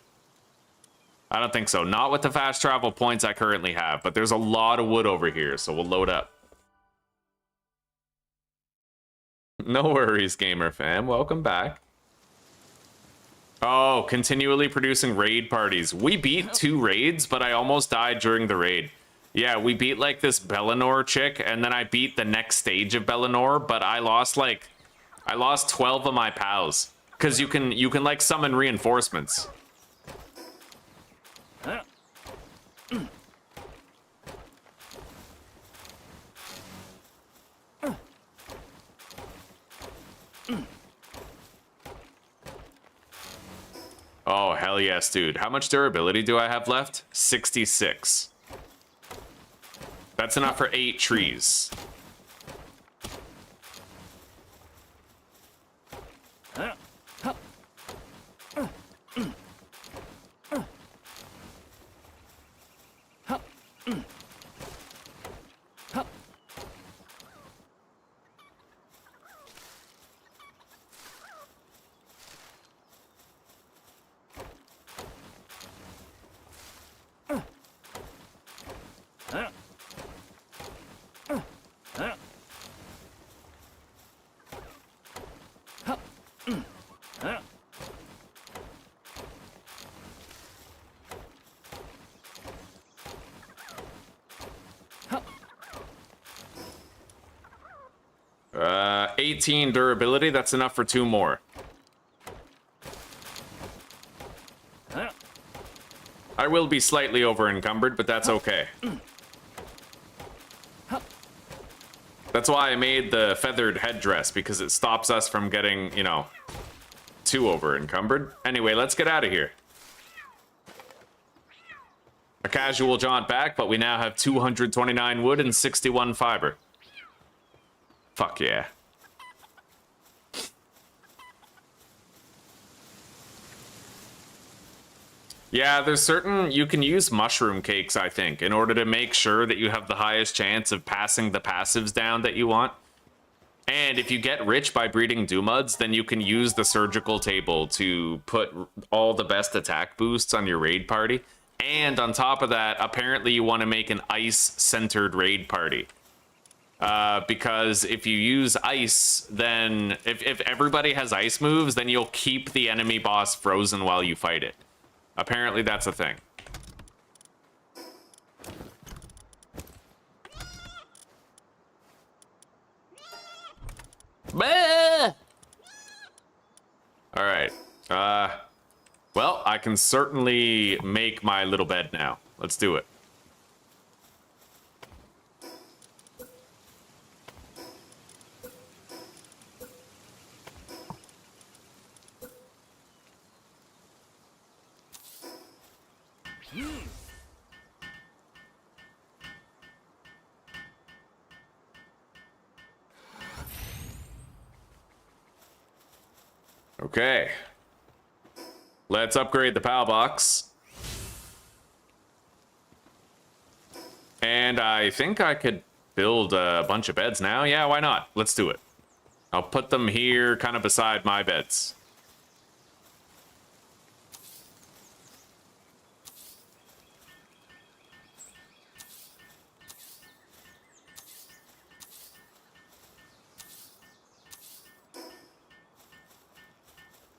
I don't think so. Not with the fast travel points I currently have, but there's a lot of wood over here, so we'll load up. No worries, gamer fam. Welcome back. Oh, continually producing raid parties. We beat 2 raids, but I almost died during the raid. Yeah, we beat like this Bellinor chick, and then I beat the next stage of Bellinor, but I lost 12 of my pals. Because you can like summon reinforcements. Oh, hell yes, dude. How much durability do I have left? 66. That's enough for 8 trees. Uh, 18 durability, that's enough for 2 more. I will be slightly over encumbered, but that's okay. That's why I made the feathered headdress, because it stops us from getting, you know, too over encumbered. Anyway, let's get out of here. A casual jaunt back, but we now have 229 wood and 61 fiber. Fuck yeah. Yeah, there's certain... You can use mushroom cakes, I think, in order to make sure that you have the highest chance of passing the passives down that you want. And if you get rich by breeding Dumuds, then you can use the surgical table to put all the best attack boosts on your raid party. And on top of that, apparently you want to make an ice-centered raid party. Because if you use ice, then if everybody has ice moves, then you'll keep the enemy boss frozen while you fight it. Apparently that's a thing. All right. Well, I can certainly make my little bed now. Let's do it. Okay. Let's upgrade the PAL box. And I think I could build a bunch of beds now. Yeah, why not? Let's do it. I'll put them here kind of beside my beds.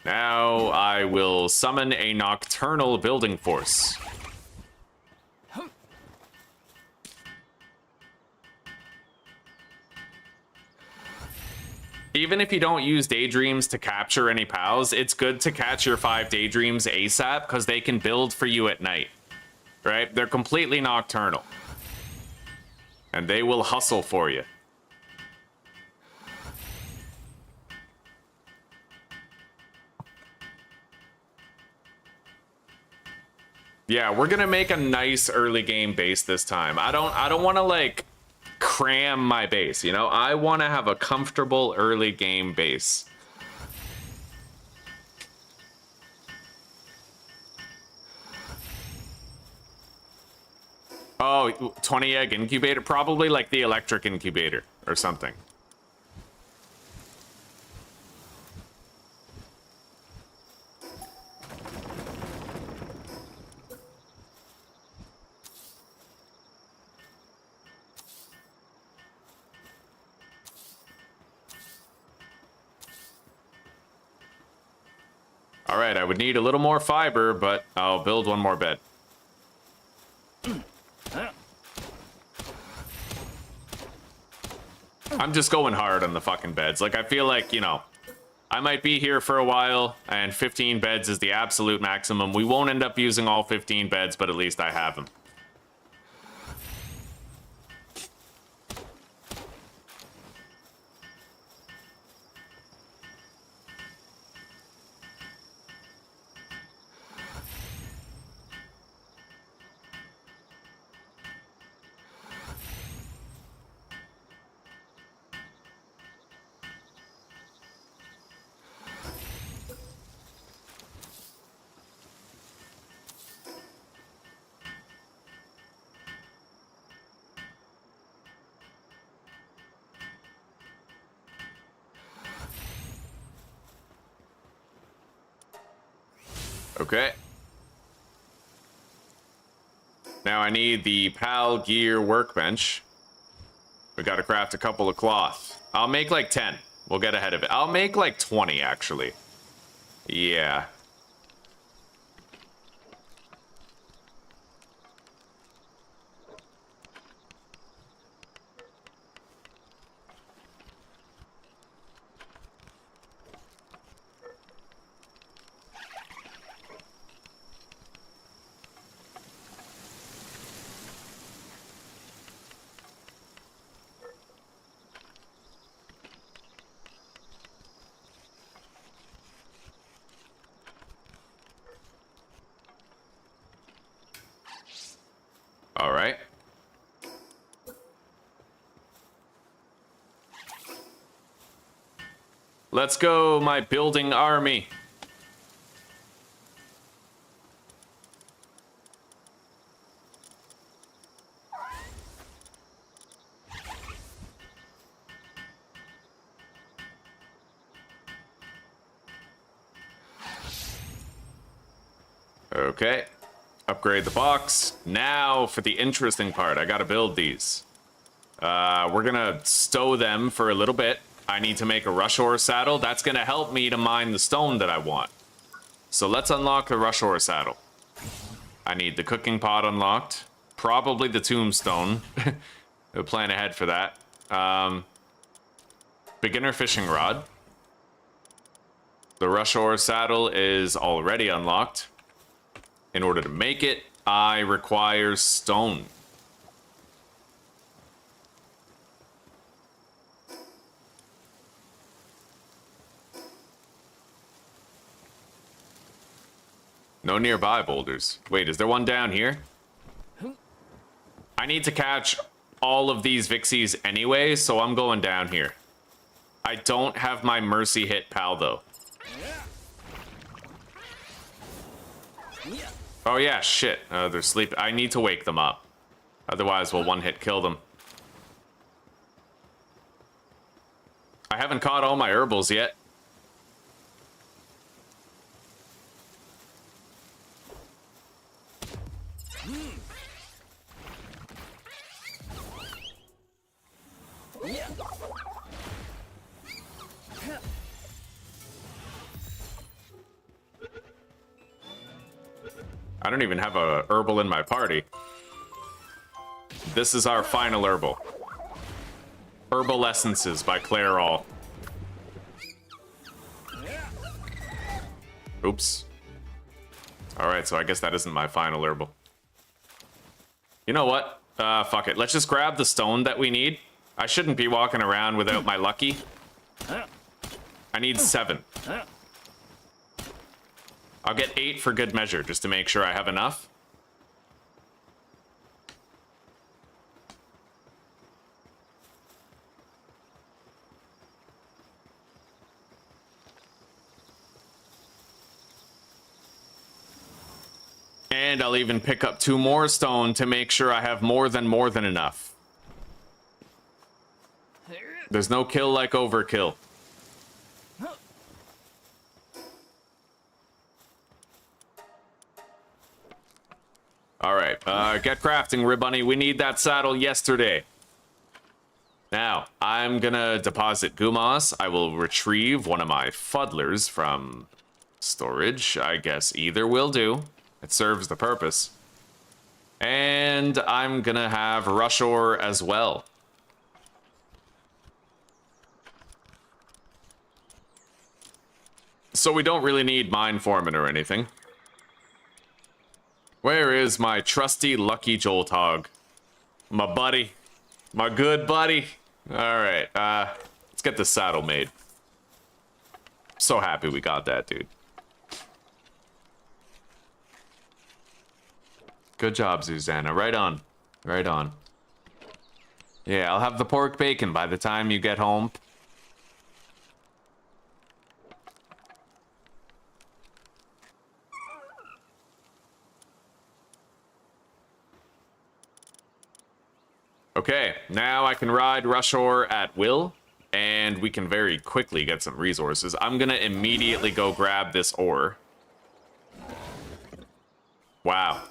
Now I will summon a nocturnal building force. Even if you don't use daydreams to capture any pals, it's good to catch your 5 daydreams ASAP because they can build for you at night, right? They're completely nocturnal. And they will hustle for you. Yeah, we're gonna make a nice early game base this time. I don't want to like cram my base, you know? I want to have a comfortable early game base. Oh, 20 egg incubator, probably like the electric incubator or something. All right, I would need a little more fiber, but I'll build one more bed. I'm just going hard on the fucking beds. Like, I feel like, you know, I might be here for a while, and 15 beds is the absolute maximum. We won't end up using all 15 beds, but at least I have them. Okay. Now I need the PAL gear workbench. We gotta craft a couple of cloth. I'll make like 10. We'll get ahead of it. I'll make like 20, actually. Yeah. All right. Let's go, my building army. Okay. Upgrade the box. Now for the interesting part. I gotta build these. We're gonna stow them for a little bit. I need to make a rush ore saddle. That's gonna help me to mine the stone that I want. So let's unlock the rush ore saddle. I need the cooking pot unlocked. Probably the tombstone. We'll plan ahead for that. Beginner fishing rod. The rush ore saddle is already unlocked. In order to make it, I require stone. No no nearby boulders. Wait, is there one down here? I need to catch all of these Vixies anyway, so I'm going down here. I don't have my mercy hit pal, though. Oh, yeah, shit. They're sleeping. I need to wake them up. Otherwise, we'll one-hit kill them. I haven't caught all my herbals yet. I don't even have a herbal in my party. This is our final herbal. Herbal Essences by Clairol. Oops. Alright, so I guess that isn't my final herbal. You know what? Fuck it. Let's just grab the stone that we need. I shouldn't be walking around without my lucky. I need 7. I'll get 8 for good measure, just to make sure I have enough. And I'll even pick up 2 more stone to make sure I have more than enough. There's no kill like overkill. Alright, get crafting, Ribbunny. We need that saddle yesterday. Now, I'm gonna deposit Gumas. I will retrieve one of my fuddlers from storage. I guess either will do. It serves the purpose. And I'm gonna have Rush Ore as well. So we don't really need Mine Foreman or anything. Where is my trusty Lucky Jolthog? My buddy. My good buddy. Alright, let's get this saddle made. So happy we got that, dude. Good job, Susanna. Right on. Right on. Yeah, I'll have the pork bacon by the time you get home. Okay, now I can ride Rush Ore at will, and we can very quickly get some resources. I'm gonna immediately go grab this ore. Wow.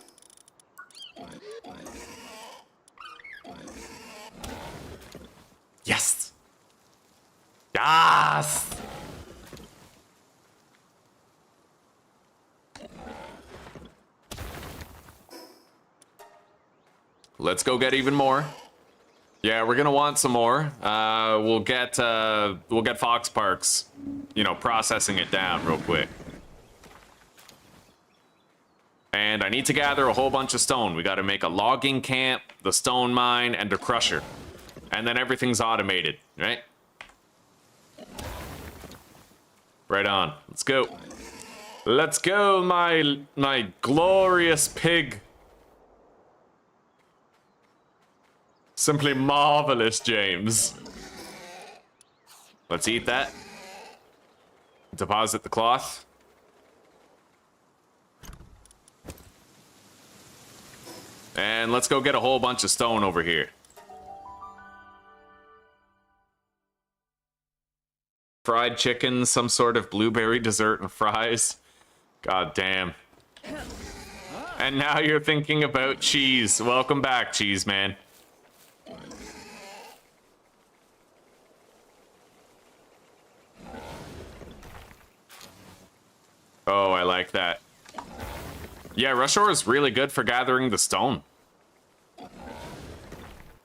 Yes! Yes! Let's go get even more. Yeah, we're gonna want some more. We'll get Fox Parks, you know, processing it down real quick. And I need to gather a whole bunch of stone. We got to make a logging camp, the stone mine, and a crusher. And then everything's automated, right? Right on. Let's go. Let's go, my glorious pig. Simply marvelous, James. Let's eat that. Deposit the cloth. And let's go get a whole bunch of stone over here. Fried chicken, some sort of blueberry dessert and fries. God damn. And now you're thinking about cheese. Welcome back, cheese man. Oh, I like that. Yeah, Rush Ore is really good for gathering the stone.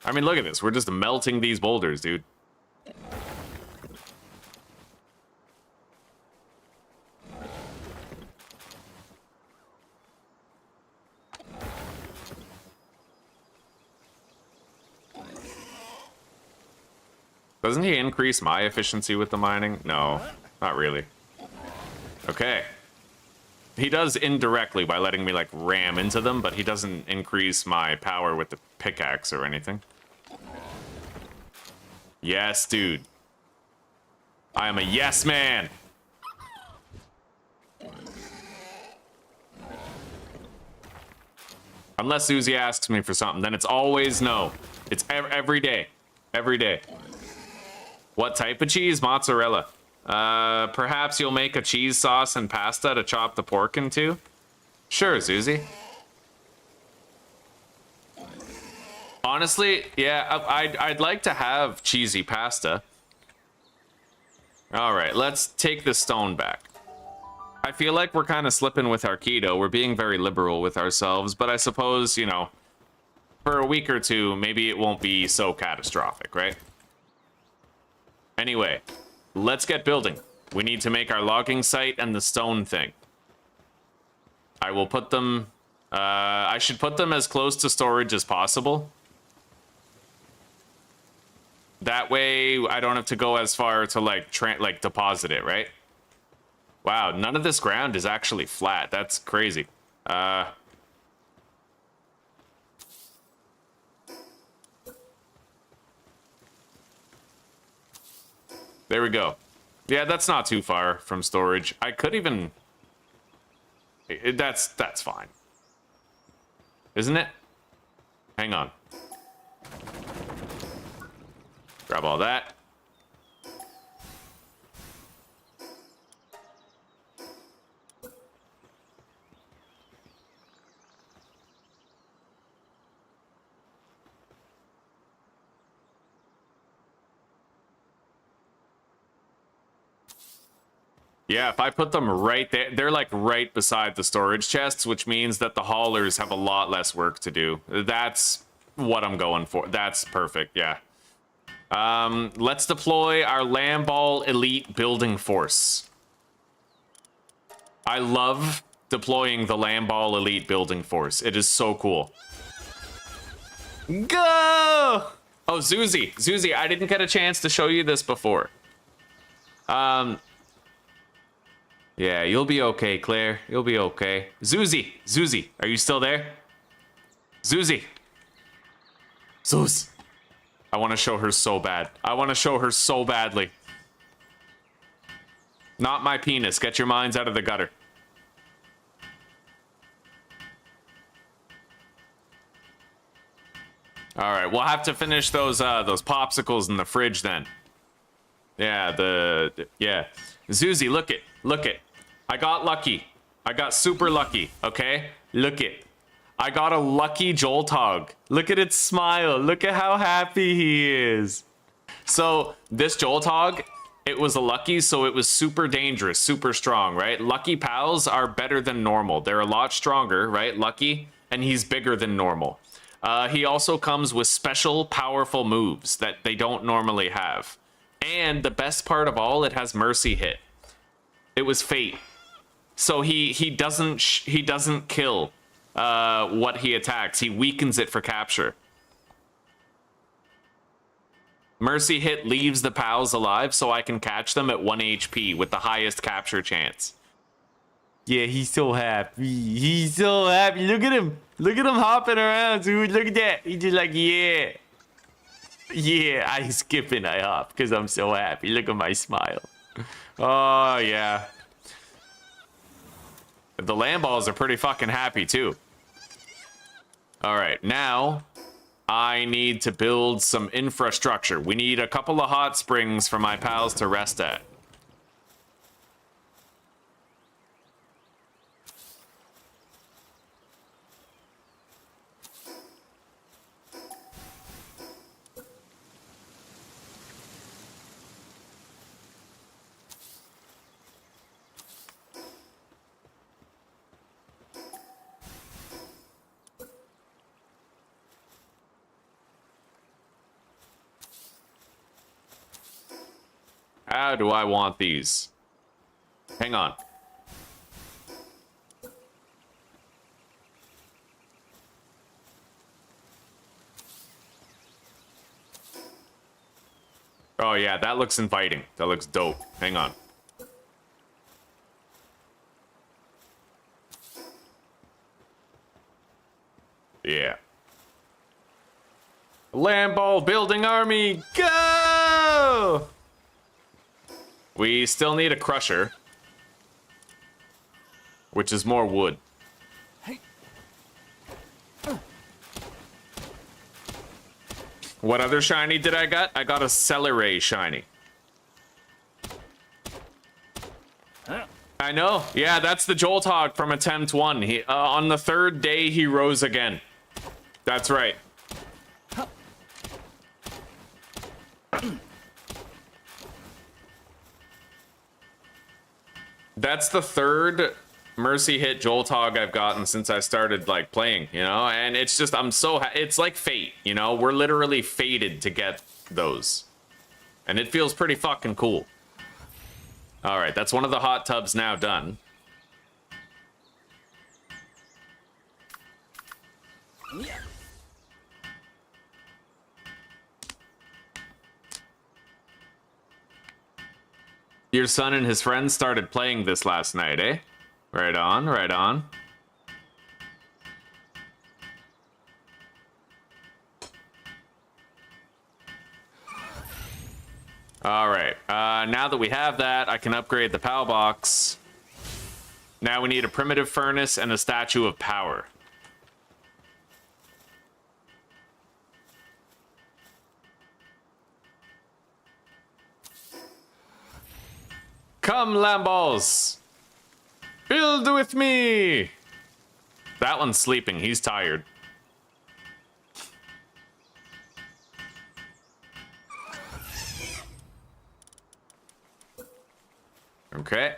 I mean, look at this. We're just melting these boulders, dude. Doesn't he increase my efficiency with the mining? No, not really. Okay. He does indirectly by letting me, like, ram into them, but he doesn't increase my power with the pickaxe or anything. Yes, dude. I am a yes man. Unless Susie asks me for something, then it's always no. It's every day. Every day. What type of cheese? Mozzarella. Perhaps you'll make a cheese sauce and pasta to chop the pork into? Sure, Susie. Honestly, yeah, I'd like to have cheesy pasta. All right, let's take the stone back. I feel like we're kind of slipping with our keto. We're being very liberal with ourselves, but I suppose, you know, for a week or two, maybe it won't be so catastrophic, right? Anyway, let's get building. We need to make our logging site and the stone thing. I will put them... I should put them as close to storage as possible. That way, I don't have to go as far to, like, deposit it, right? Wow, none of this ground is actually flat. That's crazy. There we go. Yeah, that's not too far from storage. I could even... That's fine. Isn't it? Hang on. Grab all that. Yeah, if I put them right there, they're like right beside the storage chests, which means that the haulers have a lot less work to do. That's what I'm going for. That's perfect, yeah. Let's deploy our Lamball Elite Building Force. I love deploying the Lamball Elite Building Force. It is so cool. Go! Oh, Zuzi, I didn't get a chance to show you this before. Yeah, you'll be okay, Claire. You'll be okay. Zuzi, are you still there? Zuzi. Zuz. I want to show her so bad. I want to show her so badly. Not my penis. Get your minds out of the gutter. All right, we'll have to finish those popsicles in the fridge then. Yeah, yeah. Zuzi, look it. I got lucky. I got super lucky, okay? Look it. I got a lucky Joltog. Look at its smile. Look at how happy he is. So this Joltog, it was a lucky, so it was super dangerous, super strong, right? Lucky pals are better than normal. They're a lot stronger, right? Lucky, and he's bigger than normal. He also comes with special, powerful moves that they don't normally have. And the best part of all, it has mercy hit. It was fate. So he doesn't kill what he attacks. He weakens it for capture. Mercy hit leaves the pals alive, so I can catch them at 1 HP with the highest capture chance. Yeah, he's so happy. He's so happy. Look at him. Look at him hopping around, dude. Look at that. He's just like, yeah. Yeah, I skip and I hop because I'm so happy. Look at my smile. Oh, yeah. The Lamballs are pretty fucking happy, too. All right, now I need to build some infrastructure. We need a couple of hot springs for my pals to rest at. How do I want these? Hang on. Oh yeah, that looks inviting. That looks dope. Hang on. Yeah. Lambo building army, go! We still need a crusher, which is more wood. What other shiny did I get? I got a celery shiny. I know. Yeah, that's the Jolthog from attempt 1. He on the 3rd day he rose again. That's right. That's the 3rd mercy hit Jolthog I've gotten since I started like playing, you know, and it's just I'm so it's like fate, you know, we're literally fated to get those, and it feels pretty fucking cool. All right, that's one of the hot tubs now done. Yeah. Your son and his friends started playing this last night, eh? Right on, right on. All right, now that we have that, I can upgrade the POW box. Now we need a primitive furnace and a statue of power. Come, Lambos! Build with me! That one's sleeping, he's tired. Okay.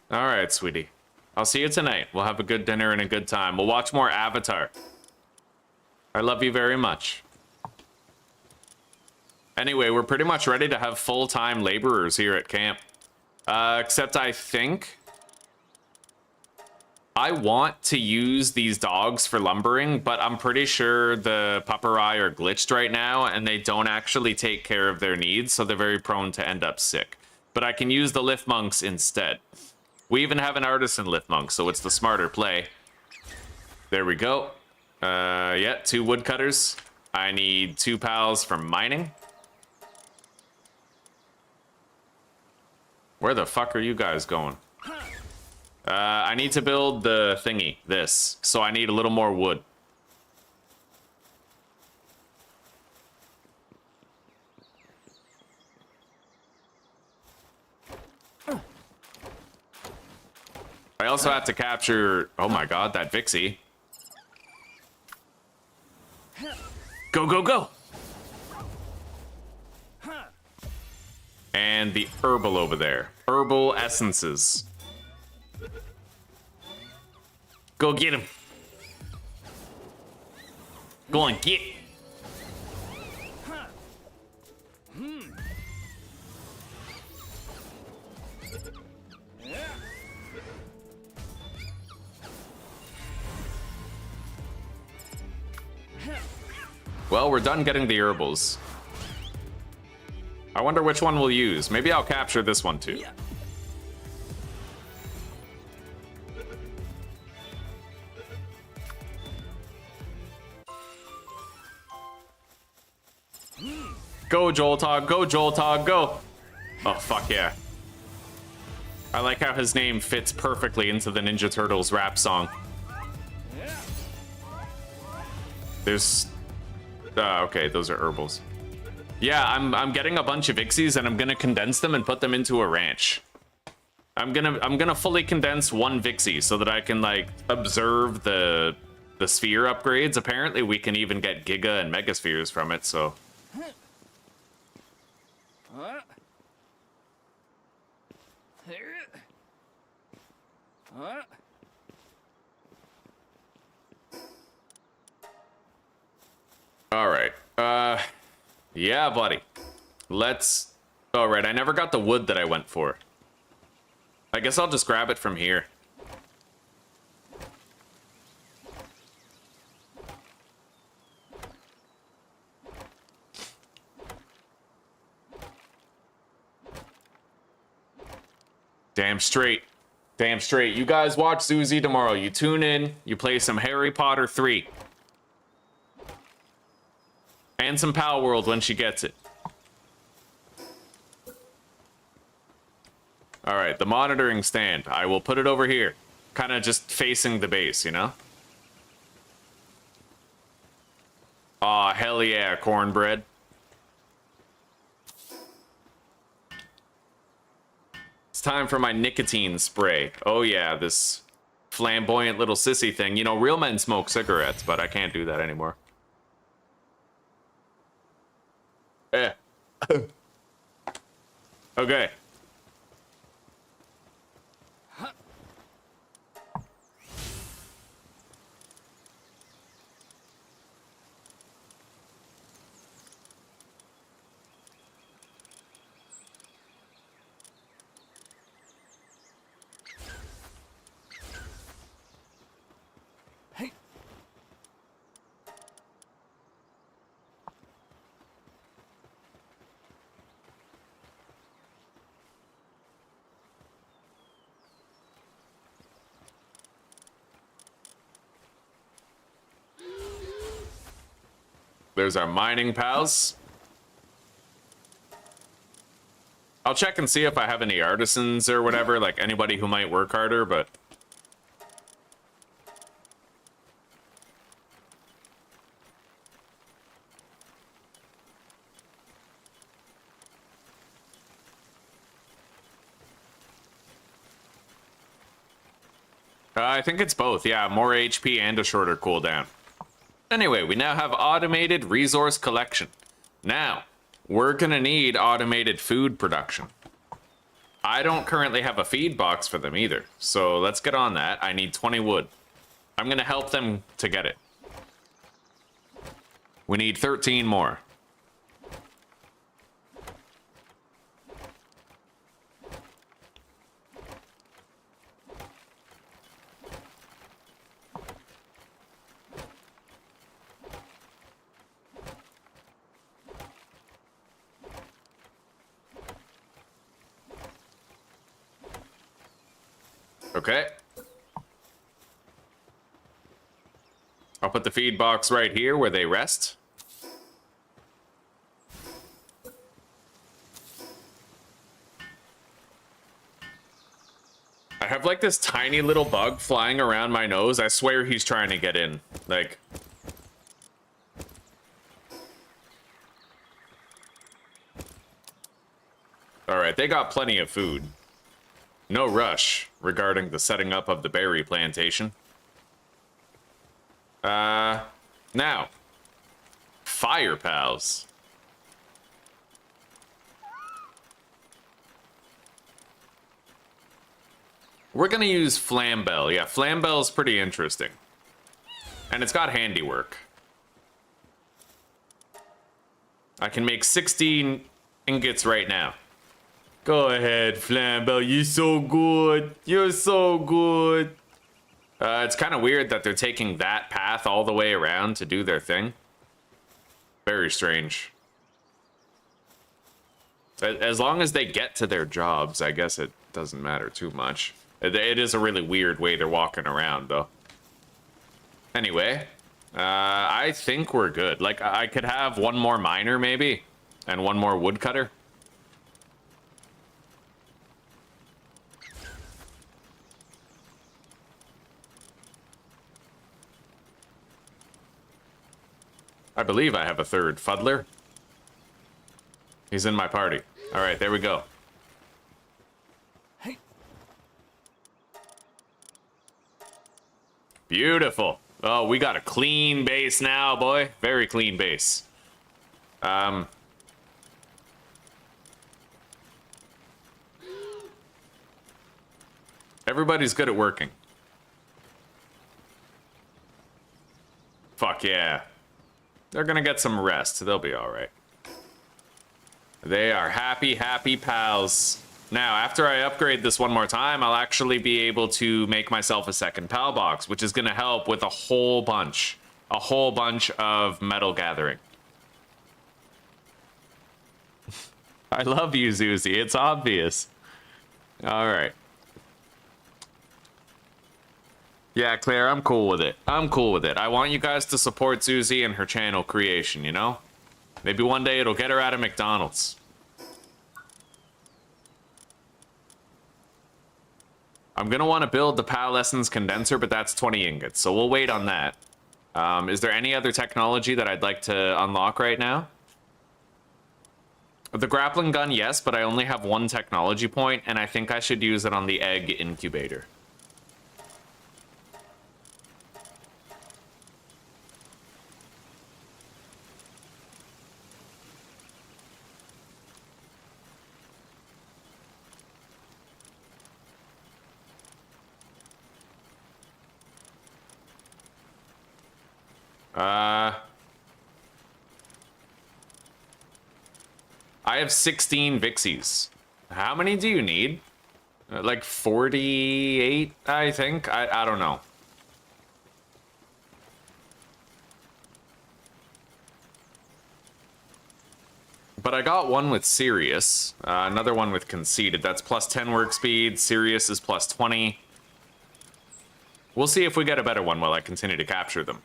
All right, sweetie. I'll see you tonight. We'll have a good dinner and a good time. We'll watch more Avatar. I love you very much. Anyway, we're pretty much ready to have full-time laborers here at camp. Except I think I want to use these dogs for lumbering, but I'm pretty sure the Paparai are glitched right now, and they don't actually take care of their needs, so they're very prone to end up sick. But I can use the lift monks instead. We even have an artisan lift monk, so it's the smarter play. There we go. Yeah, 2 woodcutters. I need 2 pals from mining. Where the fuck are you guys going? I need to build the thingy, this. So I need a little more wood. I also have to capture, oh my god, that Vixie. Go, go, go! And the herbal over there. Herbal essences. Go get him. Go on, get. Well, we're done getting the herbals. I wonder which one we'll use. Maybe I'll capture this one too. Go, Joltog, go, Joltog, go! Oh, fuck yeah. I like how his name fits perfectly into the Ninja Turtles rap song. There's... okay, those are herbals. Yeah, I'm getting a bunch of Ixies and I'm gonna condense them and put them into a ranch. I'm gonna fully condense 1 Vixie so that I can like observe the sphere upgrades. Apparently we can even get Giga and Mega Spheres from it, so. All right. Yeah, buddy. Let's Oh, right. I never got the wood that I went for. I guess I'll just grab it from here. Damn straight. Damn straight. You guys watch Zuzi tomorrow. You tune in, you play some Harry Potter 3. And some Palworld when she gets it. Alright, the monitoring stand. I will put it over here. Kind of just facing the base, you know? Aw, hell yeah, cornbread. It's time for my nicotine spray. Oh yeah, this flamboyant little sissy thing. You know, real men smoke cigarettes, but I can't do that anymore. Eh. Okay. There's our mining pals. I'll check and see if I have any artisans or whatever, like anybody who might work harder, but... I think it's both, yeah, more HP and a shorter cooldown. Anyway, we now have automated resource collection. Now, we're gonna need automated food production. I don't currently have a feed box for them either, so let's get on that. I need 20 wood. I'm gonna help them to get it. We need 13 more. Okay. I'll put the feed box right here where they rest. I have like this tiny little bug flying around my nose. I swear he's trying to get in. Like... Alright, they got plenty of food. No rush regarding the setting up of the berry plantation. Now, fire pals. We're gonna use Flambell. Yeah, Flambell's pretty interesting. And it's got handiwork. I can make 16 ingots right now. Go ahead, Flambell. You're so good. You're so good. It's kind of weird that they're taking that path all the way around to do their thing. Very strange. As long as they get to their jobs, I guess it doesn't matter too much. It is a really weird way they're walking around, though. Anyway, I think we're good. Like, I could have one more miner, maybe, and one more woodcutter. I believe I have a third fuddler. He's in my party. All right, there we go. Hey. Beautiful. Oh, we got a clean base now, boy. Very clean base. Everybody's good at working. Fuck yeah. They're gonna get some rest. They'll be all right. They are happy, happy pals. Now, after I upgrade this one more time, I'll actually be able to make myself a second pal box, which is going to help with a whole bunch of metal gathering. I love you, Zuzi. It's obvious. All right. Yeah, Claire, I'm cool with it. I'm cool with it. I want you guys to support Zuzi and her channel creation, you know? Maybe one day it'll get her out of McDonald's. I'm gonna want to build the PAL Essence condenser, but that's 20 ingots, so we'll wait on that. Is there any other technology that I'd like to unlock right now? The grappling gun, yes, but I only have one technology point, and I think I should use it on the egg incubator. I have 16 Vixies. How many do you need? Like 48, I think. I don't know. But I got one with Sirius, another one with Conceited. That's plus 10 work speed. Sirius is plus 20. We'll see if we get a better one while I continue to capture them.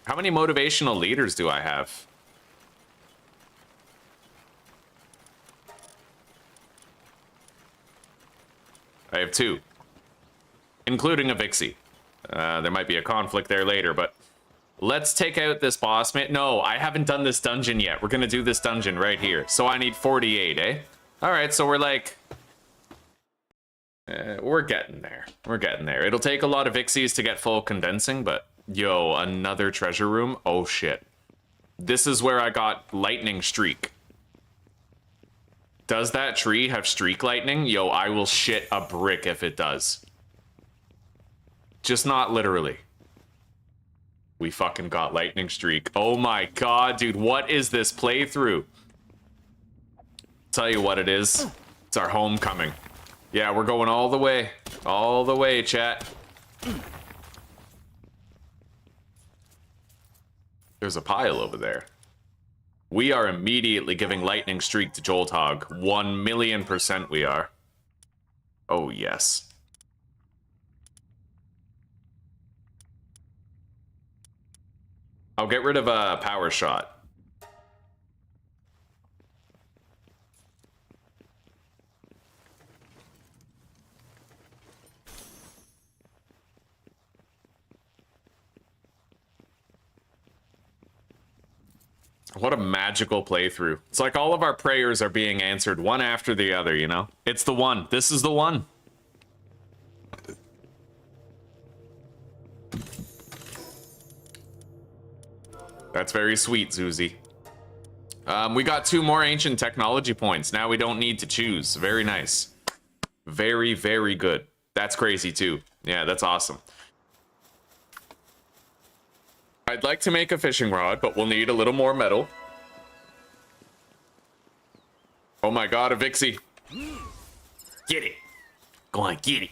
How many motivational leaders do I have? I have 2, including a Vixie. There might be a conflict there later, but let's take out this boss man. No, I haven't done this dungeon yet. We're gonna do this dungeon right here. So I need 48, eh? All right, so we're like, we're getting there. We're getting there. It'll take a lot of Vixies to get full condensing, but yo, another treasure room. Oh shit. This is where I got lightning streak. Does that tree have streak lightning? Yo, I will shit a brick if it does. Just not literally. We fucking got lightning streak. Oh my god, dude, what is this playthrough? Tell you what it is. It's our homecoming. Yeah, we're going all the way. All the way, chat. There's a pile over there. We are immediately giving lightning streak to Jolthog. 1,000,000% we are. Oh, yes. I'll get rid of a power shot. What a magical playthrough. It's like all of our prayers are being answered one after the other, you know? It's the one. This is the one. That's very sweet, Zuzi. We got 2 more ancient technology points. Now we don't need to choose. Very nice. Very, very good. That's crazy, too. Yeah, that's awesome. I'd like to make a fishing rod, but we'll need a little more metal. Oh my god, a Vixie. Get it. Go on, get it.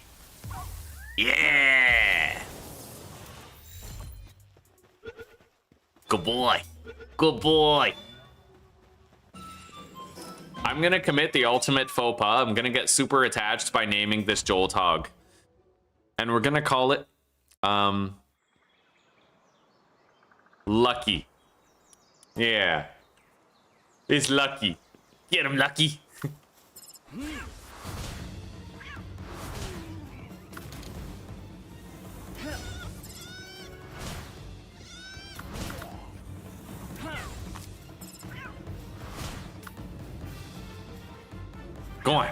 Yeah. Good boy. Good boy. I'm gonna commit the ultimate faux pas. I'm gonna get super attached by naming this Jolthog. And we're gonna call it, Lucky. Yeah. It's Lucky. Get him, Lucky. Go on.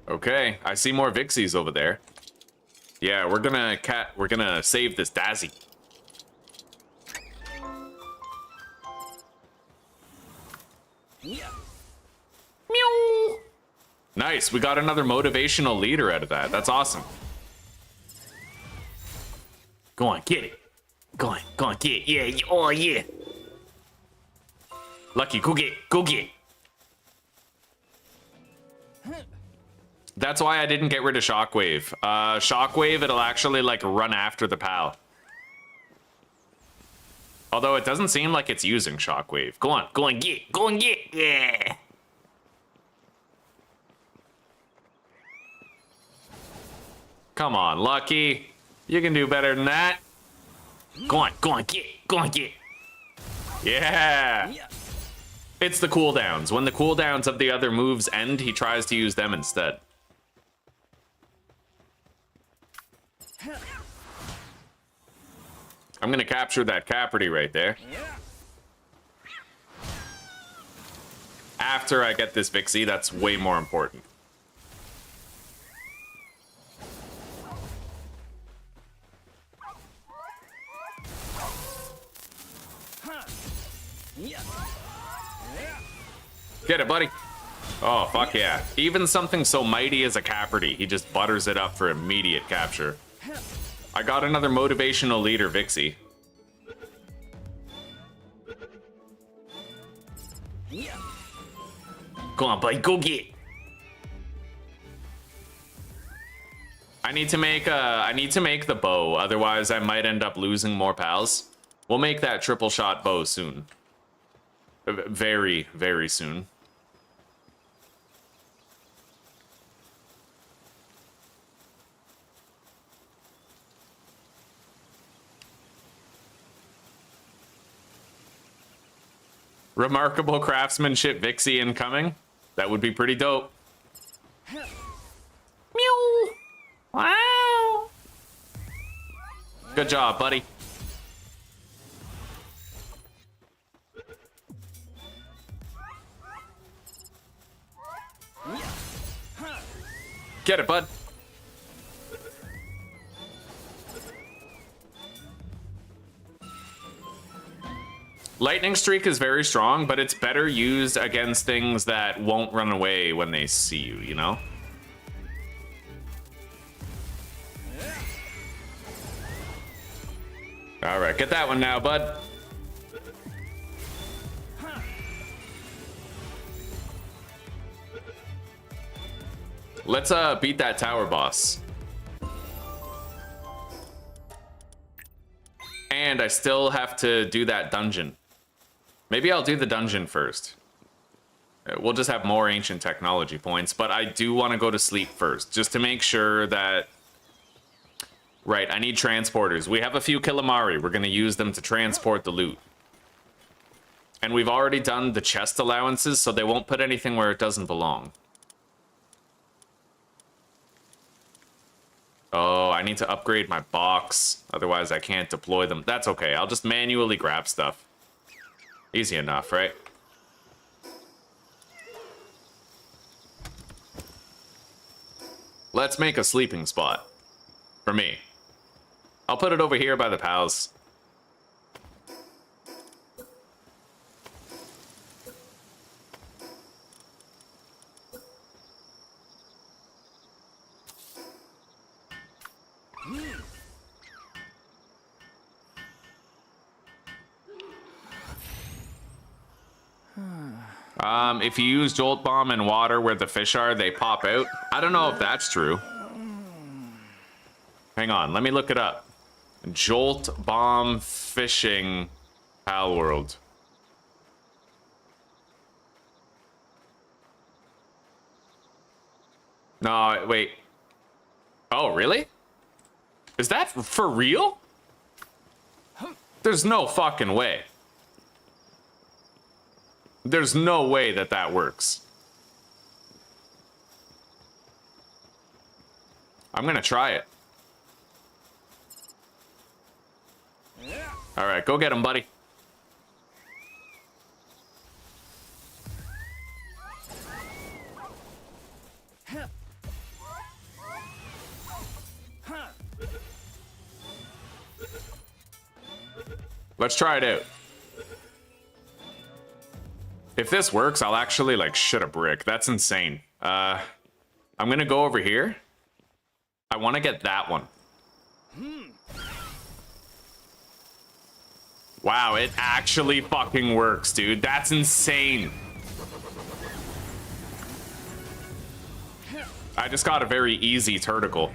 Okay, I see more Vixies over there. Yeah, we're gonna save this Dazzy. Meow. Nice. We got another motivational leader out of that. That's awesome. Go on, get it. Go on, get it. Yeah, oh yeah. Lucky, go get. That's why I didn't get rid of Shockwave. Shockwave, it'll actually like run after the pal. Although it doesn't seem like it's using Shockwave. Go on, get, yeah. Come on, Lucky. You can do better than that. Go on, get. Yeah. It's the cooldowns. When the cooldowns of the other moves end, he tries to use them instead. I'm gonna capture that Capridy right there. After I get this Vixie, that's way more important. Get it, buddy. Oh, fuck yeah. Even something so mighty as a Capridy, he just butters it up for immediate capture. I got another motivational leader, Vixie. Go on, buddy, go get. I need to make the bow, otherwise I might end up losing more pals. We'll make that triple shot bow soon. Very, very soon. Remarkable craftsmanship Vixie incoming. That would be pretty dope. Meow. Wow. Good job, buddy. Get it, bud. Lightning Streak is very strong, but it's better used against things that won't run away when they see you, you know? All right, get that one now, bud. Let's beat that tower boss. And I still have to do that dungeon. Maybe I'll do the dungeon first. We'll just have more ancient technology points, but I do want to go to sleep first, just to make sure that... Right, I need transporters. We have a few Killamari. We're going to use them to transport the loot. And we've already done the chest allowances, so they won't put anything where it doesn't belong. Oh, I need to upgrade my box. Otherwise, I can't deploy them. That's okay. I'll just manually grab stuff. Easy enough, right? Let's make a sleeping spot. For me. I'll put it over here by the pals. If you use Jolt Bomb in water where the fish are, they pop out. I don't know if that's true. Hang on, let me look it up. Jolt Bomb fishing Palworld. No, wait. Oh, really? Is that for real? There's no fucking way. There's no way that that works. I'm gonna try it. All right, go get him, buddy. Let's try it out. If this works, I'll actually, like, shit a brick. That's insane. I'm gonna go over here. I want to get that one. Wow, it actually fucking works, dude. That's insane. I just got a very easy turticle.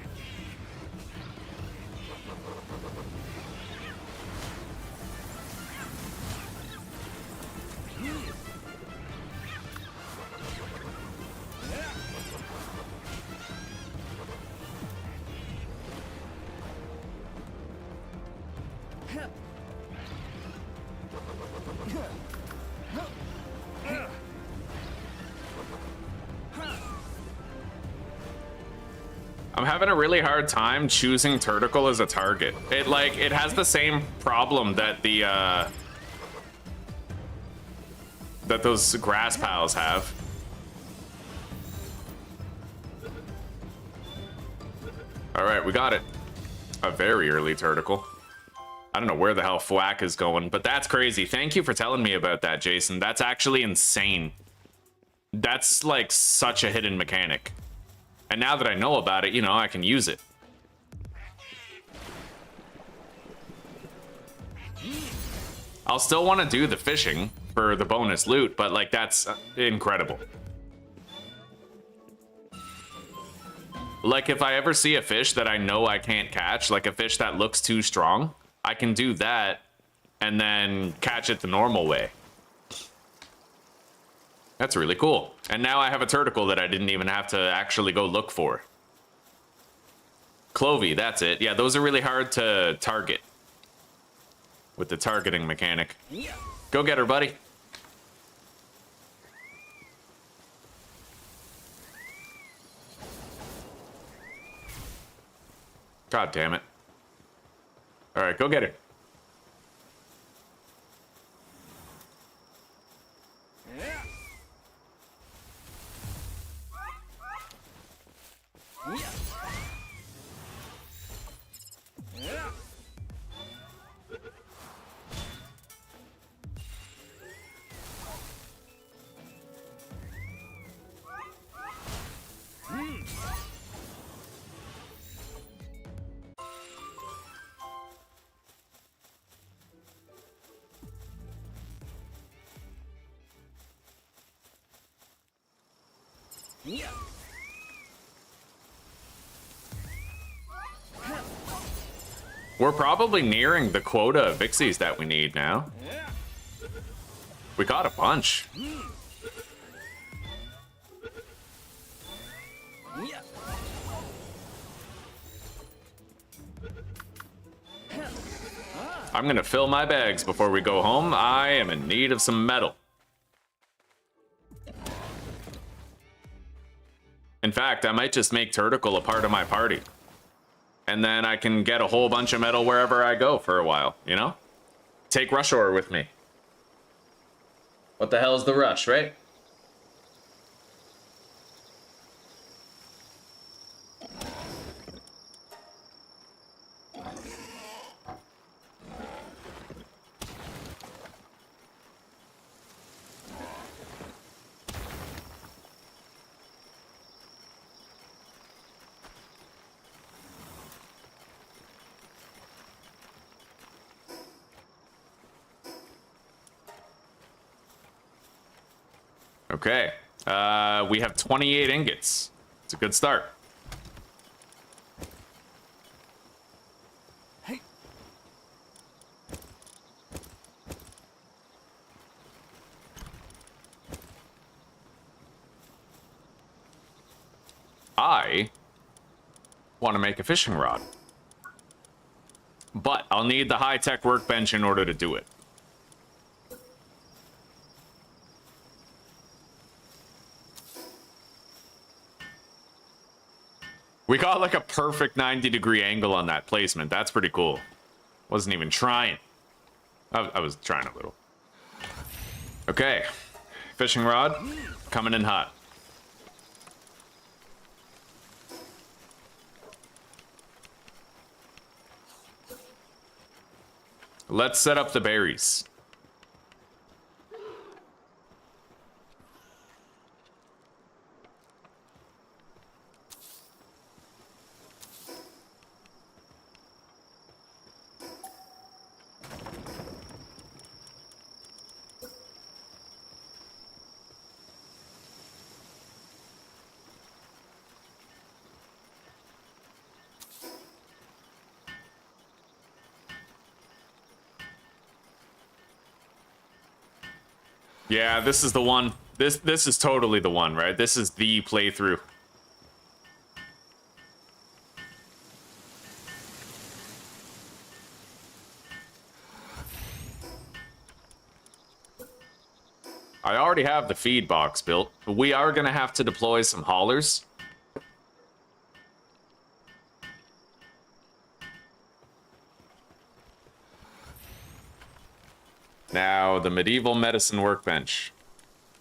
I'm having a really hard time choosing Turticle as a target. It has the same problem that that those grass pals have. All right, we got it. A very early Turticle. I don't know where the hell Fwack is going, but that's crazy. Thank you for telling me about that, Jason. That's actually insane. That's like such a hidden mechanic. And now that I know about it, you know, I can use it. I'll still want to do the fishing for the bonus loot, but like that's incredible. Like if I ever see a fish that I know I can't catch, like a fish that looks too strong, I can do that and then catch it the normal way. That's really cool. And now I have a turticle that I didn't even have to actually go look for. Clovey, that's it. Yeah, those are really hard to target with the targeting mechanic. Go get her, buddy. God damn it. All right, go get her. We're probably nearing the quota of Vixies that we need now. We got a bunch. I'm gonna fill my bags before we go home. I am in need of some metal. In fact, I might just make Turticle a part of my party. And then I can get a whole bunch of metal wherever I go for a while, you know? Take Rush Ore with me. What the hell is the rush, right? Okay, we have 28 ingots. It's a good start. Hey. I want to make a fishing rod, but I'll need the high-tech workbench in order to do it. We got like a perfect 90-degree angle on that placement. That's pretty cool. Wasn't even trying. I was trying a little. Okay. Fishing rod coming in hot. Let's set up the berries. Yeah, this is the one. This is totally the one, right? This is the playthrough. I already have the feed box built, but we are going to have to deploy some haulers. Now, the medieval medicine workbench.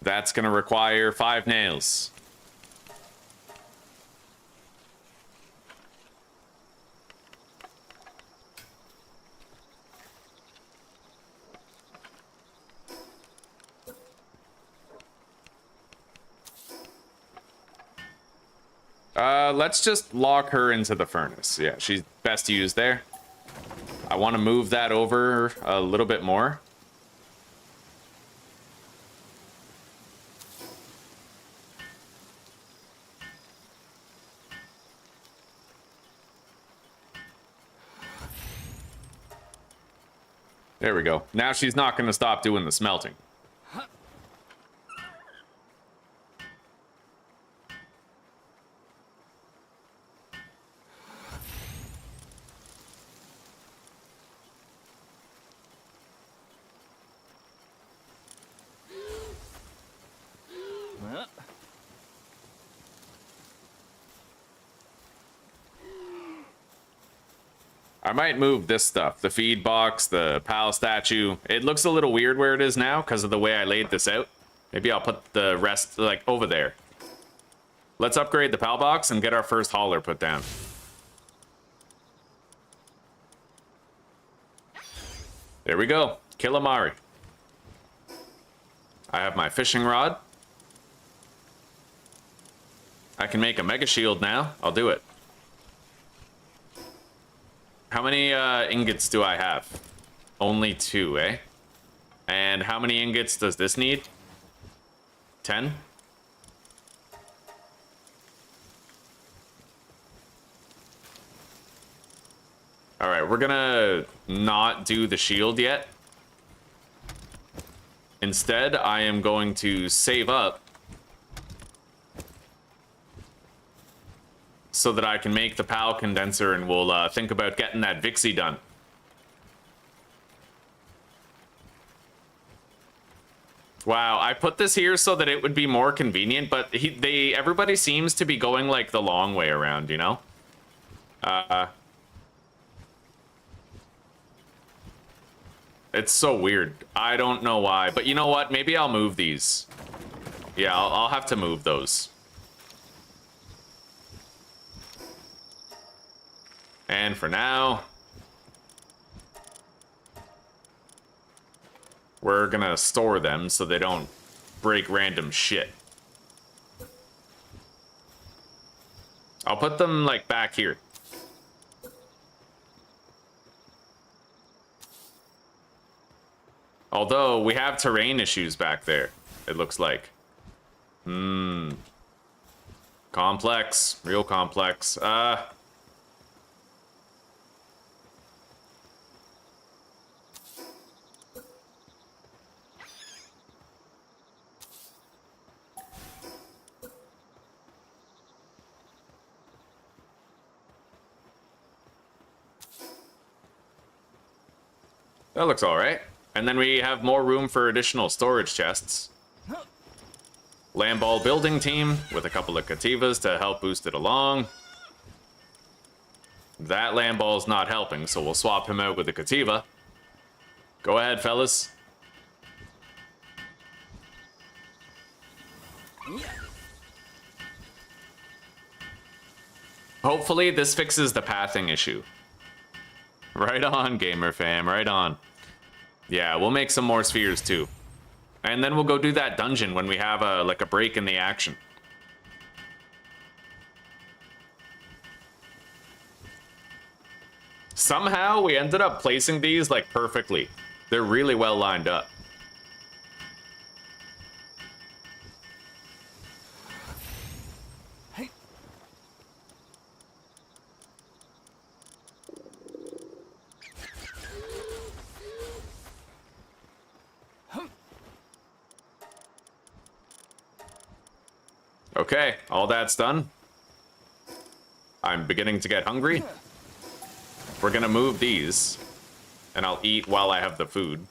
That's going to require 5 nails. Let's just lock her into the furnace. Yeah, she's best used there. I want to move that over a little bit more. There we go. Now she's not going to stop doing the smelting. I might move this stuff, the feed box, the PAL statue. It looks a little weird where it is now because of the way I laid this out. Maybe I'll put the rest, like, over there. Let's upgrade the PAL box and get our first hauler put down. There we go. Killamari. I have my fishing rod. I can make a mega shield now. I'll do it. How many ingots do I have? Only 2, eh? And how many ingots does this need? 10? All right, we're gonna not do the shield yet. Instead, I am going to save up so that I can make the PAL condenser, and we'll think about getting that Vixie done. Wow, I put this here so that it would be more convenient, but everybody seems to be going like the long way around, you know? It's so weird. I don't know why, but you know what? Maybe I'll move these. Yeah, I'll have to move those. And for now, we're gonna store them so they don't break random shit. I'll put them, like, back here. Although, we have terrain issues back there, it looks like. Complex. Real complex. That looks all right. And then we have more room for additional storage chests. Lamball building team with a couple of Cativas to help boost it along. That Lamball's not helping, so we'll swap him out with a Cativa. Go ahead, fellas. Hopefully this fixes the pathing issue. Right on, gamer fam, right on. Yeah, we'll make some more spheres too. And then we'll go do that dungeon when we have a break in the action. Somehow we ended up placing these like perfectly. They're really well lined up. Okay, all that's done. I'm beginning to get hungry. We're gonna move these, and I'll eat while I have the food.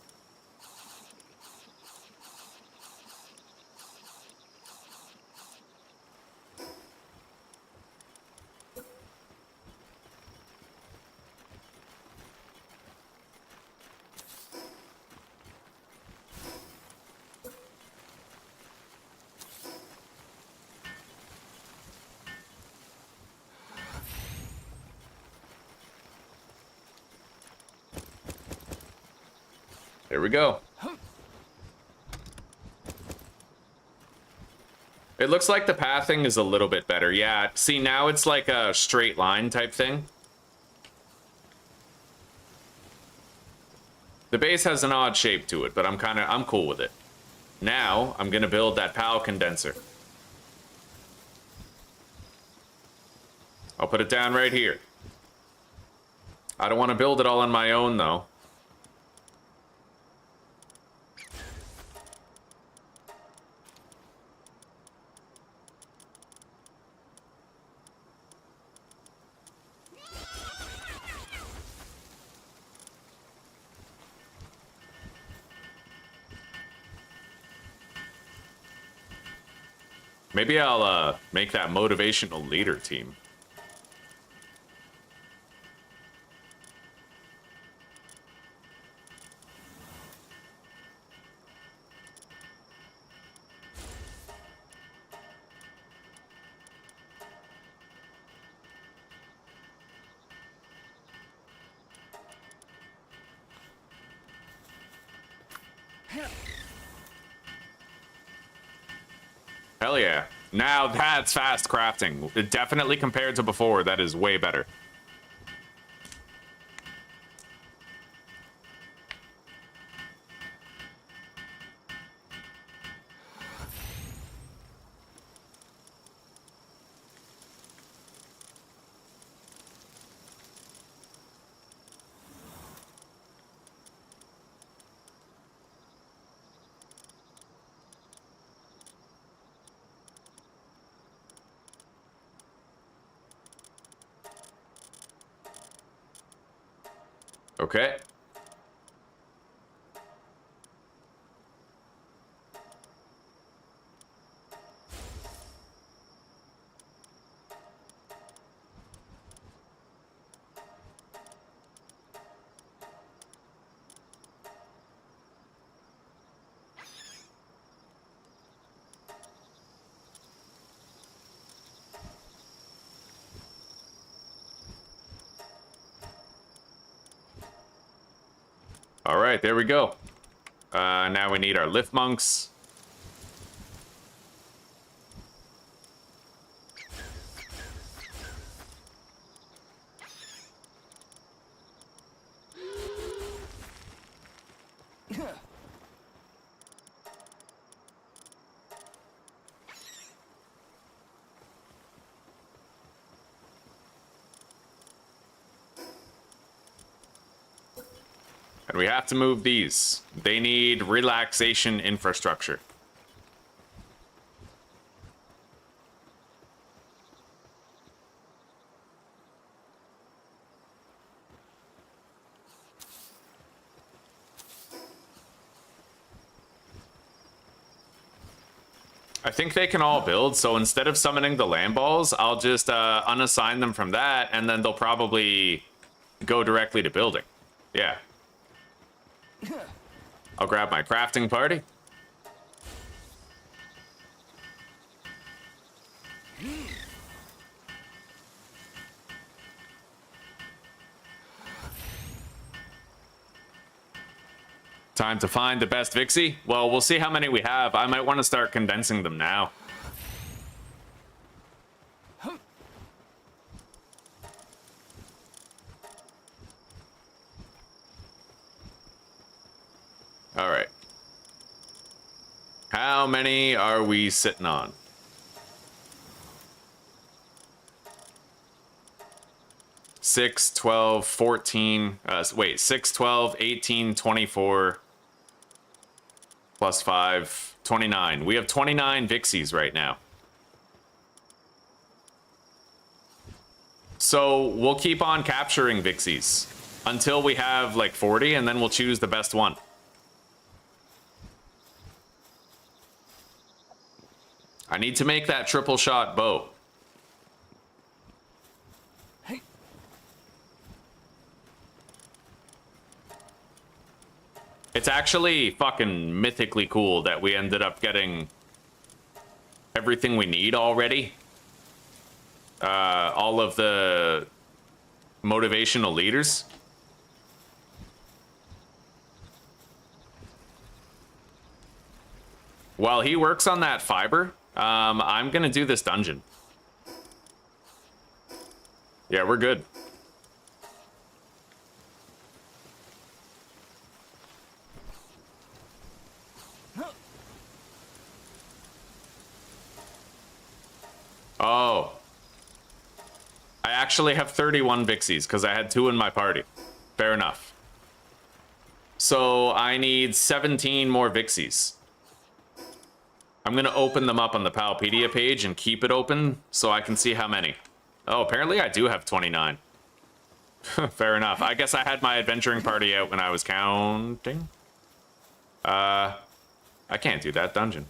There we go. It looks like the pathing is a little bit better. Yeah, see, now it's like a straight line type thing. The base has an odd shape to it, but I'm cool with it. Now, I'm gonna build that PAL condenser. I'll put it down right here. I don't want to build it all on my own, though. Maybe I'll make that motivational leader team. Hell yeah. Now that's fast crafting. Definitely compared to before, that is way better. Okay. All right, there we go. Now we need our lift monks. And we have to move these. They need relaxation infrastructure. I think they can all build, so instead of summoning the land balls, I'll just unassign them from that, and then they'll probably go directly to building. Yeah. I'll grab my crafting party. Time to find the best Vixie? Well, we'll see how many we have. I might want to start condensing them now. All right. How many are we sitting on? Six, 12, 14, wait, 6, 12, 18, 24, plus 5, 29. We have 29 Vixies right now. So we'll keep on capturing Vixies until we have like 40, and then we'll choose the best one. I need to make that triple shot bow. Hey. It's actually fucking mythically cool that we ended up getting everything we need already. All of the motivational leaders. While he works on that fiber, I'm gonna do this dungeon. Yeah, we're good. Oh. I actually have 31 Vixies because I had 2 in my party. Fair enough. So I need 17 more Vixies. I'm going to open them up on the Palpedia page and keep it open so I can see how many. Oh, apparently I do have 29. Fair enough. I guess I had my adventuring party out when I was counting. I can't do that dungeon.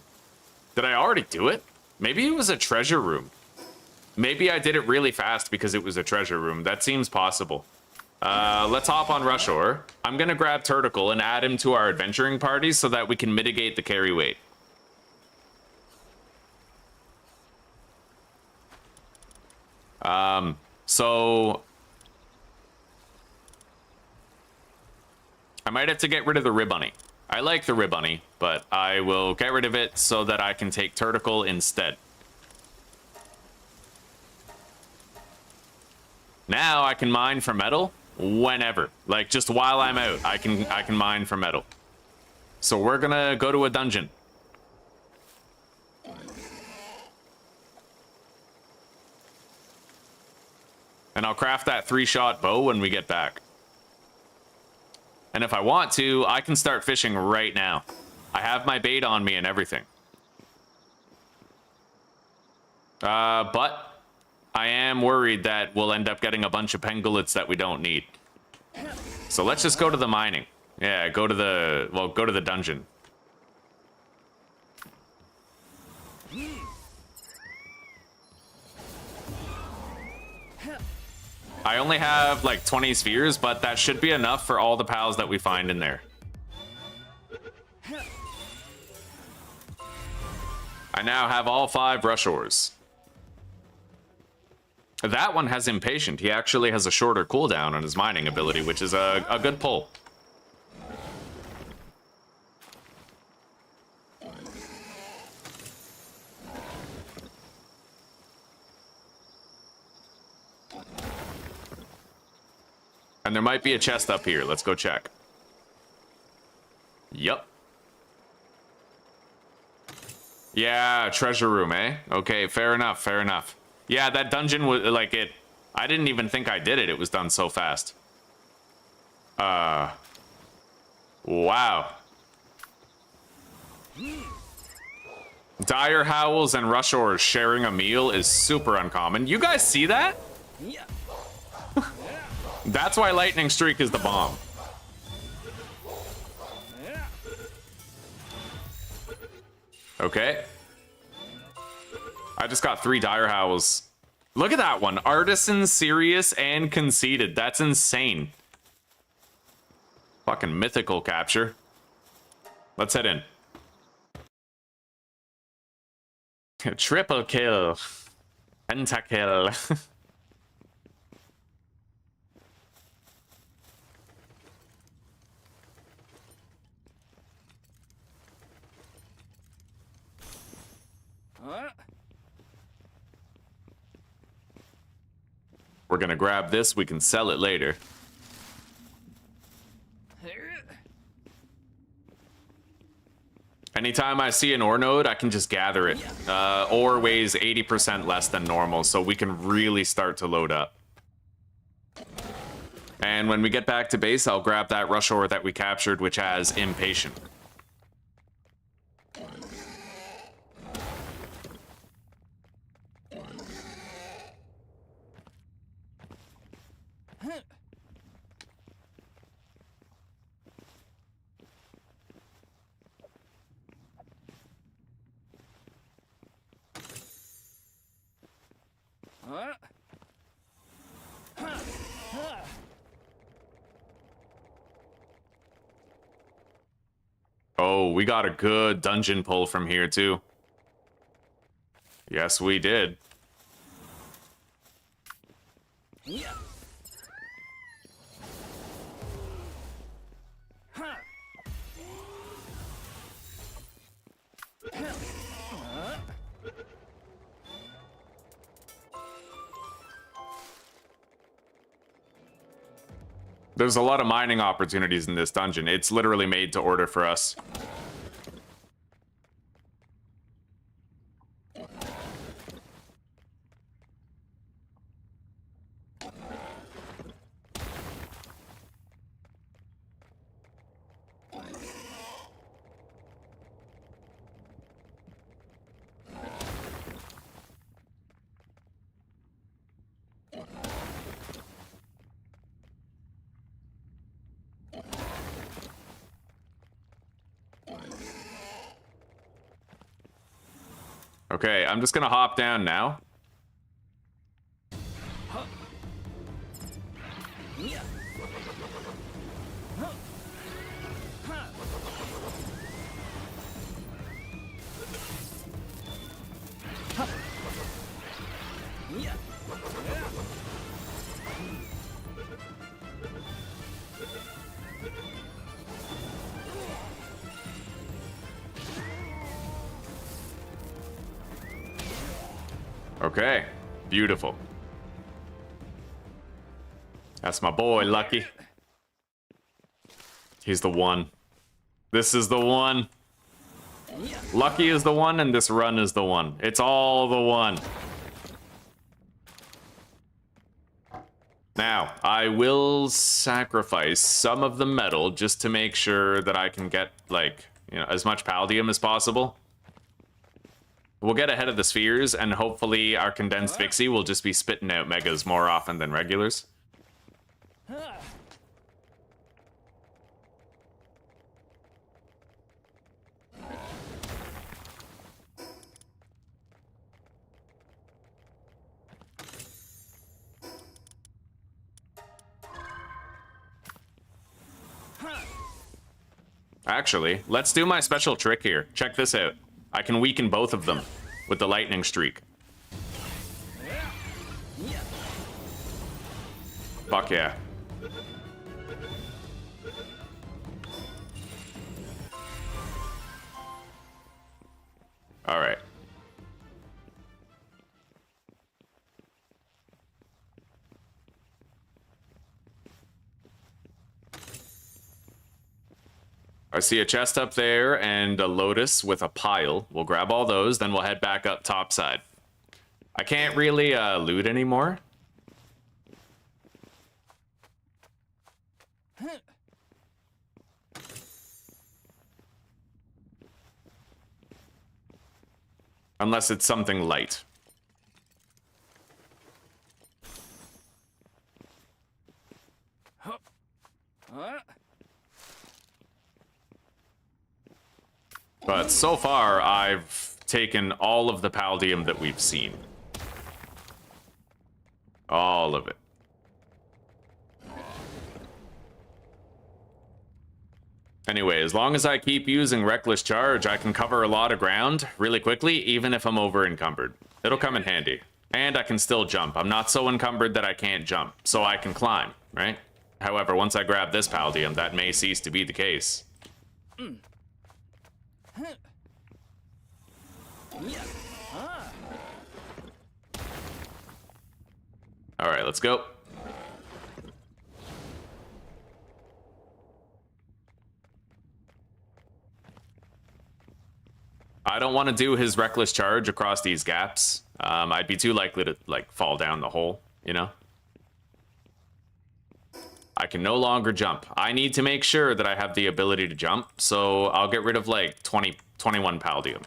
Did I already do it? Maybe it was a treasure room. Maybe I did it really fast because it was a treasure room. That seems possible. Let's hop on Rushore. I'm going to grab Turticle and add him to our adventuring party so that we can mitigate the carry weight. So I might have to get rid of the Ribbunny. I like the Ribbunny, but I will get rid of it so that I can take Turticle instead. Now I can mine for metal whenever. Like, just while I'm out, I can mine for metal. So we're gonna go to a dungeon. And I'll craft that 3-shot bow when we get back. And if I want to, I can start fishing right now. I have my bait on me and everything. But I am worried that we'll end up getting a bunch of pangolins that we don't need. So let's just go to the mining. Yeah, go to the dungeon. I only have like 20 spheres, but that should be enough for all the pals that we find in there. I now have all 5 Rushores. That one has Impatient. He actually has a shorter cooldown on his mining ability, which is a good pull. And there might be a chest up here. Let's go check. Yup. Yeah, treasure room, eh? Okay, fair enough, fair enough. Yeah, that dungeon was like it. I didn't even think I did it. It was done so fast. Wow. Dire howls and rushors sharing a meal is super uncommon. You guys see that? Yeah. That's why Lightning Streak is the bomb. Okay. I just got 3 dire howls. Look at that one. Artisan, serious, and conceited. That's insane. Fucking mythical capture. Let's head in. Triple kill. Pentakill. We're gonna grab this. We can sell it later. Anytime I see an ore node, I can just gather it. Ore weighs 80% less than normal, so we can really start to load up. And when we get back to base, I'll grab that rush ore that we captured, which has Impatient. Oh, we got a good dungeon pull from here, too. Yes, we did. There's a lot of mining opportunities in this dungeon. It's literally made to order for us. Okay, I'm just gonna hop down now. Okay, beautiful. That's my boy, Lucky. He's the one. This is the one. Lucky is the one, and this run is the one. It's all the one. Now, I will sacrifice some of the metal just to make sure that I can get, like, you know, as much Paldium as possible. We'll get ahead of the spheres, and hopefully our condensed Vixie will just be spitting out megas more often than regulars. Actually, let's do my special trick here. Check this out. I can weaken both of them with the lightning streak. Fuck yeah. All right. I see a chest up there and a lotus with a pile. We'll grab all those, then we'll head back up topside. I can't really loot anymore. Unless it's something light. But so far, I've taken all of the Paldium that we've seen. All of it. Anyway, as long as I keep using Reckless Charge, I can cover a lot of ground really quickly, even if I'm over encumbered. It'll come in handy. And I can still jump. I'm not so encumbered that I can't jump, so I can climb, right? However, once I grab this Paldium, that may cease to be the case. All right, let's go. I don't want to do his reckless charge across these gaps. I'd be too likely to like fall down the hole, you know? I can no longer jump. I need to make sure that I have the ability to jump, so I'll get rid of like 21 Paldium.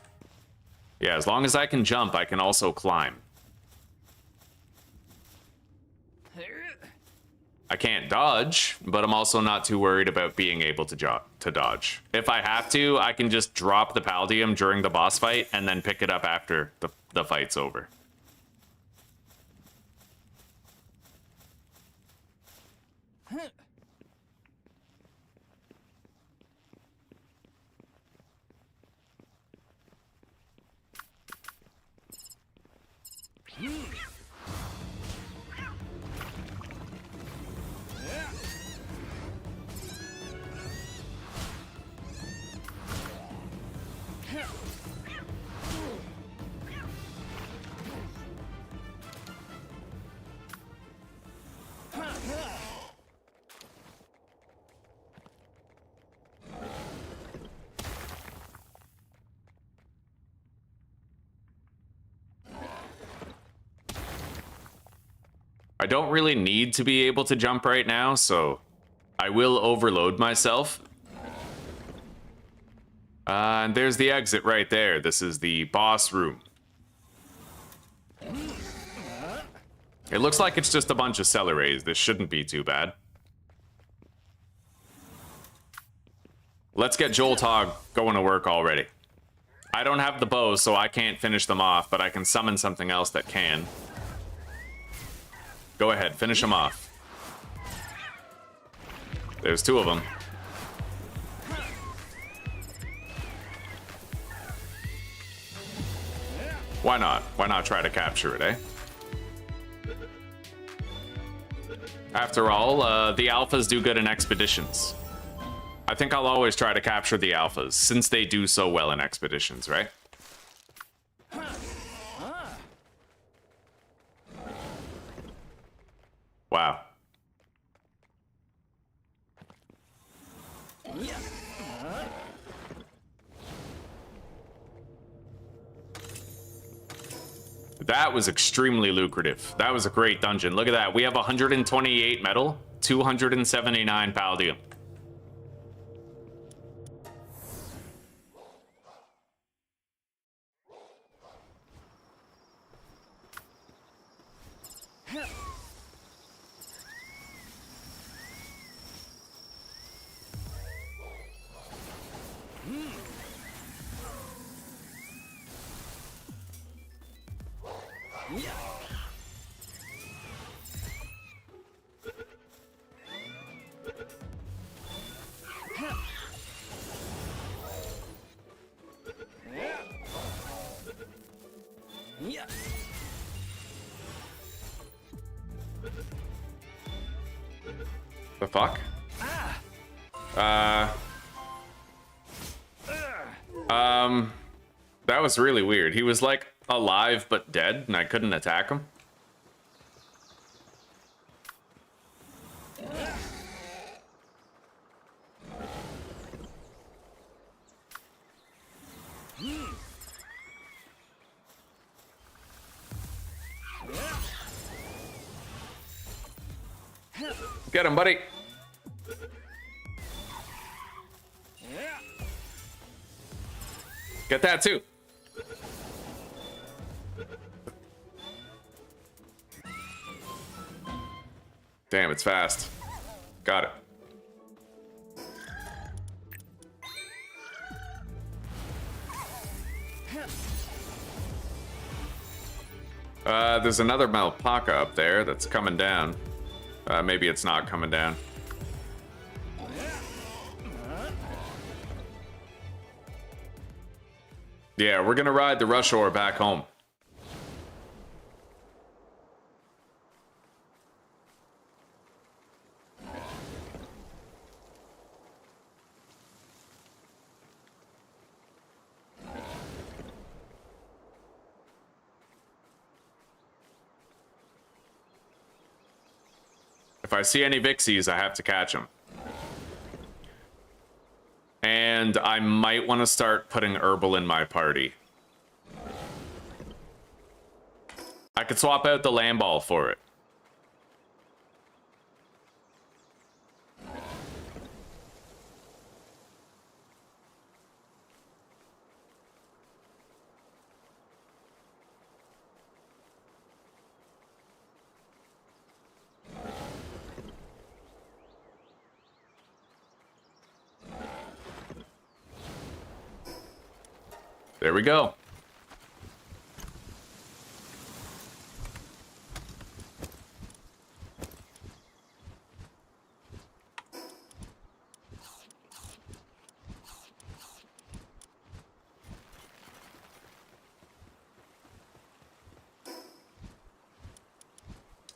Yeah, as long as I can jump, I can also climb. I can't dodge, but I'm also not too worried about being able to dodge. If I have to, I can just drop the Paldium during the boss fight and then pick it up after the fight's over. I don't really need to be able to jump right now, so I will overload myself. And there's the exit right there. This is the boss room. It looks like it's just a bunch of celeries. This shouldn't be too bad. Let's get Joltog going to work already. I don't have the bow, so I can't finish them off, but I can summon something else that can. Go ahead, finish them off. There's two of them. Why not? Why not try to capture it, eh? After all, the alphas do good in expeditions. I think I'll always try to capture the alphas, since they do so well in expeditions, right? Wow. That was extremely lucrative. That was a great dungeon. Look at that. We have 128 metal, 279 Paldium. The fuck? That was really weird. He was like alive but dead, and I couldn't attack him. Get him, buddy. Get that too. Damn, it's fast. Got it. There's another Malpaca up there that's coming down. Maybe it's not coming down. Yeah, we're gonna ride the rush ore back home. If I see any Vixies, I have to catch them. And I might want to start putting Herbal in my party. I could swap out the Land Ball for it. There we go.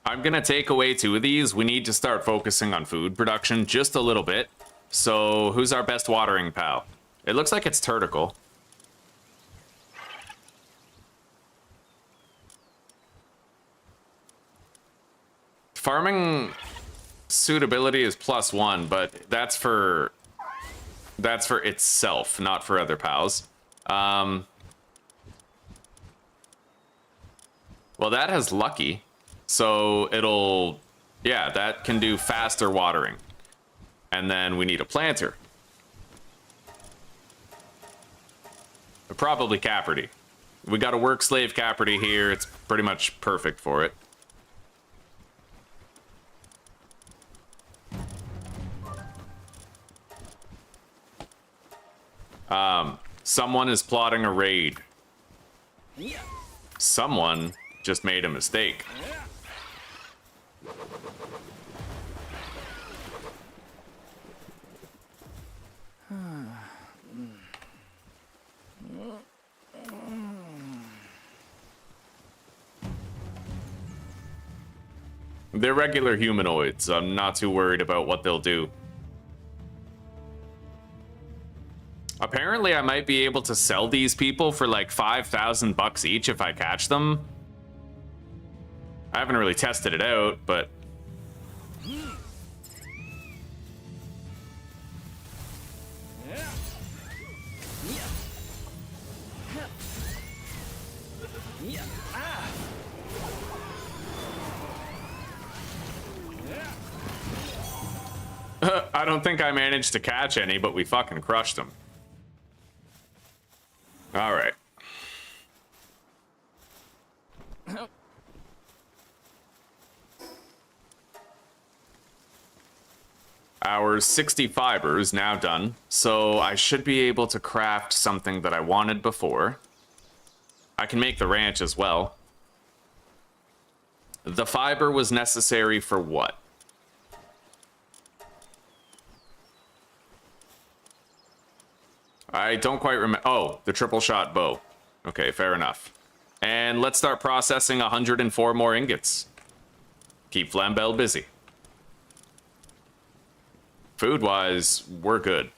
I'm gonna take away 2 of these. We need to start focusing on food production just a little bit. So who's our best watering pal? It looks like it's Turticle. Farming suitability is +1, but that's for itself, not for other pals. Well, that has lucky. So it'll, yeah, that can do faster watering. And then we need a planter. Probably Caperty. We got a work slave Caperty here. It's pretty much perfect for it. Someone is plotting a raid. Someone just made a mistake. They're regular humanoids. I'm not too worried about what they'll do. Apparently, I might be able to sell these people for like 5,000 bucks each if I catch them. I haven't really tested it out, but... I don't think I managed to catch any, but we fucking crushed them. All right. Our 60 fiber is now done, so I should be able to craft something that I wanted before. I can make the ranch as well. The fiber was necessary for what? I don't quite remember. Oh, the triple shot bow. Okay, fair enough. And let's start processing 104 more ingots. Keep Flambell busy. Food-wise, we're good.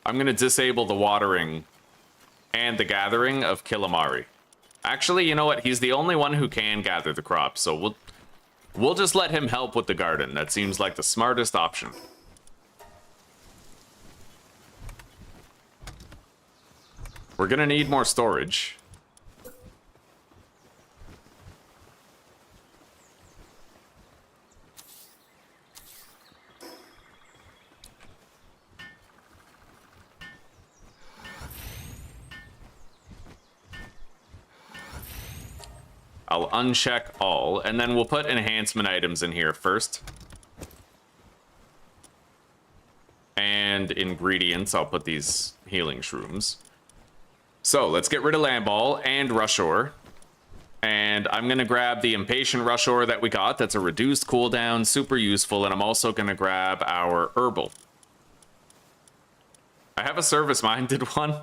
I'm gonna disable the watering and the gathering of Killamari. Actually, you know what? He's the only one who can gather the crops, so we'll just let him help with the garden. That seems like the smartest option. We're gonna need more storage. I'll uncheck all, and then we'll put enhancement items in here first. And ingredients, I'll put these healing shrooms. So let's get rid of Land Ball and Rush Ore. And I'm gonna grab the Impatient Rush Ore that we got. That's a reduced cooldown, super useful, and I'm also gonna grab our Herbal. I have a service-minded one.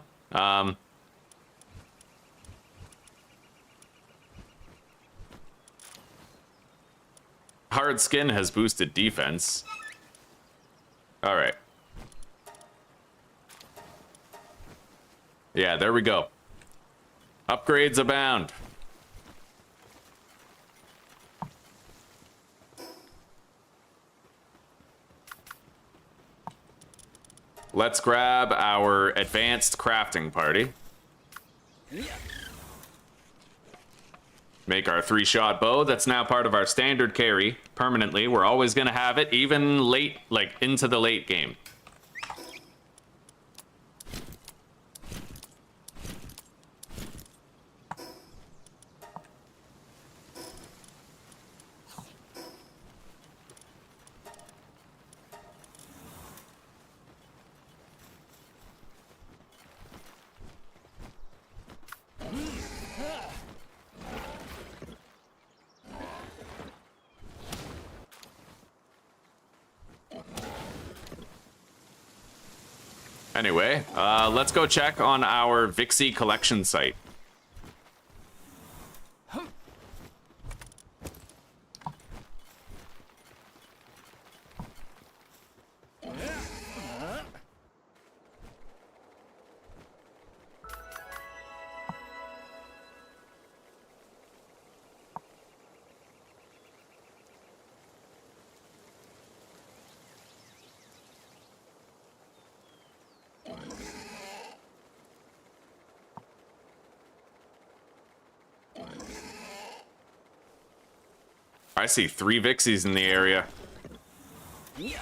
Hard Skin has boosted defense. All right. Yeah, there we go. Upgrades abound. Let's grab our advanced crafting party. Make our 3-shot bow. That's now part of our standard carry permanently. We're always going to have it, even late, like into the late game. Anyway, let's go check on our Vixie collection site. I see 3 Vixies in the area. Yeah.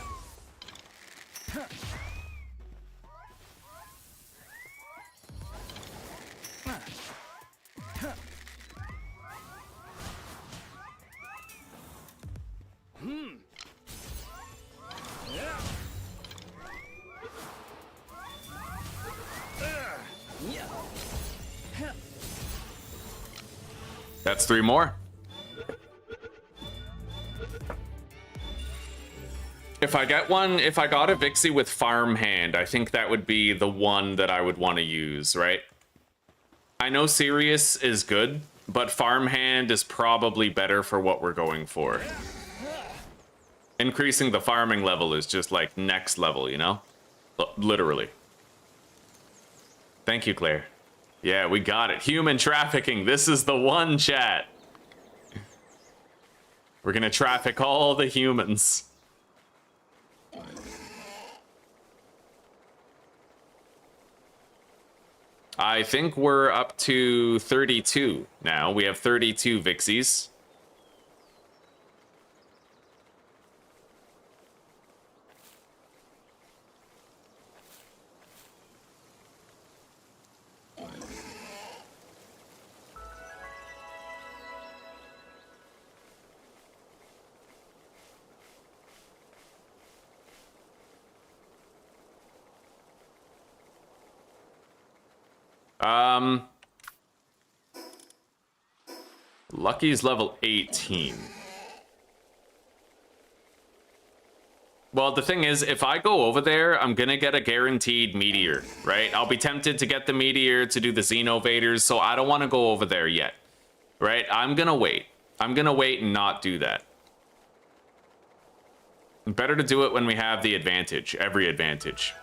That's 3 more. If I got a Vixie with Farmhand, I think that would be the one that I would want to use, right? I know Sirius is good, but Farmhand is probably better for what we're going for. Increasing the farming level is just like next level, you know? Literally. Thank you, Claire. Yeah, we got it. Human trafficking. This is the one, chat. We're gonna traffic all the humans. I think we're up to 32 now. We have 32 Vixies. Lucky's level 18. Well, the thing is, if I go over there, I'm gonna get a guaranteed meteor, right? I'll be tempted to get the meteor to do the Xenovaders, so I don't want to go over there yet, right? I'm gonna wait. I'm gonna wait and not do that. Better to do it when we have the advantage, every advantage.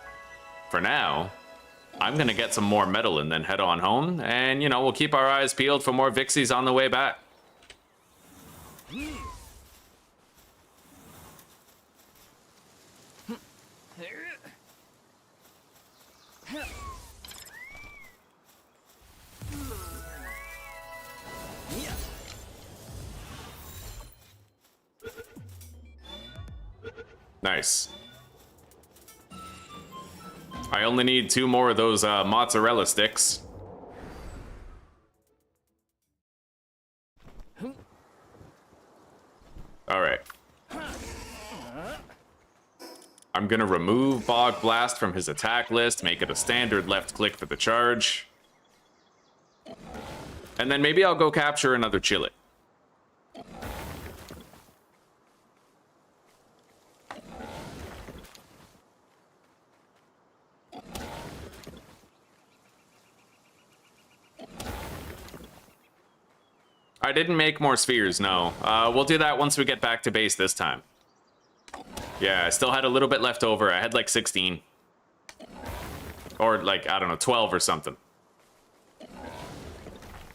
For now, I'm gonna get some more metal and then head on home, and you know, we'll keep our eyes peeled for more Vixies on the way back. Nice. I only need 2 more of those mozzarella sticks. All right. I'm gonna remove Bog Blast from his attack list, make it a standard left click for the charge. And then maybe I'll go capture another Chillet. I didn't make more spheres, no. We'll do that once we get back to base this time. Yeah, I still had a little bit left over. I had like 16. Or like, I don't know, 12 or something.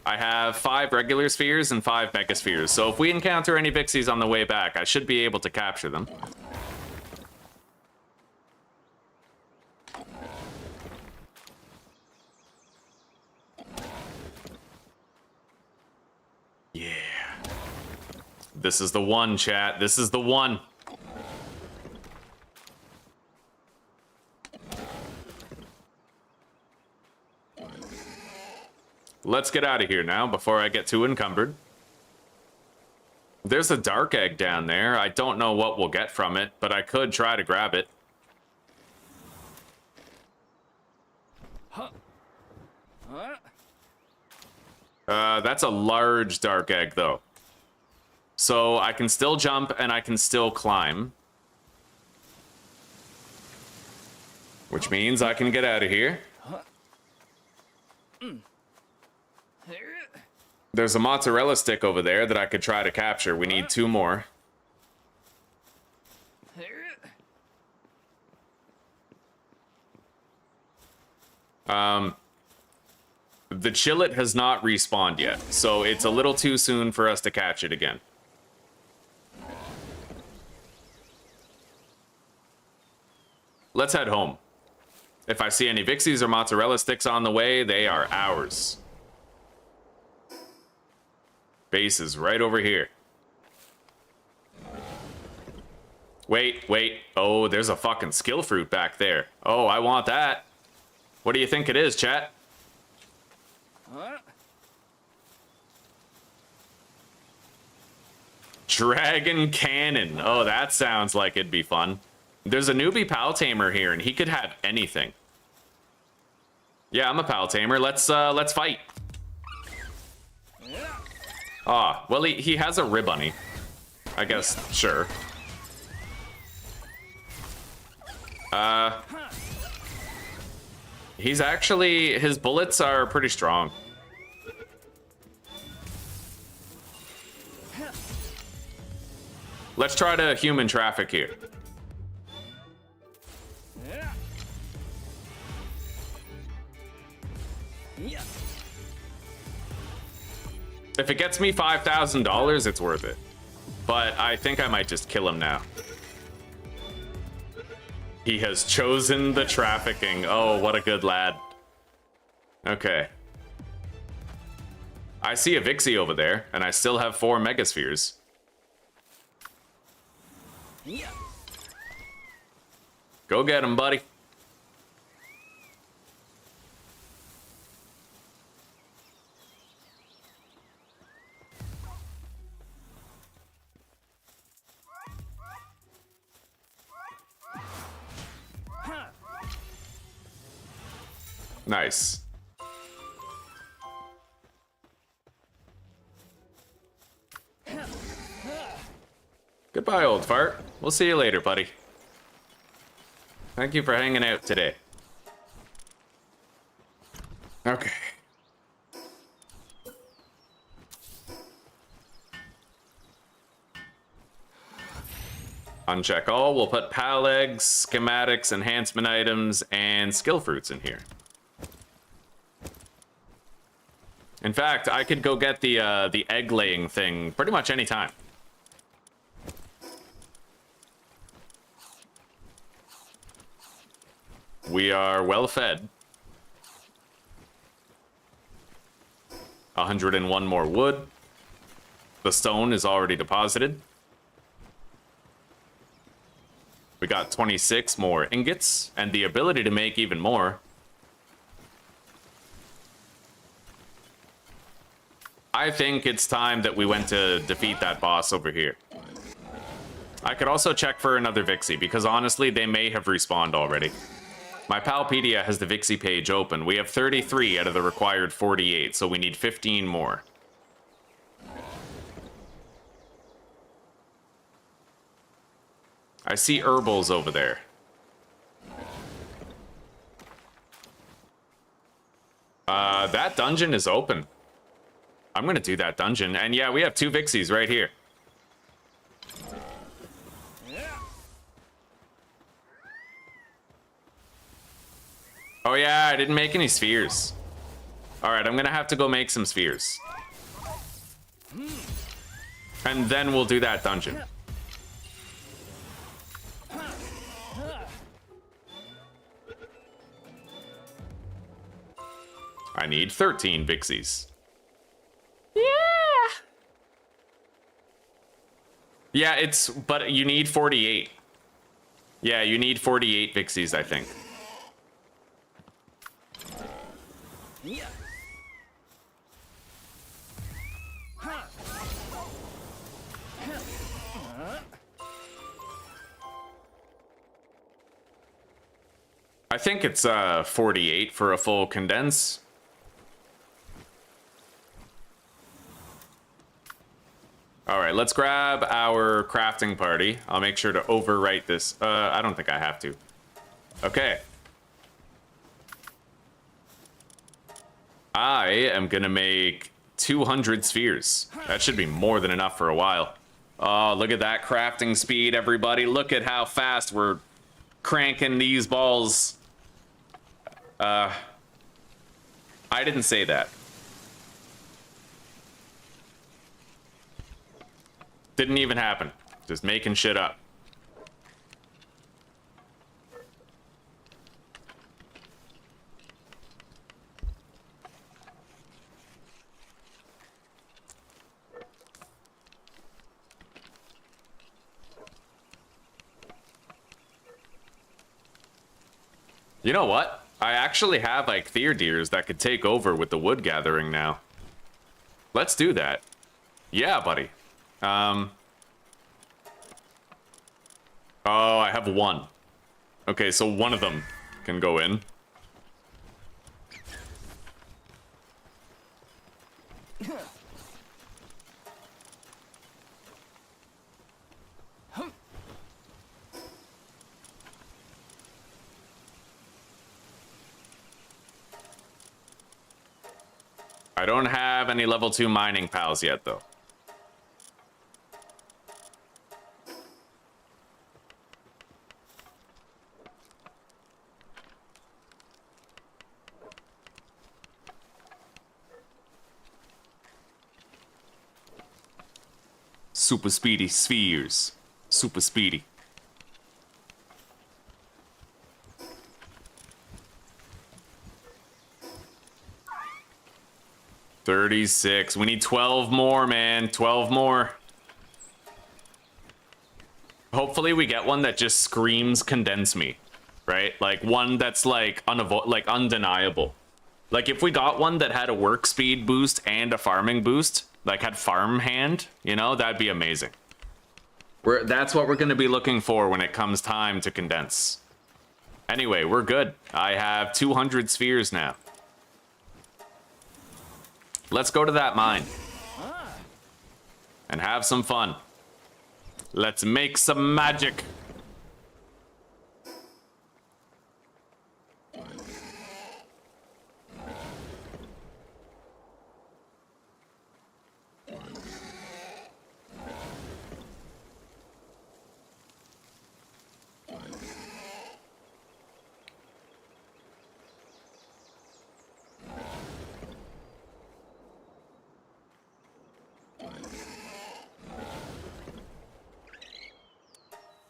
I have 5 regular spheres and 5 mega spheres, so if we encounter any Vixies on the way back, I should be able to capture them. Yeah. This is the one, chat. This is the one. Let's get out of here now before I get too encumbered. There's a dark egg down there. I don't know what we'll get from it, but I could try to grab it. That's a large dark egg, though. So I can still jump and I can still climb. Which means I can get out of here. There's a mozzarella stick over there that I could try to capture. We need 2 more. The chillet has not respawned yet, so it's a little too soon for us to catch it again. Let's head home. If I see any Vixies or mozzarella sticks on the way, they are ours. Base is right over here. Wait, wait. Oh, there's a fucking skill fruit back there. Oh, I want that. What do you think it is, chat? Dragon Cannon. Oh, that sounds like it'd be fun. There's a newbie pal tamer here, and he could have anything. Yeah, I'm a pal tamer. Let's fight. Ah, well, he has a ribbunny. I guess, sure. He's actually, his bullets are pretty strong. Let's try to human traffic here. If it gets me $5,000, it's worth it. But I think I might just kill him now. He has chosen the trafficking. Oh, what a good lad. Okay. I see a Vixie over there, and I still have 4 Megaspheres. Go get him, buddy. Nice. Goodbye, old fart. We'll see you later, buddy. Thank you for hanging out today. Okay. Uncheck all. We'll put pal eggs, schematics, enhancement items, and skill fruits in here. In fact, I could go get the egg laying thing pretty much any time. We are well fed. 101 more wood. The stone is already deposited. We got 26 more ingots and the ability to make even more. I think it's time that we went to defeat that boss over here. I could also check for another Vixie, because honestly, they may have respawned already. My Palpedia has the Vixie page open. We have 33 out of the required 48, so we need 15 more. I see herbals over there. That dungeon is open. I'm gonna do that dungeon, and yeah, we have 2 Vixies right here. Oh yeah, I didn't make any spheres. Alright, I'm gonna have to go make some spheres. And then we'll do that dungeon. I need 13 Vixies. Yeah, but you need 48. Yeah, you need 48 Vixies, I think. I think it's 48 for a full condense. All right, let's grab our crafting party. I'll make sure to overwrite this. I don't think I have to. Okay. I am gonna make 200 spheres. That should be more than enough for a while. Oh, look at that crafting speed, everybody. Look at how fast we're cranking these balls. I didn't say that. Didn't even happen. Just making shit up. You know what? I actually have like Theodeers that could take over with the wood gathering now. Let's do that. Yeah, buddy. Oh, I have one. Okay, so one of them can go in. I don't have any level 2 mining pals yet, though. Super speedy spheres. Super speedy. $36. We need 12 more, man. 12 more. Hopefully we get one that just screams condense me, right? Like one that's like undeniable. Like if we got one that had a work speed boost and a farming boost, like had farm hand, you know, that'd be amazing. That's what we're going to be looking for when it comes time to condense. Anyway, we're good. I have 200 spheres now. Let's go to that mine and have some fun. Let's make some magic.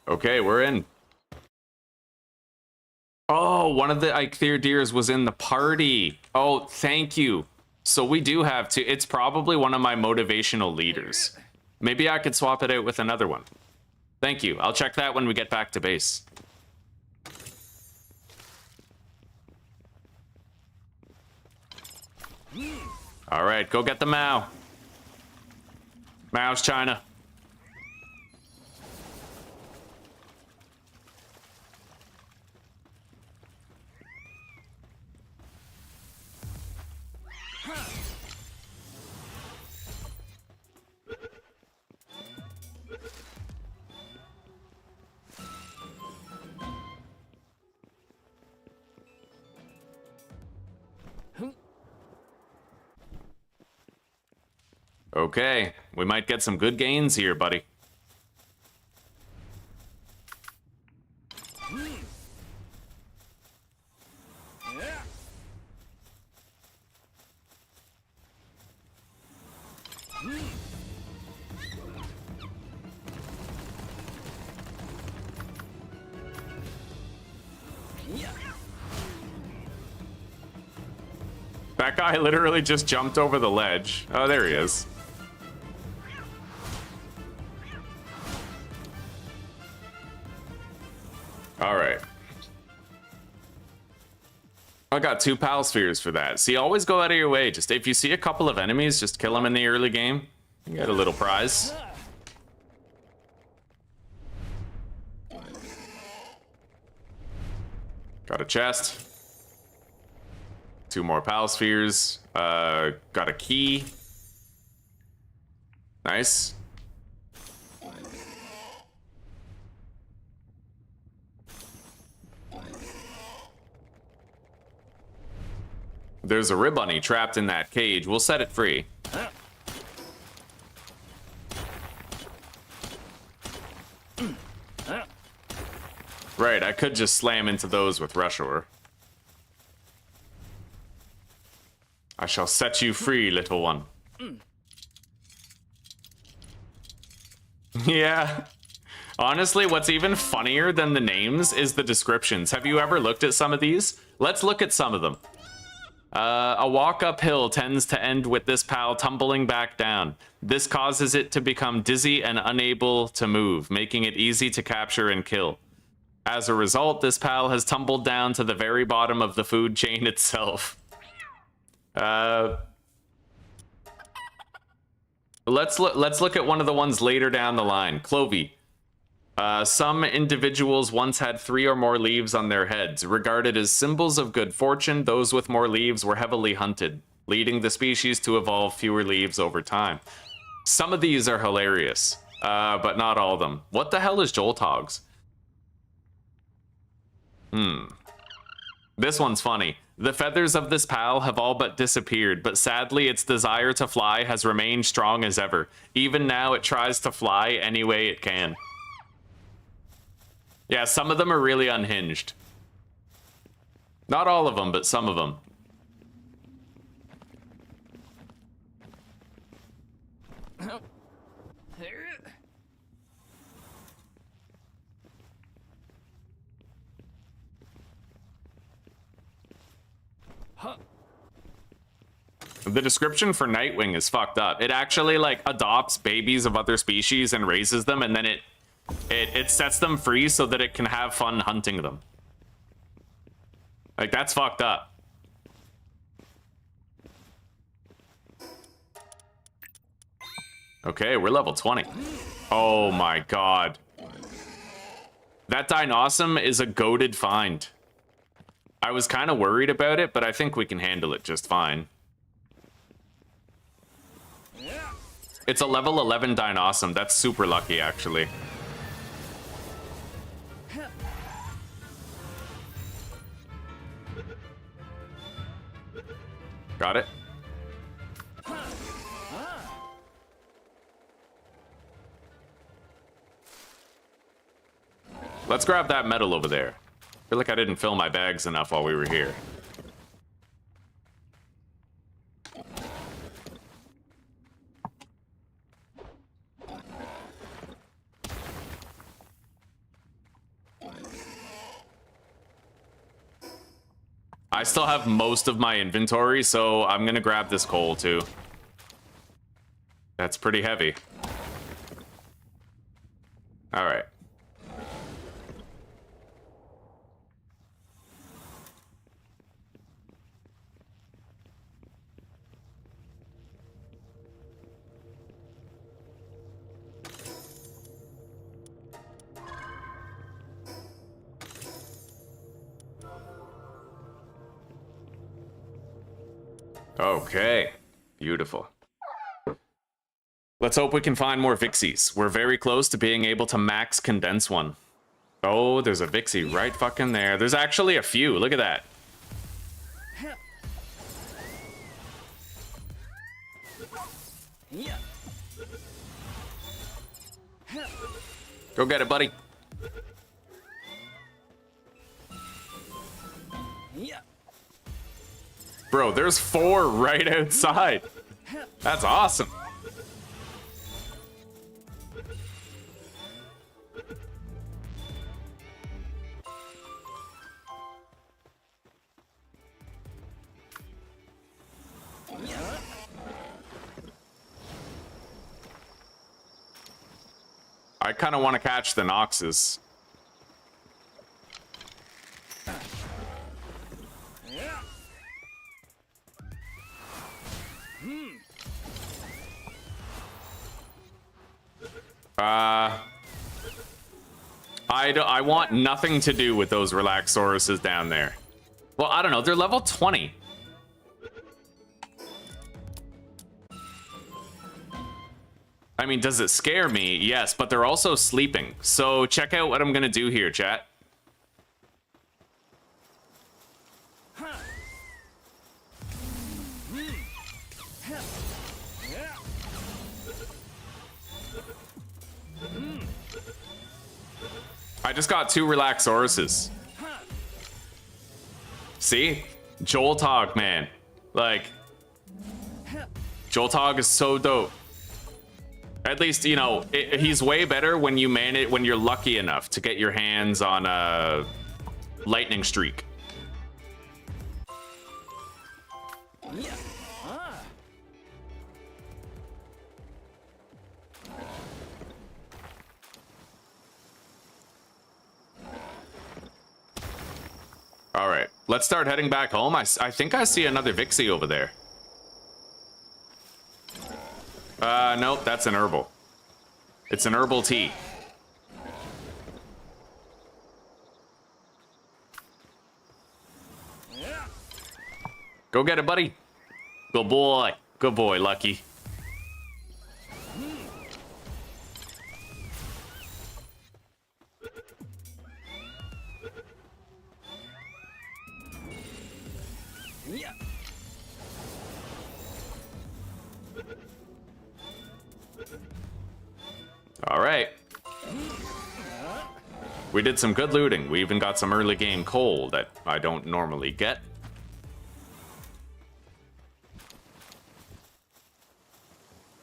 Okay, we're in. Oh, one of the Theodeers was in the party. Oh, thank you. So we do have to. It's probably one of my motivational leaders. Maybe I could swap it out with another one. Thank you. I'll check that when we get back to base. All right, go get the Mao. Mao's China. Okay, we might get some good gains here, buddy. That guy literally just jumped over the ledge. Oh, there he is. All right. I got 2 pal spheres for that. See, always go out of your way. Just if you see a couple of enemies, just kill them in the early game. You get a little prize. Got a chest. 2 more pal spheres. Got a key. Nice. There's a ribbunny trapped in that cage. We'll set it free. Right, I could just slam into those with Rushor. I shall set you free, little one. Yeah. Honestly, what's even funnier than the names is the descriptions. Have you ever looked at some of these? Let's look at some of them. A walk uphill tends to end with this pal tumbling back down. This causes it to become dizzy and unable to move, making it easy to capture and kill. As a result, this pal has tumbled down to the very bottom of the food chain itself. Let's look at one of the ones later down the line. Clovey. Some individuals once had 3 or more leaves on their heads. Regarded as symbols of good fortune, those with more leaves were heavily hunted, leading the species to evolve fewer leaves over time. Some of these are hilarious, but not all of them. What the hell is Joltogs? This one's funny. The feathers of this pal have all but disappeared, but sadly its desire to fly has remained strong as ever. Even now it tries to fly any way it can. Yeah, some of them are really unhinged. Not all of them, but some of them. The description for Nightwing is fucked up. It actually like adopts babies of other species and raises them, and then it sets them free so that it can have fun hunting them. Like, that's fucked up. Okay, we're level 20. Oh my god. That Dinossum is a goated find. I was kind of worried about it, but I think we can handle it just fine. It's a level 11 Dinossum. That's super lucky, actually. Got it. Let's grab that metal over there. I feel like I didn't fill my bags enough while we were here. I still have most of my inventory, so I'm gonna grab this coal too. That's pretty heavy. All right. Okay, beautiful. Let's hope we can find more Vixies. We're very close to being able to max condense one. Oh, there's a Vixie right fucking there. There's actually a few. Look at that. Go get it, buddy. Bro, there's 4 right outside. That's awesome. I kind of want to catch the Noxes. I want nothing to do with those Relaxauruses down there. Well, I don't know. They're level 20. I mean, does it scare me? Yes, but they're also sleeping. So check out what I'm going to do here, chat. I just got 2 Relaxauruses. See? Joltog, man. Like, Joltog is so dope. At least, you know, he's way better when you when you're lucky enough to get your hands on a lightning streak. All right, let's start heading back home. I think I see another Vixie over there. Nope, that's an herbal. It's an herbal tea. Go get it, buddy. Good boy. Good boy, Lucky. All right. We did some good looting. We even got some early game coal that I don't normally get.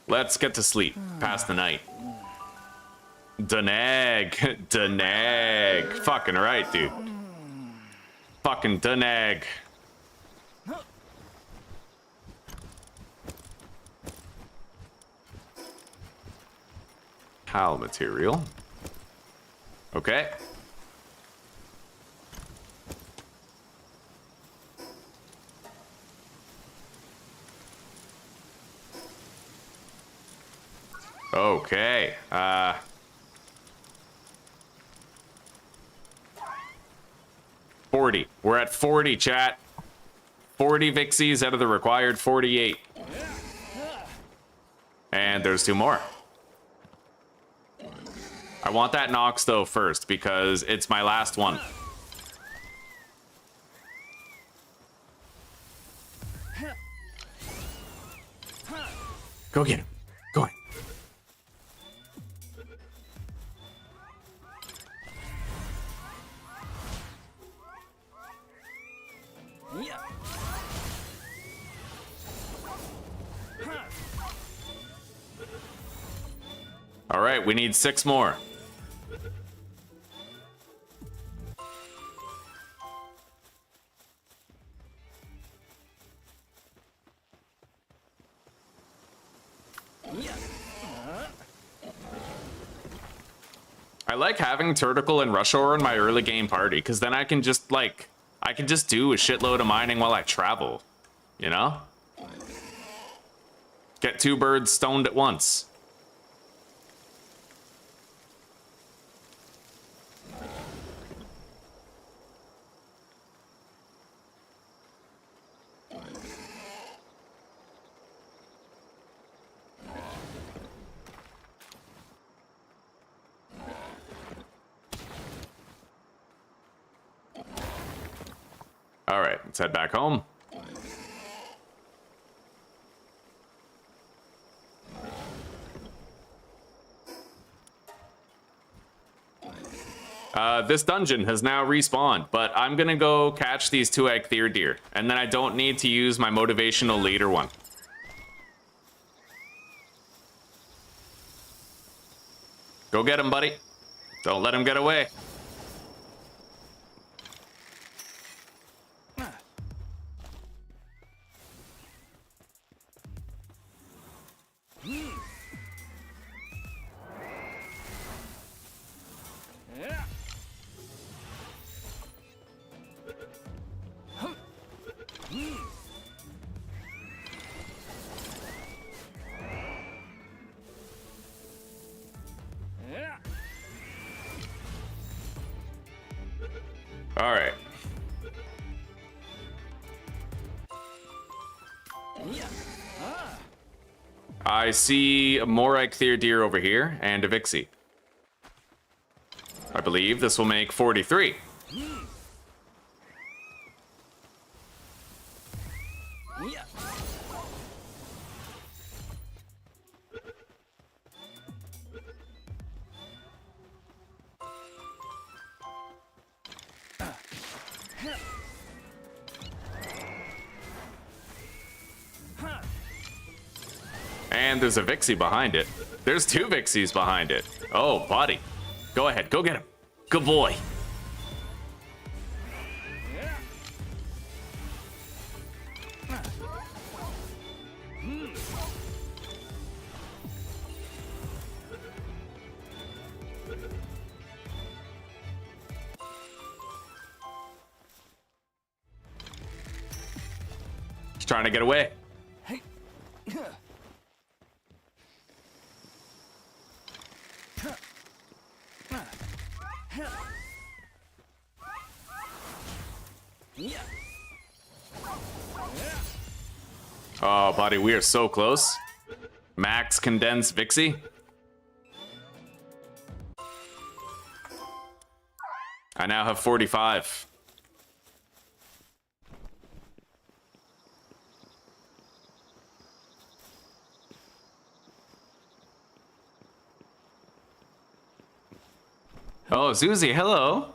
Let's get to sleep. Pass the night. Danag. Danag. Fucking right, dude. Fucking Danag. Pal material. Okay. Okay. 40. We're at 40, chat. 40 Vixies out of the required 48. And there's 2 more. I want that Nox, though, first, because it's my last one. Go get him. Go on. All right, we need 6 more. I like having Turticle and Rushoar in my early game party, because then I can just, like, I can just do a shitload of mining while I travel, you know? Get 2 birds stoned at once. All right, let's head back home. This dungeon has now respawned, but I'm gonna go catch these 2 Eikthyr deer, and then I don't need to use my motivational leader one. Go get him, buddy. Don't let him get away. All right. I see more Eikthyr deer over here and a Vixie. I believe this will make 43. And there's a Vixie behind it. There's two Vixies behind it. Oh, buddy. Go ahead. Go get him. Good boy. He's trying to get away. Oh, buddy, we are so close. Max condensed Vixie. I now have 45. Oh, Zuzi, hello.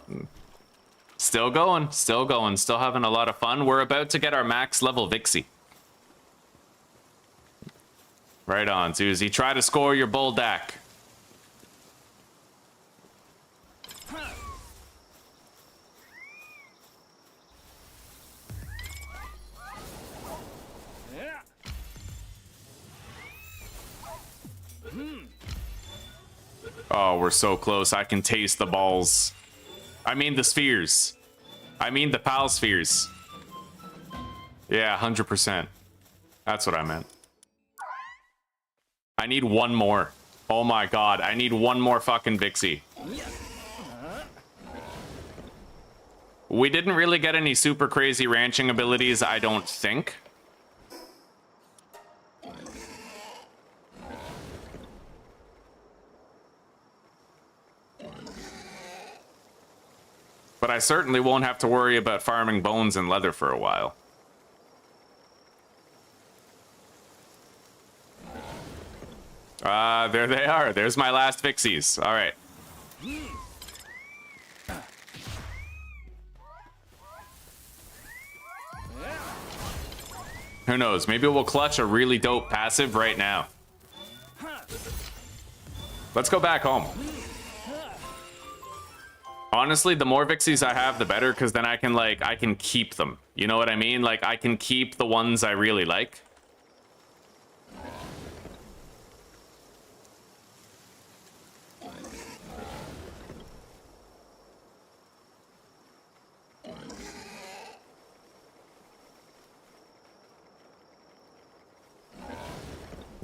Still going, still going, still having a lot of fun. We're about to get our max level Vixie. Right on, Zuzi. Try to score your Buldak. Oh, we're so close. I can taste the balls. I mean the spheres. I mean the pal spheres. Yeah, 100%. That's what I meant. I need one more. Oh my god, I need one more fucking Vixie. We didn't really get any super crazy ranching abilities, I don't think. But I certainly won't have to worry about farming bones and leather for a while. There they are. There's my last Vixies. All right. Who knows? Maybe we'll clutch a really dope passive right now. Let's go back home. Honestly, the more Vixies I have, the better, because then I can keep them. You know what I mean? Like, I can keep the ones I really like.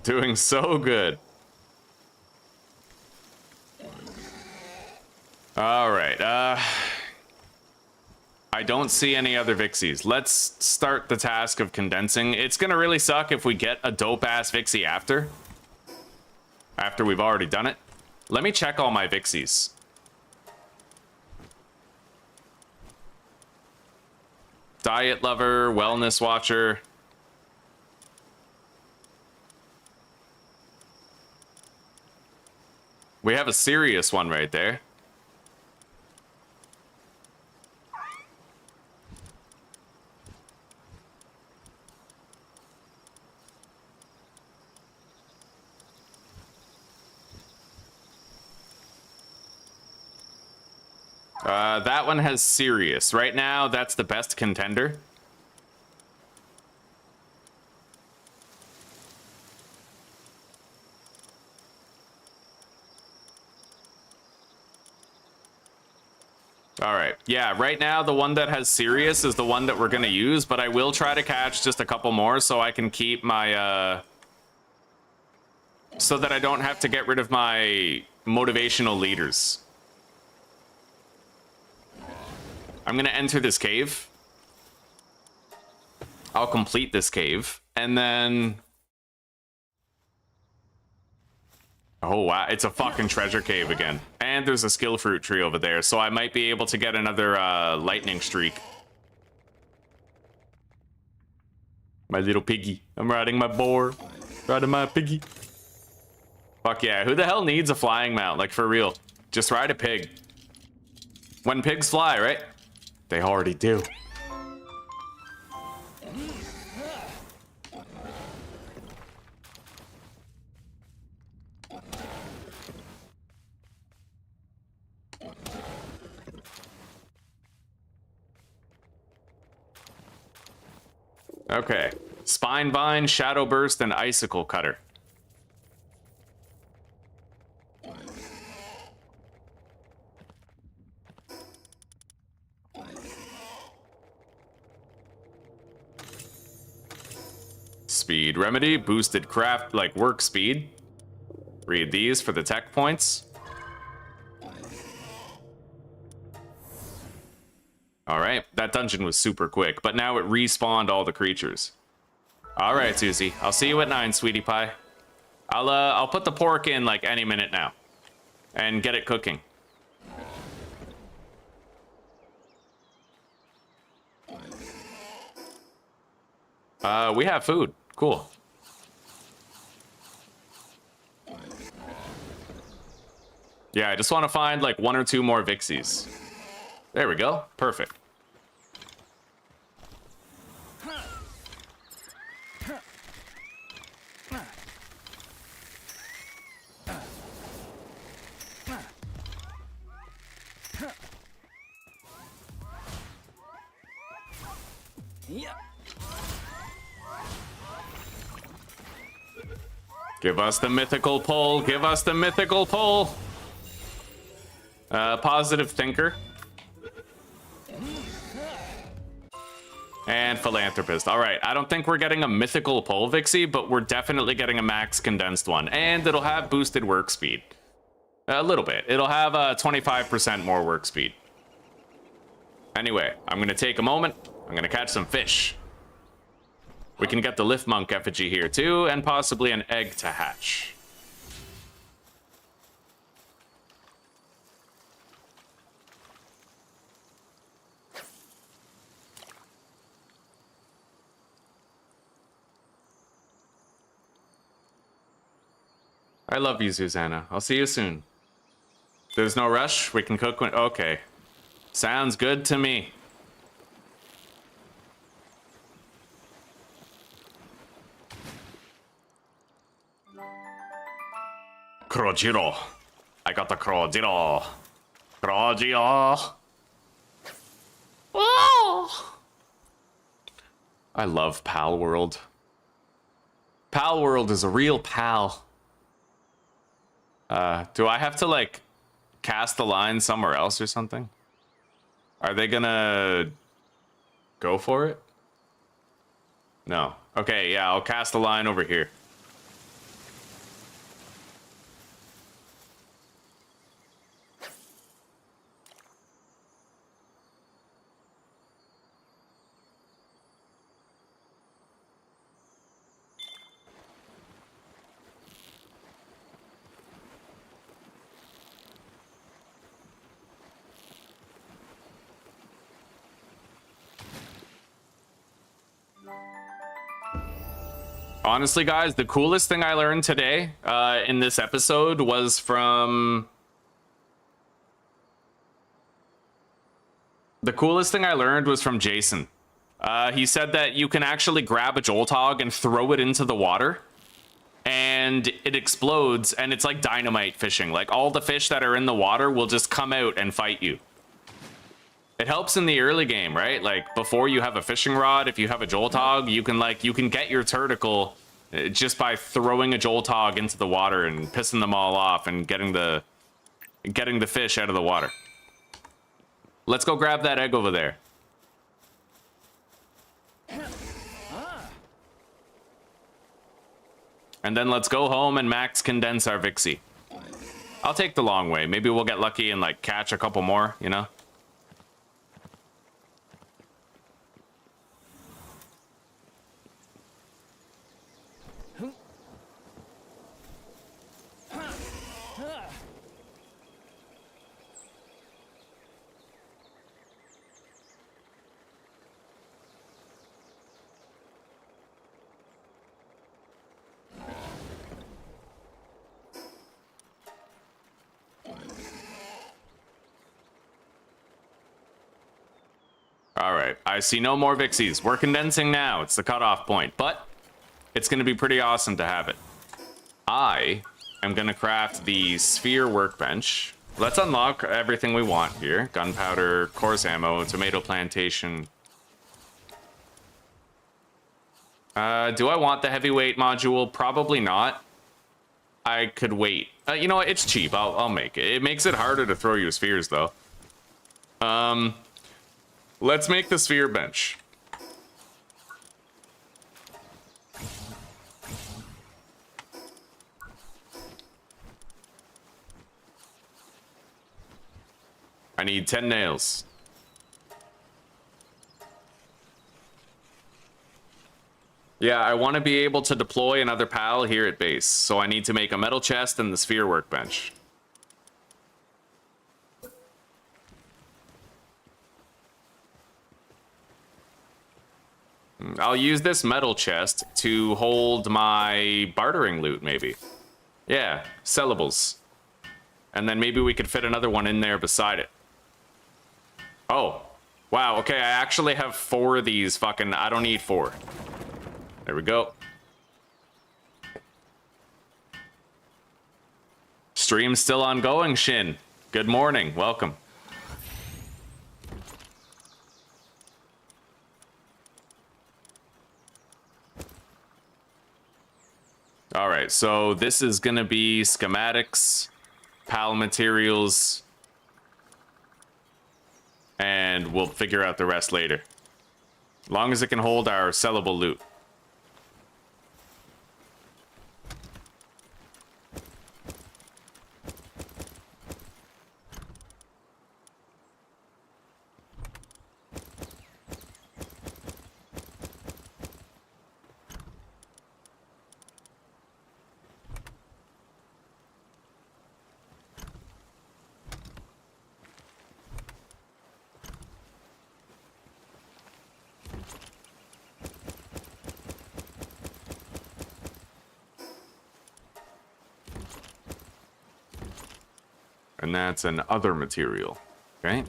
Doing so good. All right. I don't see any other Vixies. Let's start the task of condensing. It's gonna really suck if we get a dope-ass Vixie after we've already done it. Let me check all my Vixies. Diet lover, wellness watcher. We have a serious one right there. That one has serious. Right now, that's the best contender. All right. Yeah, right now, the one that has serious is the one that we're going to use, but I will try to catch just a couple more so I can keep my, so that I don't have to get rid of my motivational leaders. I'm going to enter this cave. I'll complete this cave, and then... Oh, wow. It's a fucking treasure cave again. And there's a skill fruit tree over there, so I might be able to get another lightning streak. My little piggy. I'm riding my boar. Riding my piggy. Fuck yeah. Who the hell needs a flying mount? Like, for real. Just ride a pig. When pigs fly, right? They already do. Okay. Spine Vine, Shadow Burst, and Icicle Cutter. Speed Remedy, boosted craft, like work speed. Read these for the tech points. Alright, that dungeon was super quick, but now it respawned all the creatures. Alright, Susie, I'll see you at 9, sweetie pie. I'll put the pork in like any minute now. And get it cooking. We have food. Cool. Yeah, I just want to find like 1 or 2 more Vixies. There we go. Perfect. Yeah. Give us the mythical pull. Give us the mythical pull. Positive Thinker. And Philanthropist. All right, I don't think we're getting a mythical pull Vixie, but we're definitely getting a max condensed one. And it'll have boosted work speed. A little bit. It'll have 25% more work speed. Anyway, I'm going to take a moment. I'm going to catch some fish. We can get the Lift Monk effigy here too, and possibly an egg to hatch. I love you, Susanna. I'll see you soon. There's no rush. We can cook when... Okay. Sounds good to me. Krojiro. I got the Krojiro. Krojiro. Oh! I love Palworld. Palworld is a real pal. Do I have to, like, cast the line somewhere else or something? Are they gonna go for it? No. Okay, yeah, I'll cast the line over here. Honestly, guys, the coolest thing I learned today in this episode was from... The coolest thing I learned was from Jason. He said that you can actually grab a Joltog and throw it into the water. And it explodes, and it's like dynamite fishing. Like, all the fish that are in the water will just come out and fight you. It helps in the early game, right? Like, before you have a fishing rod, if you have a Joltog, you can get your turticle just by throwing a Joltog into the water and pissing them all off and getting the fish out of the water. Let's go grab that egg over there. And then let's go home and max condense our Vixie. I'll take the long way. Maybe we'll get lucky and, like, catch a couple more, you know? All right, I see no more Vixies. We're condensing now. It's the cutoff point, but it's going to be pretty awesome to have it. I am going to craft the Sphere Workbench. Let's unlock everything we want here. Gunpowder, coarse ammo, tomato plantation. Do I want the heavyweight module? Probably not. I could wait. You know what? It's cheap. I'll make it. It makes it harder to throw your spheres, though. Let's make the sphere bench. I need 10 nails. Yeah, I want to be able to deploy another pal here at base, so I need to make a metal chest and the sphere workbench. I'll use this metal chest to hold my bartering loot, maybe. Yeah, sellables. And then maybe we could fit another one in there beside it. Oh, wow, okay, I actually have 4 of these fucking... I don't need 4. There we go. Stream's still ongoing, Shin. Good morning, welcome. All right, so this is gonna be schematics, PAL materials, and we'll figure out the rest later. As long as it can hold our sellable loot. And that's an other material, okay?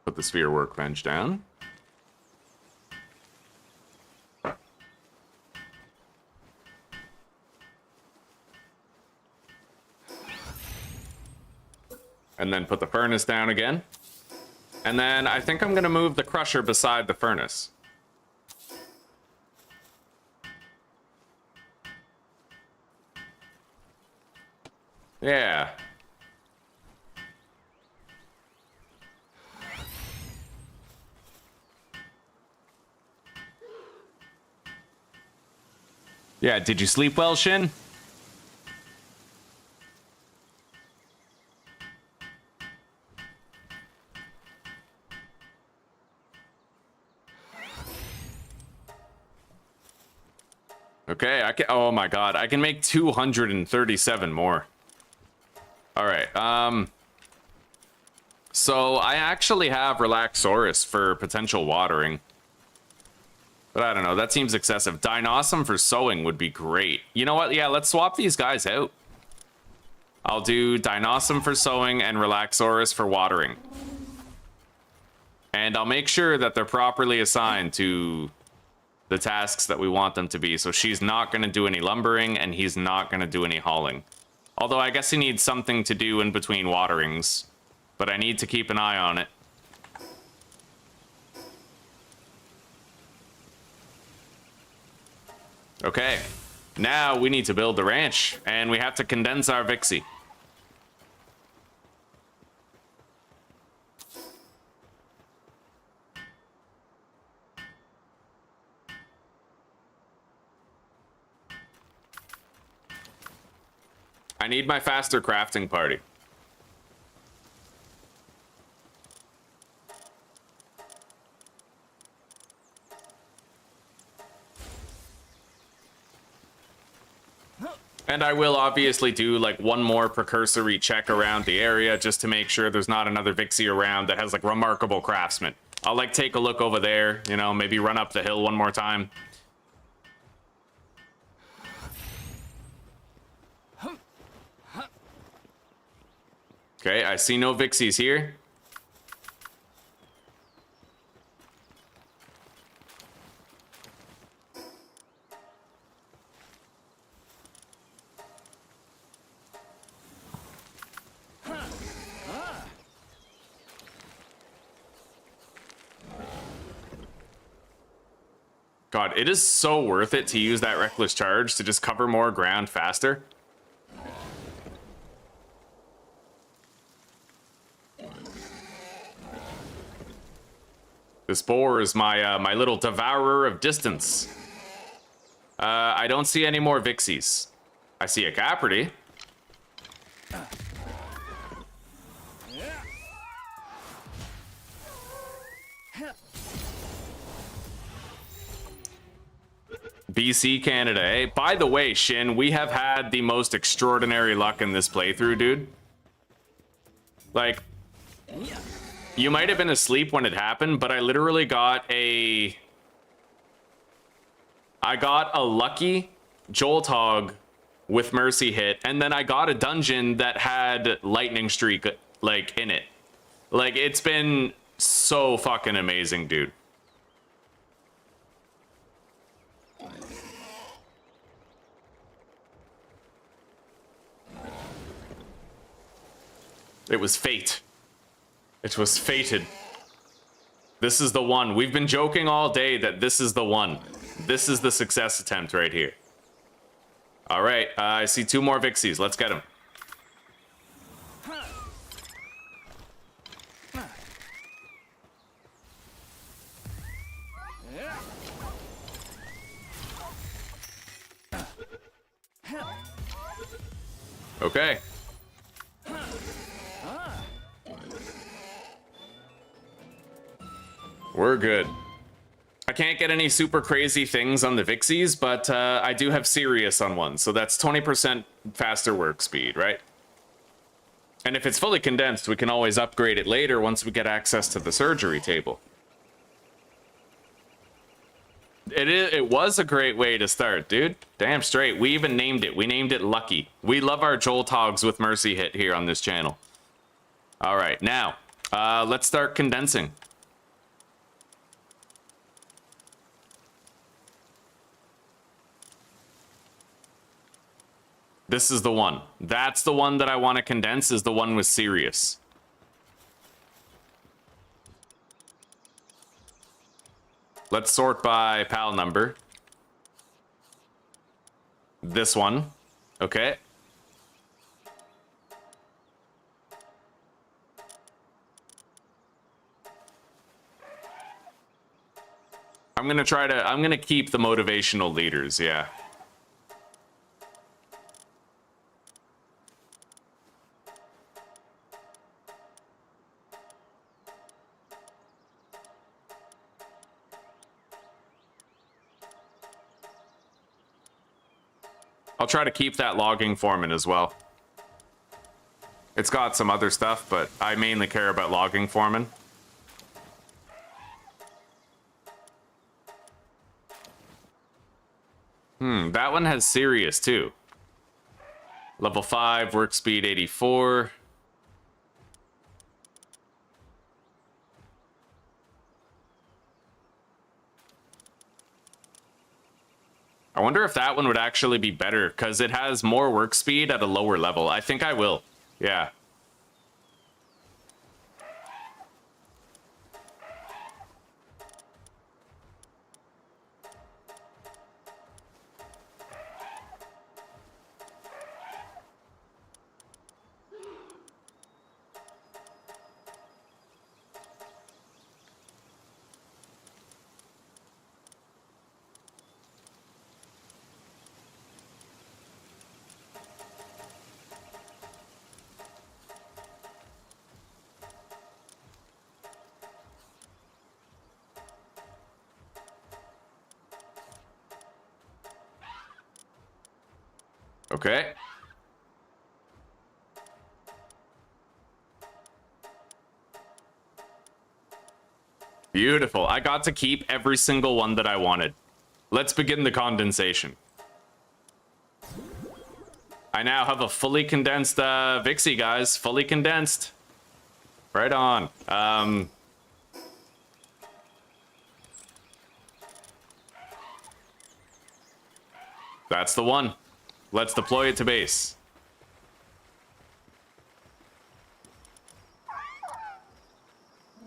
Put the sphere workbench down. And then put the furnace down again. And then I think I'm gonna move the crusher beside the furnace. Yeah. Yeah, did you sleep well, Shin? Okay, I can, oh my god, I can make 237 more. All right, so I actually have Relaxaurus for potential watering. But I don't know, that seems excessive. Dinosum for sowing would be great. You know what, yeah, let's swap these guys out. I'll do Dinosum for sowing and Relaxaurus for watering. And I'll make sure that they're properly assigned to the tasks that we want them to be. So she's not going to do any lumbering, and he's not going to do any hauling. Although I guess he needs something to do in between waterings. But I need to keep an eye on it. Okay. Now we need to build the ranch, and we have to condense our Vixie. I need my faster crafting party. And I will obviously do like one more precursory check around the area just to make sure there's not another Vixie around that has like remarkable craftsman. I'll like take a look over there, you know, maybe run up the hill one more time. Okay, I see no Vixies here. God, it is so worth it to use that reckless charge to just cover more ground faster. This boar is my my little devourer of distance. I don't see any more Vixies. I see a Capridy. BC Canada, eh? By the way, Shin, we have had the most extraordinary luck in this playthrough, dude. Like, you might have been asleep when it happened, but I literally got a... I got a lucky Jolt Hog with Mercy hit, and then I got a dungeon that had Lightning Streak, like, in it. Like, it's been so fucking amazing, dude. It was fate. It was fated. This is the one. We've been joking all day that this is the one. This is the success attempt right here. All right, I see 2 more Vixies. Let's get them. Okay. We're good. I can't get any super crazy things on the Vixies, but I do have Sirius on one, so that's 20% faster work speed, right? And if it's fully condensed, we can always upgrade it later once we get access to the surgery table. It was a great way to start, dude. Damn straight. We even named it. We named it Lucky. We love our Jolt Hogs with Mercy hit here on this channel. All right, now, let's start condensing. This is the one. That's the one that I want to condense, is the one with Sirius. Let's sort by PAL number. This one. Okay. I'm gonna keep the motivational leaders, yeah. I'll try to keep that logging foreman as well. It's got some other stuff, but I mainly care about logging foreman. That one has Sirius too. Level 5, work speed 84. I wonder if that one would actually be better, because it has more work speed at a lower level. I think I will. Yeah. Okay. Beautiful. I got to keep every single one that I wanted. Let's begin the condensation. I now have a fully condensed Vixie, guys. Fully condensed. Right on. That's the one. Let's deploy it to base.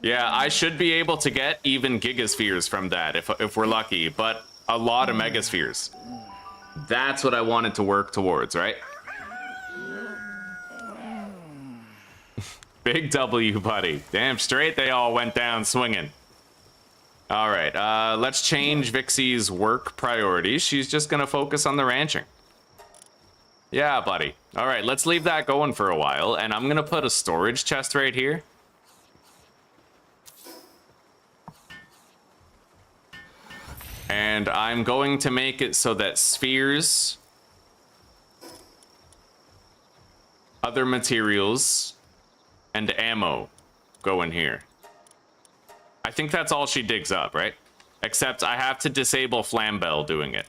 Yeah, I should be able to get even Gigaspheres from that if we're lucky, but a lot of megaspheres. That's what I wanted to work towards, right? Big W, buddy. Damn straight they all went down swinging. All right, let's change Vixie's work priorities. She's just gonna focus on the ranching. Yeah, buddy. All right, let's leave that going for a while, and I'm gonna put a storage chest right here. And I'm going to make it so that spheres, other materials, and ammo go in here. I think that's all she digs up, right? Except I have to disable Flambell doing it.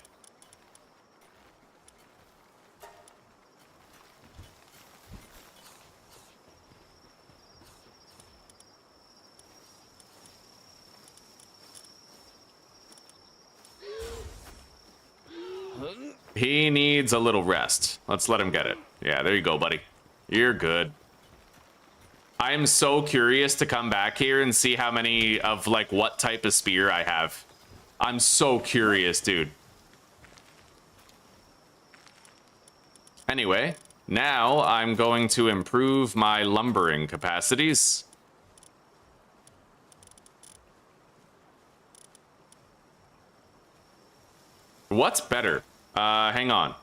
He needs a little rest. Let's let him get it. Yeah, there you go, buddy. You're good. I'm so curious to come back here and see how many of, like, what type of spear I have. I'm so curious, dude. Anyway, now I'm going to improve my lumbering capacities. What's better? Hang on.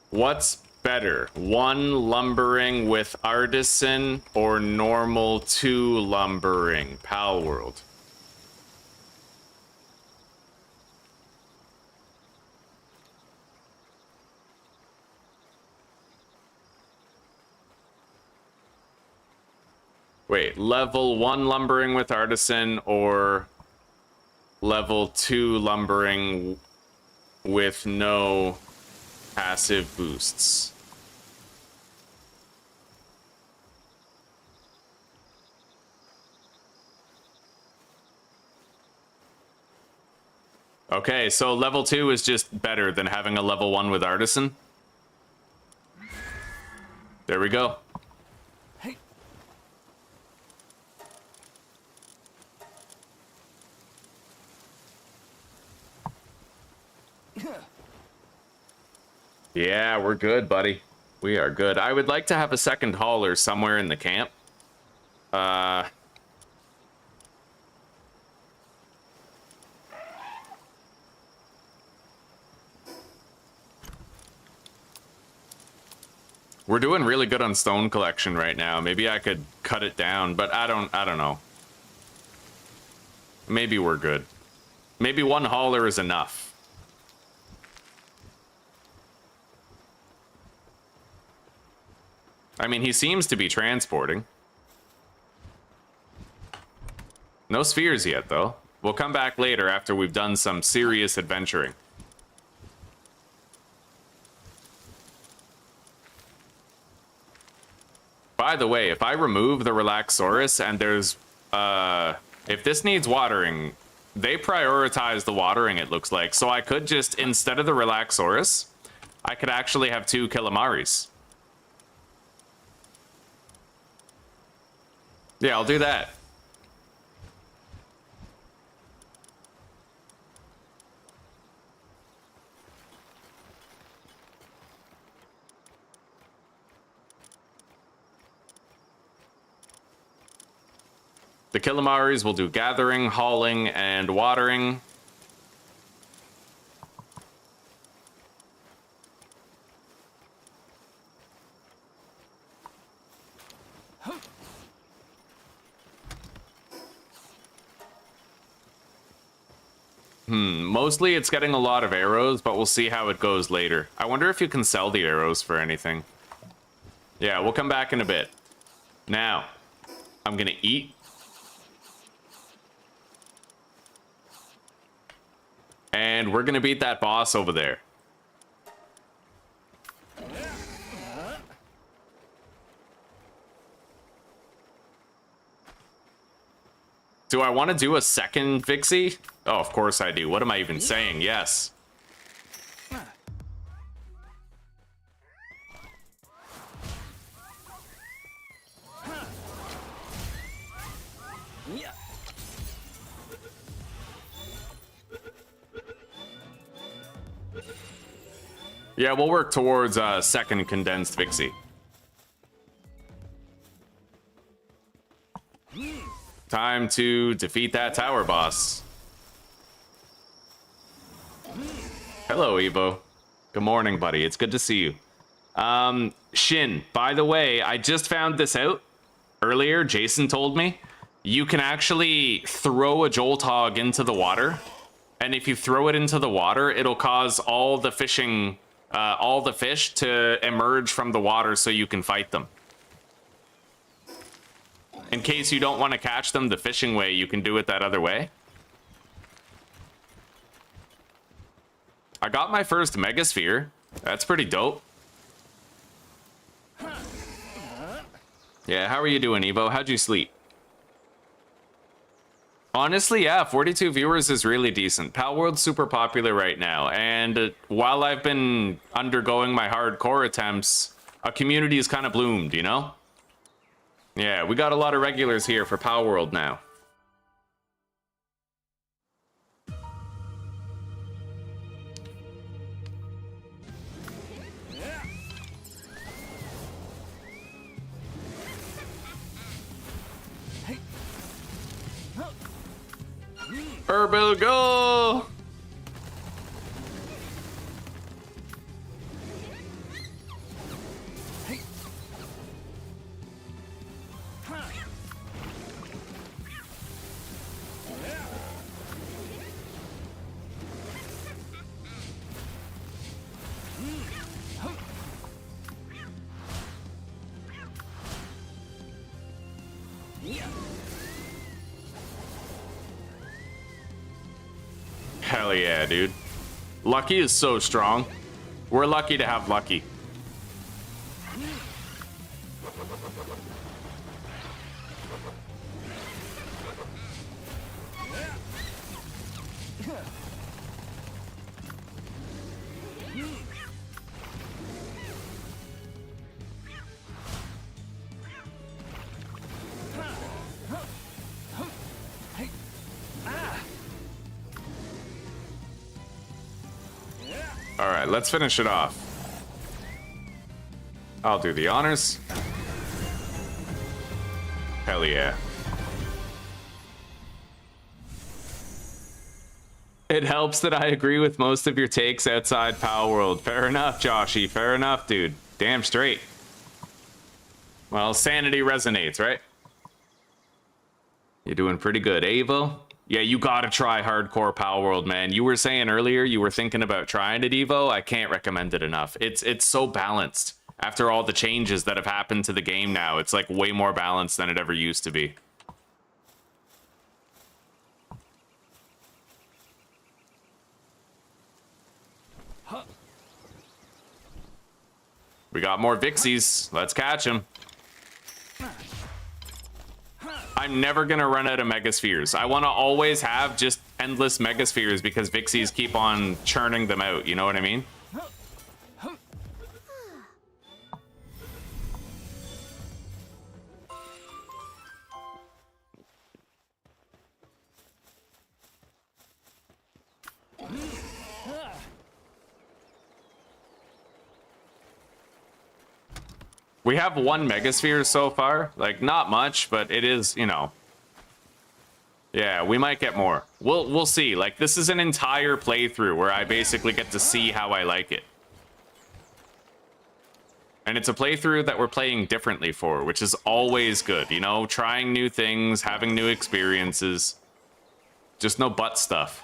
What's better? 1 lumbering with artisan or normal 2 lumbering? Palworld. Wait, level 1 lumbering with artisan or level 2 lumbering with no passive boosts? Okay, so level 2 is just better than having a level 1 with artisan. There we go. Hey. Yeah, we're good, buddy. We are good. I would like to have a second hauler somewhere in the camp. We're doing really good on stone collection right now. Maybe I could cut it down, but I don't know. Maybe we're good. Maybe 1 hauler is enough. I mean, he seems to be transporting. No spheres yet, though. We'll come back later after we've done some serious adventuring. By the way, if I remove the Relaxaurus and there's... if this needs watering, they prioritize the watering, it looks like. So I could just, instead of the Relaxaurus, I could actually have 2 Kilamaris. Yeah, I'll do that. The Kilamaris will do gathering, hauling, and watering. Mostly it's getting a lot of arrows, but we'll see how it goes later. I wonder if you can sell the arrows for anything. Yeah, we'll come back in a bit. Now, I'm gonna eat. And we're gonna beat that boss over there. Do I want to do a second Vixie? Oh, of course I do. What am I even saying? Yes. Yeah, we'll work towards second condensed Vixie. Time to defeat that tower boss. Hello, Evo. Good morning, buddy. It's good to see you. Shin, by the way, I just found this out earlier. Jason told me you can actually throw a Jolthog into the water, and if you throw it into the water, it'll cause all the fish to emerge from the water so you can fight them. In case you don't want to catch them the fishing way, you can do it that other way. I got my first Megasphere. That's pretty dope. Yeah, how are you doing, Evo? How'd you sleep? Honestly, yeah, 42 viewers is really decent. Palworld's super popular right now, and while I've been undergoing my hardcore attempts, a community has kind of bloomed, you know? Yeah, we got a lot of regulars here for Palworld now. Biebel, go! Hell yeah, dude. Lucky is so strong. We're lucky to have Lucky. All right, let's finish it off. I'll do the honors. Hell yeah. It helps that I agree with most of your takes outside Palworld. Fair enough, Joshy. Fair enough, dude. Damn straight. Well, sanity resonates, right? You're doing pretty good, Evo. Yeah, you gotta try hardcore Palworld, man. You were saying earlier you were thinking about trying it, Evo. I can't recommend it enough. It's so balanced. After all the changes that have happened to the game now, it's like way more balanced than it ever used to be. We got more Vixies. Let's catch them. I'm never gonna run out of Megaspheres. I want to always have just endless Megaspheres because Vixies keep on churning them out. You know what I mean? We have one Megasphere so far. Like, not much, but it is, you know. Yeah, we might get more. We'll see. Like, this is an entire playthrough where I basically get to see how I like it. And it's a playthrough that we're playing differently for, which is always good, you know? Trying new things, having new experiences. Just no butt stuff.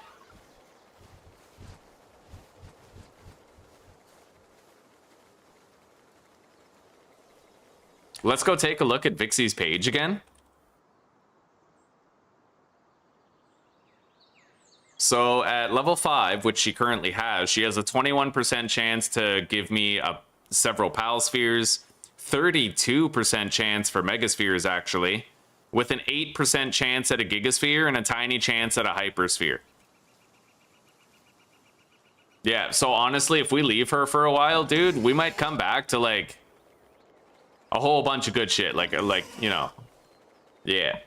Let's go take a look at Vixie's page again. So at level 5, which she currently has, she has a 21% chance to give me several Pal Spheres, 32% chance for Megaspheres actually, with an 8% chance at a Gigasphere and a tiny chance at a Hypersphere. Yeah, so honestly, if we leave her for a while, dude, we might come back to like a whole bunch of good shit, like you know, yeah.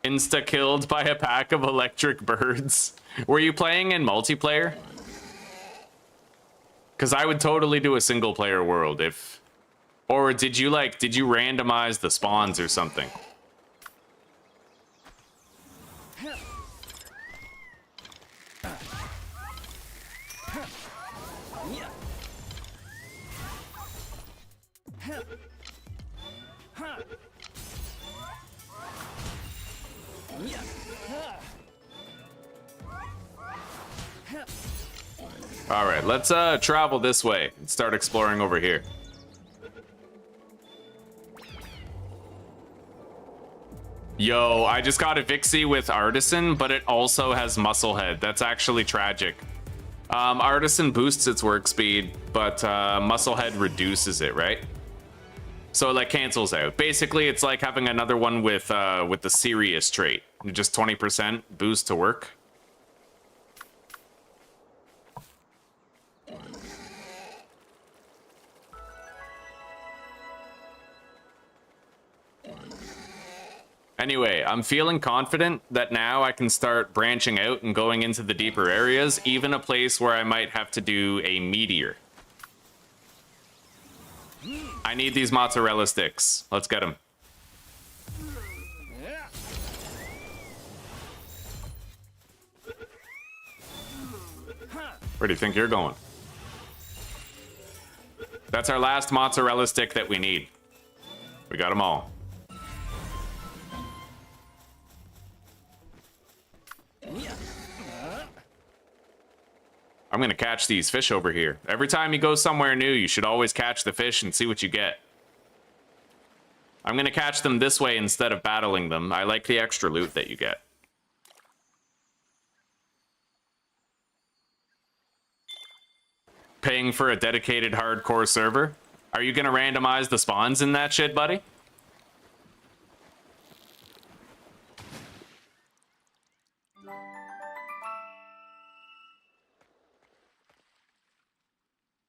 Insta-killed by a pack of electric birds. Were you playing in multiplayer? Because I would totally do a single-player world if... Or did you randomize the spawns or something? All right, let's travel this way and start exploring over here. Yo, I just got a Vixie with Artisan, but it also has Musclehead. That's actually tragic. Artisan boosts its work speed, but Musclehead reduces it, right? So it like cancels out. Basically, it's like having another one with the Serious trait. Just 20% boost to work. Anyway, I'm feeling confident that now I can start branching out and going into the deeper areas, even a place where I might have to do a meteor. I need these mozzarella sticks. Let's get them. Where do you think you're going? That's our last mozzarella stick that we need. We got them all. I'm gonna catch these fish over here. Every time you go somewhere new, you should always catch the fish and see what you get. I'm gonna catch them this way instead of battling them. I like the extra loot that you get. Paying for a dedicated hardcore server? Are you gonna randomize the spawns in that shit, buddy?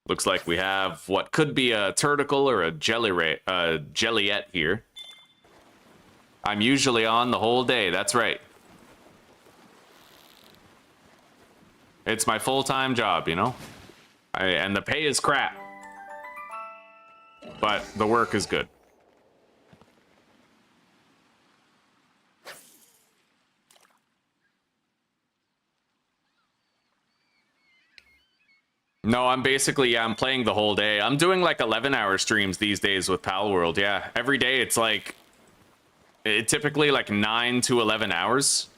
Looks like we have what could be a turticle or a jellyette here. I'm usually on the whole day, that's right. It's my full-time job, you know? And the pay is crap. But the work is good. No, I'm basically, I'm playing the whole day. I'm doing like 11-hour streams these days with Palworld, yeah. Every day it's like, typically like 9 to 11 hours.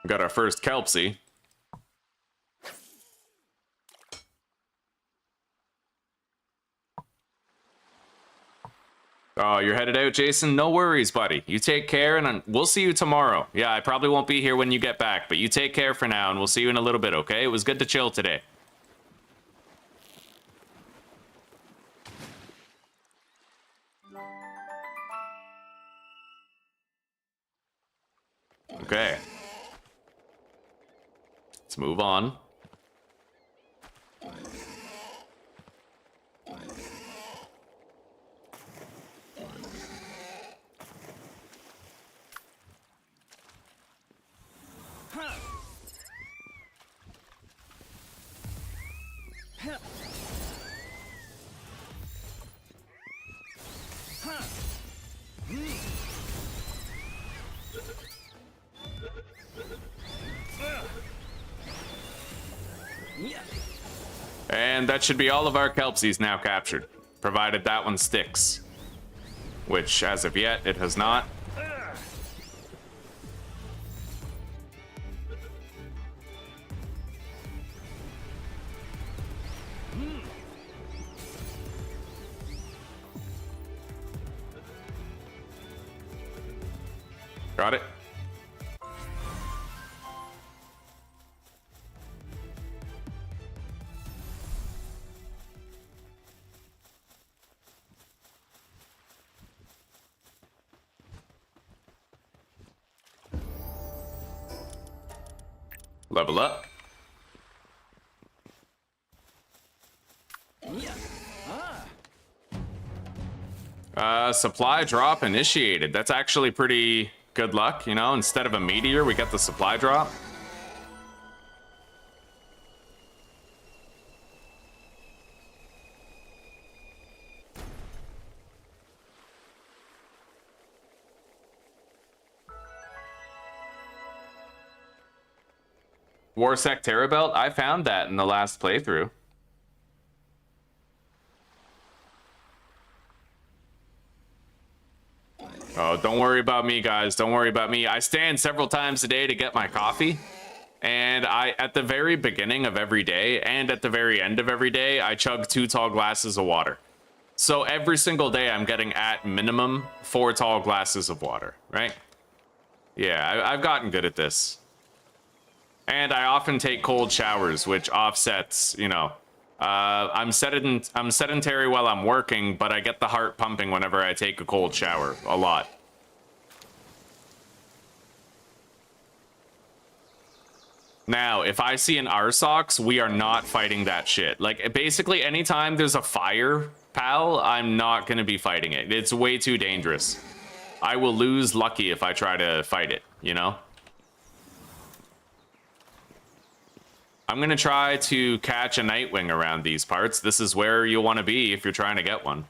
We got our first Kelpsie. Oh, you're headed out, Jason? No worries, buddy. You take care, and we'll see you tomorrow. Yeah, I probably won't be here when you get back, but you take care for now, and we'll see you in a little bit, okay? It was good to chill today. Okay. Let's move on. And that should be all of our Kelpsies now captured, provided that one sticks. Which, as of yet, it has not. Got it. Level up. Supply drop initiated. That's actually pretty good luck, you know? Instead of a meteor, we get the supply drop. Warsec Terabelt, I found that in the last playthrough. Oh, don't worry about me, guys. Don't worry about me. I stand several times a day to get my coffee. And at the very beginning of every day and at the very end of every day, I chug 2 tall glasses of water. So every single day I'm getting at minimum 4 tall glasses of water, right? Yeah, I've gotten good at this. And I often take cold showers, which offsets, you know, I'm sedentary while I'm working, but I get the heart pumping whenever I take a cold shower, a lot. Now, if I see an Arsox, we are not fighting that shit. Like, basically, anytime there's a fire, pal, I'm not gonna be fighting it. It's way too dangerous. I will lose lucky if I try to fight it, you know? I'm gonna try to catch a Nightwing around these parts. This is where you'll want to be if you're trying to get one.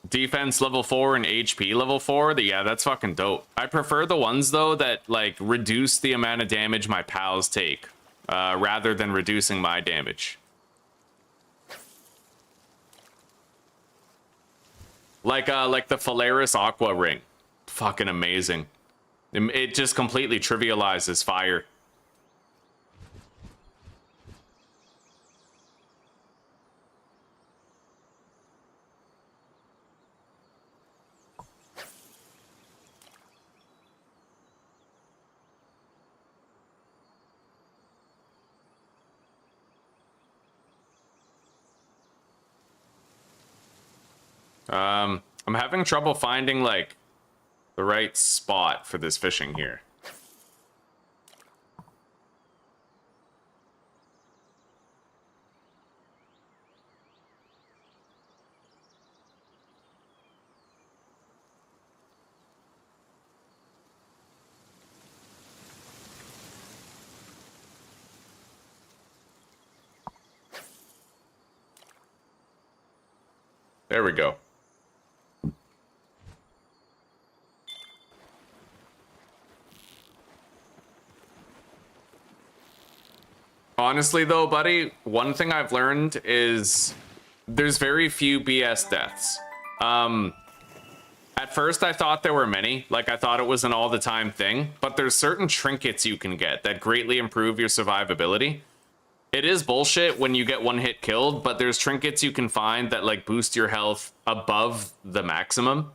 Defense level 4 and HP level 4. Yeah, that's fucking dope. I prefer the ones, though, that, like, reduce the amount of damage my pals take, rather than reducing my damage. Like the Phalaris Aqua Ring. Fucking amazing. It just completely trivializes fire. I'm having trouble finding, like, the right spot for this fishing here. There we go. Honestly, though, buddy, one thing I've learned is there's very few BS deaths. At first, I thought there were many. Like, I thought it was an all-the-time thing. But there's certain trinkets you can get that greatly improve your survivability. It is bullshit when you get one hit killed, but there's trinkets you can find that, like, boost your health above the maximum.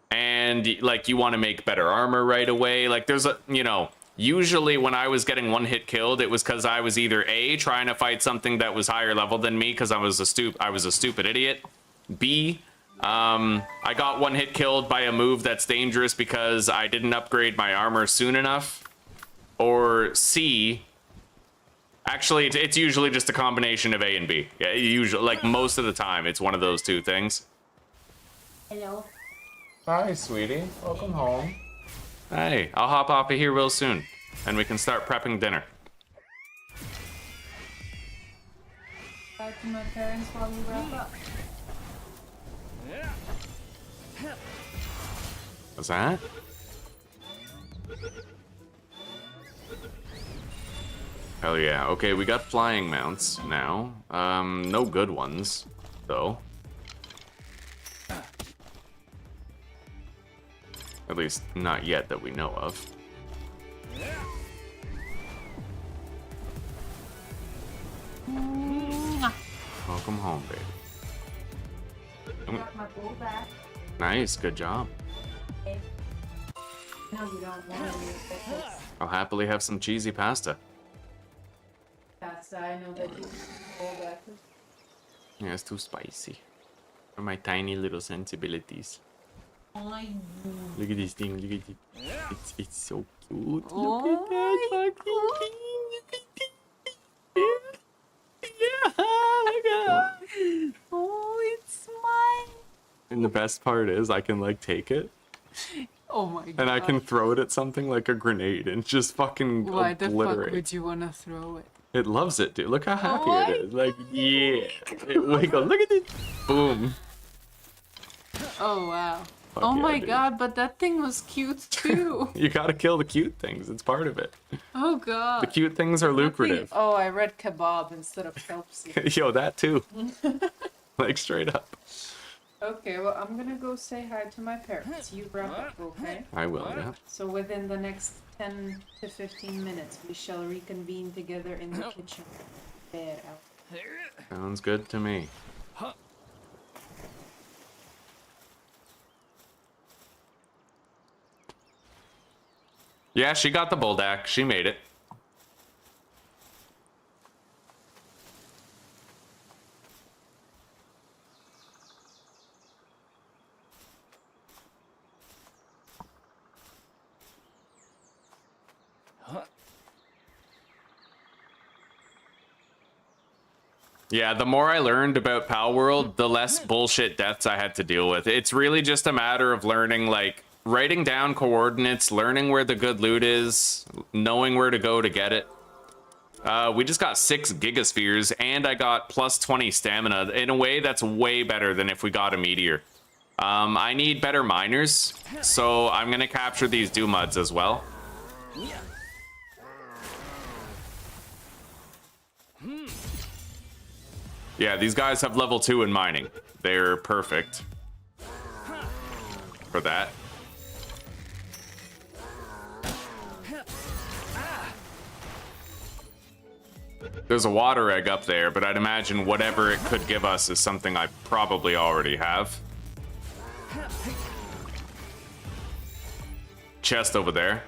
And, like, you want to make better armor right away. Like, there's a, you know... Usually when I was getting one hit killed, it was because I was either A, trying to fight something that was higher level than me because I was a stupid idiot. B, I got one hit killed by a move that's dangerous because I didn't upgrade my armor soon enough. Or C, actually it's usually just a combination of A and B. Yeah, usually, like most of the time, it's one of those two things. Hello. Hi, sweetie. Welcome home. Hey, I'll hop off of here real soon, and we can start prepping dinner. Back to my parents while you wrap up. What's that? Hell yeah. Okay, we got flying mounts now. No good ones, though. At least not yet that we know of. Welcome home, baby. I got my bowl back. Nice, good job. Okay. No, you don't want to use this. I'll happily have some cheesy pasta. Pasta, I know that you bowl back. Yeah, it's too spicy for my tiny little sensibilities. Look at this thing, look at it. It's so cute. Look at that fucking thing. Look at it. Yeah, look at that. Oh, it's mine. And the best part is I can like take it Oh my god. and I can throw it at something like a grenade and just fucking Why the fuck obliterate. would you want to throw it? It loves it, dude. Look how happy my it is. Like, yeah. It wiggle. Look at it. Boom. Oh wow. Fuck Oh yeah, my dude. god, but that thing was cute too. You gotta kill the cute things. It's part of it. Oh god. The cute things are lucrative. Oh, I read kebab instead of Kelpsy. Yo, that too. Like, straight up. Okay, well, I'm gonna go say hi to my parents. You wrap up, okay? I will, yeah. So within the next 10 to 15 minutes, we shall reconvene together in the kitchen. There, out. Sounds good to me. Yeah, she got the Buldak. She made it. Yeah, the more I learned about Palworld, the less bullshit deaths I had to deal with. It's really just a matter of learning, like, writing down coordinates, learning where the good loot is, knowing where to go to get it. We just got 6 gigaspheres, and I got plus 20 stamina. In a way, that's way better than if we got a meteor. I need better miners, so I'm going to capture these Doomuds as well. Yeah, these guys have level 2 in mining. They're perfect for that. There's a water egg up there, but I'd imagine whatever it could give us is something I probably already have. Chest over there.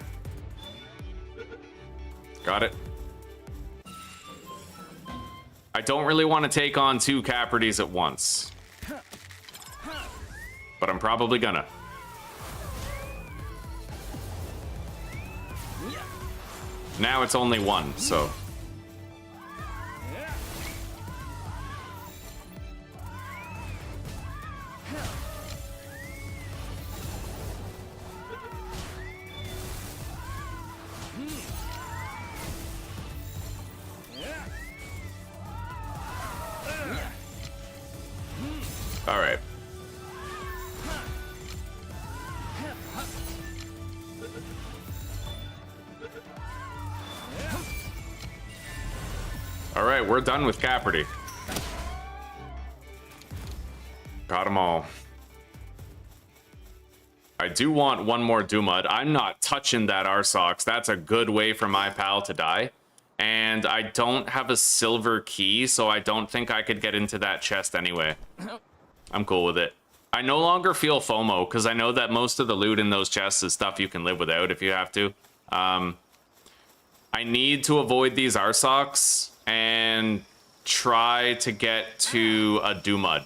Got it. I don't really want to take on 2 Caprides at once, but I'm probably gonna. Now it's only 1, so. All right. All right, we're done with Capridy. Got them all. I do want one more Doomud. I'm not touching that Arsox. That's a good way for my pal to die. And I don't have a silver key, so I don't think I could get into that chest anyway. I'm cool with it. I no longer feel FOMO, because I know that most of the loot in those chests is stuff you can live without if you have to. I need to avoid these Arsox and try to get to a Doomud.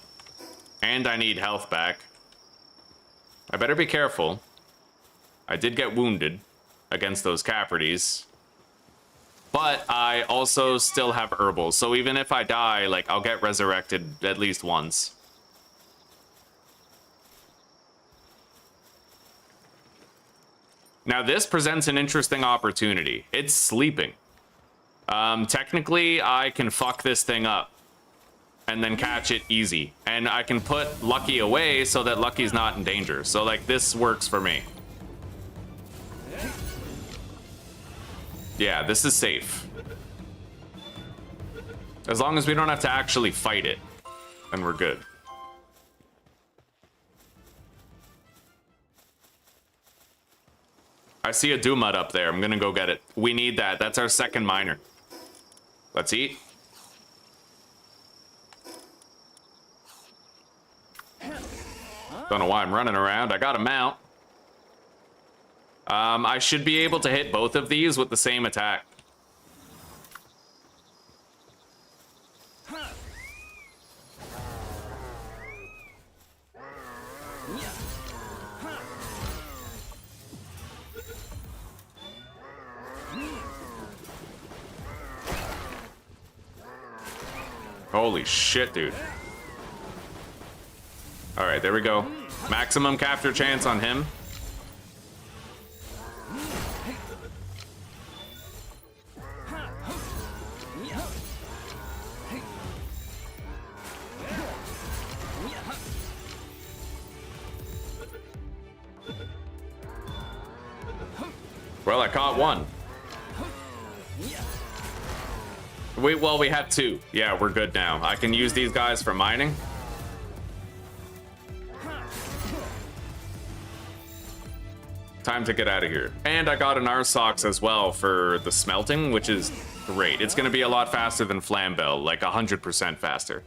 And I need health back. I better be careful. I did get wounded against those Caprides. But I also still have herbals, so even if I die, like, I'll get resurrected at least once. Now this presents an interesting opportunity. It's sleeping. Technically, I can fuck this thing up and then catch it easy. And I can put Lucky away so that Lucky's not in danger. So, like, this works for me. Yeah, this is safe. As long as we don't have to actually fight it, then we're good. I see a Doomud up there. I'm gonna go get it. We need that. That's our second miner. Let's eat. Don't know why I'm running around. I got a mount. I should be able to hit both of these with the same attack. Holy shit, dude. All right, there we go. Maximum capture chance on him. Well, I caught one. Well, we have two. Yeah, we're good now. I can use these guys for mining. Time to get out of here. And I got an RSOX as well for the smelting, which is great. It's going to be a lot faster than Flambeau, like 100% faster.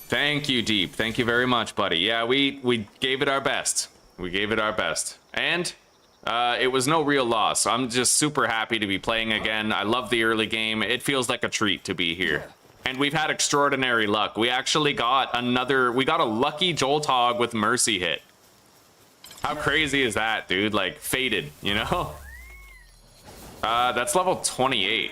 Thank you, Deep. Thank you very much, buddy. Yeah, we gave it our best. We gave it our best. And it was no real loss. I'm just super happy to be playing again. I love the early game. It feels like a treat to be here. And we've had extraordinary luck. We actually got we got a lucky Jolt Hog with Mercy hit. How crazy is that, dude? Like, fated, you know? That's level 28.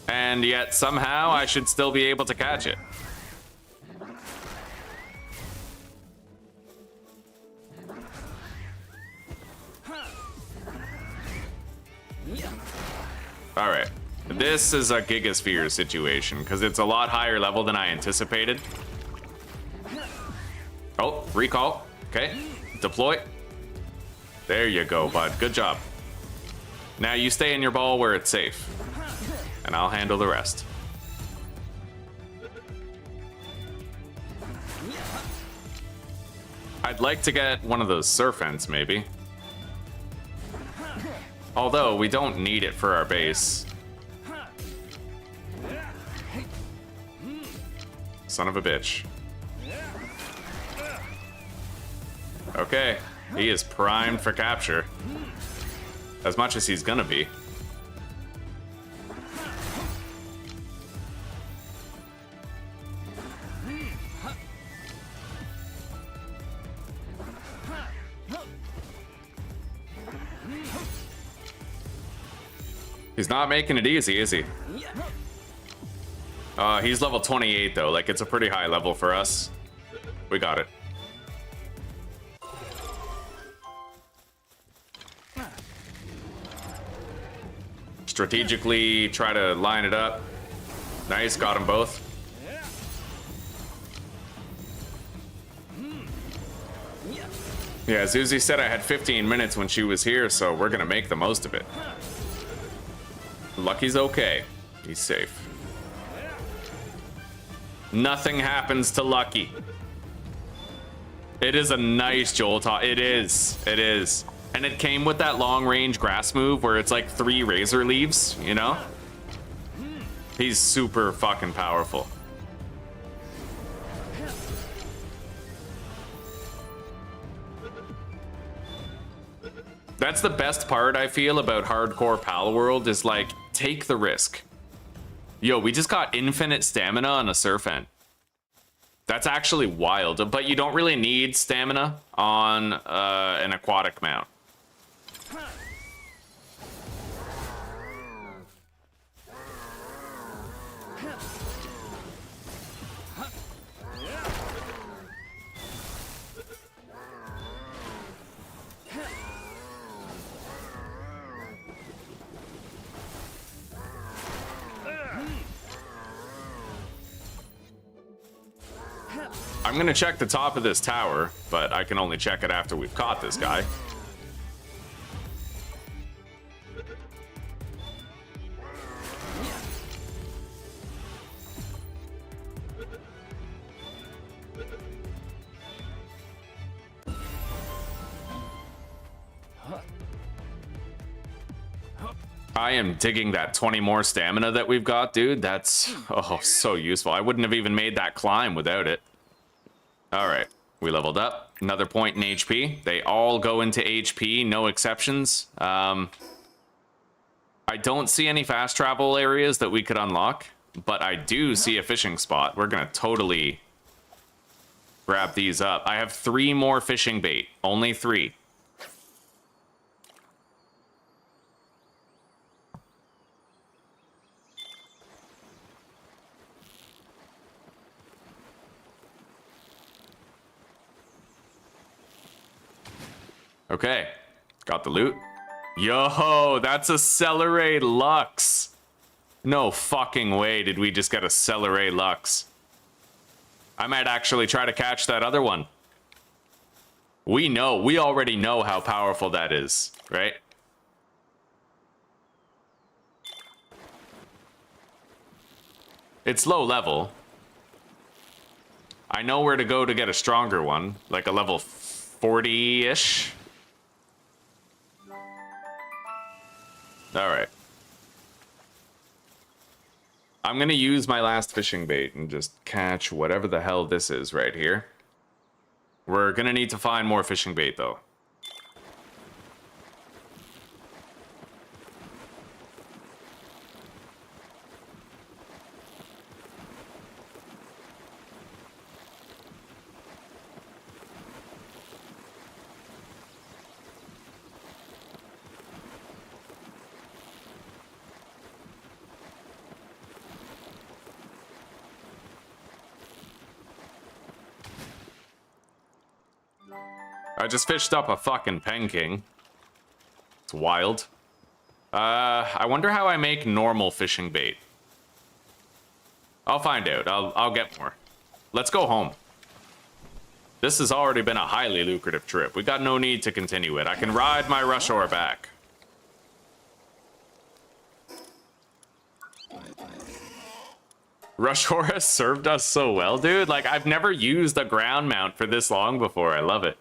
And yet somehow I should still be able to catch it. All right, this is a Gigasphere situation because it's a lot higher level than I anticipated. Oh, recall. Okay, deploy. There you go, bud. Good job. Now you stay in your ball where it's safe. And I'll handle the rest. I'd like to get one of those Surfents, maybe. Although, we don't need it for our base. Son of a bitch. Okay, he is primed for capture. As much as he's gonna be. He's not making it easy, is he? He's level 28 though, like it's a pretty high level for us. We got it. Strategically try to line it up. Nice, got them both. Yeah, Zuzi said I had 15 minutes when she was here, so we're gonna make the most of it. Lucky's okay. He's safe. Nothing happens to Lucky. It is a nice Jolt. It is. It is. And it came with that long range grass move where it's like 3 razor leaves, you know? He's super fucking powerful. That's the best part I feel about hardcore Palworld is like, take the risk. Yo, we just got infinite stamina on a Surfent. That's actually wild, but you don't really need stamina on an aquatic mount. I'm gonna check the top of this tower, but I can only check it after we've caught this guy. I am digging that 20 more stamina that we've got, dude. That's, oh, so useful. I wouldn't have even made that climb without it. All right, we leveled up. Another point in HP. They all go into HP, no exceptions. I don't see any fast travel areas that we could unlock, but I do see a fishing spot. We're gonna totally grab these up. I have 3 more fishing bait, only 3. Okay, got the loot. Yo, that's a Celeray Lux. No fucking way did we just get a Celeray Lux. I might actually try to catch that other one. We already know how powerful that is, right? It's low level. I know where to go to get a stronger one, like a level 40-ish. All right. I'm gonna use my last fishing bait and just catch whatever the hell this is right here. We're gonna need to find more fishing bait though. I just fished up a fucking pen king. It's wild. I wonder how I make normal fishing bait. I'll find out. I'll get more. Let's go home. This has already been a highly lucrative trip. We got no need to continue it. I can ride my rush hour back. Rush hour has served us so well, dude. Like, I've never used a ground mount for this long before. I love it.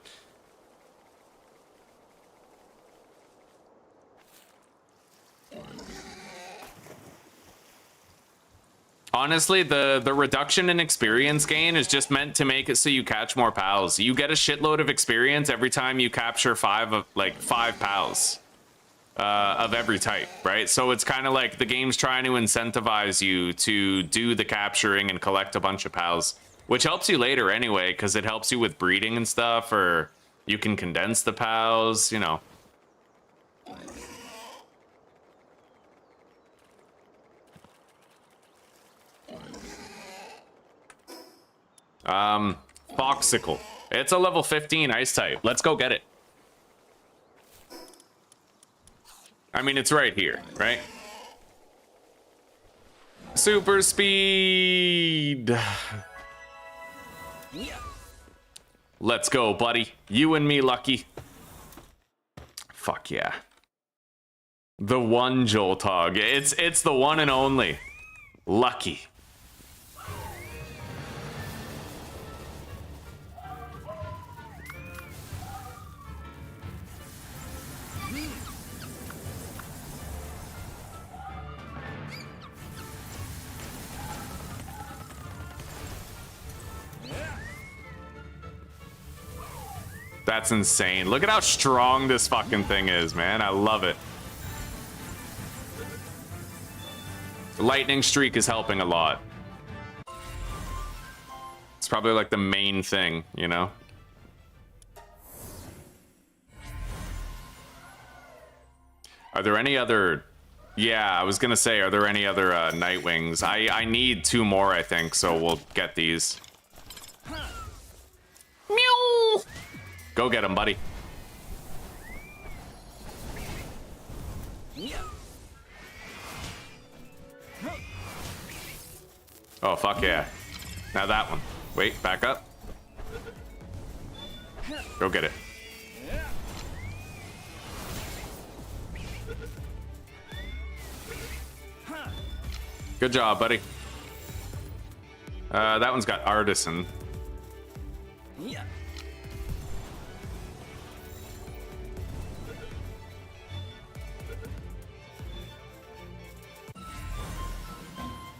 Honestly, the reduction in experience gain is just meant to make it so you catch more pals. You get a shitload of experience every time you capture 5 pals of every type, right? So it's kind of like the game's trying to incentivize you to do the capturing and collect a bunch of pals, which helps you later anyway, because it helps you with breeding and stuff, or you can condense the pals, you know. Foxicle. It's a level 15 ice type. Let's go get it. I mean, it's right here, right? Super speed. Let's go, buddy. You and me, Lucky. Fuck yeah. The one Joltog. It's the one and only. Lucky. That's insane. Look at how strong this fucking thing is, man. I love it. The lightning streak is helping a lot. It's probably like the main thing, you know? Are there any other... Yeah, I was gonna say, are there any other Nightwings? I need 2 more, I think, so we'll get these. Meow! Go get him, buddy. Oh, fuck yeah. Now that one. Wait, back up. Go get it. Good job, buddy. That one's got Artisan.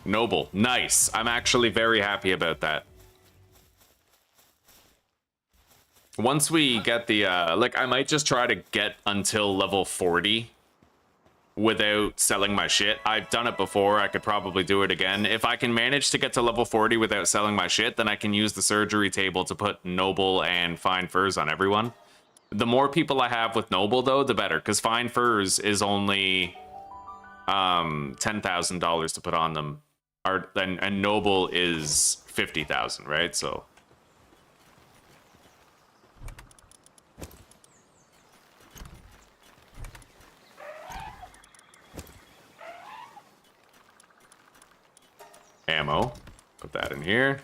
Noble. Nice. I'm actually very happy about that. Once we get the, like, I might just try to get until level 40 without selling my shit. I've done it before. I could probably do it again. If I can manage to get to level 40 without selling my shit, then I can use the surgery table to put Noble and Fine Furs on everyone. The more people I have with Noble, though, the better, because Fine Furs is only $10,000 to put on them. And Noble is 50,000, right? So... ammo. Put that in here.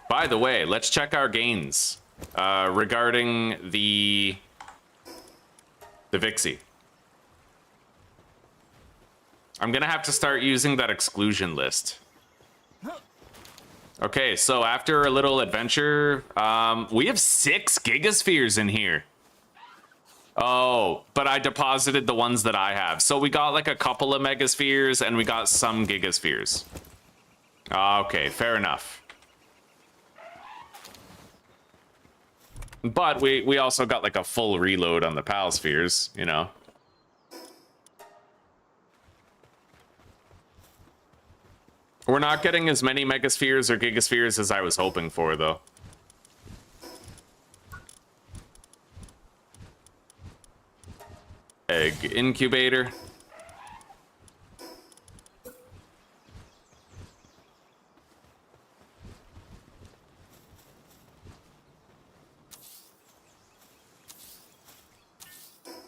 By the way, let's check our gains regarding the Vixie. I'm gonna have to start using that exclusion list. Okay, so after a little adventure, we have 6 gigaspheres in here. Oh, but I deposited the ones that I have. So we got like a couple of megaspheres and we got some gigaspheres. Okay, fair enough. But we also got like a full reload on the PAL spheres, you know. We're not getting as many megaspheres or gigaspheres as I was hoping for, though. Egg incubator.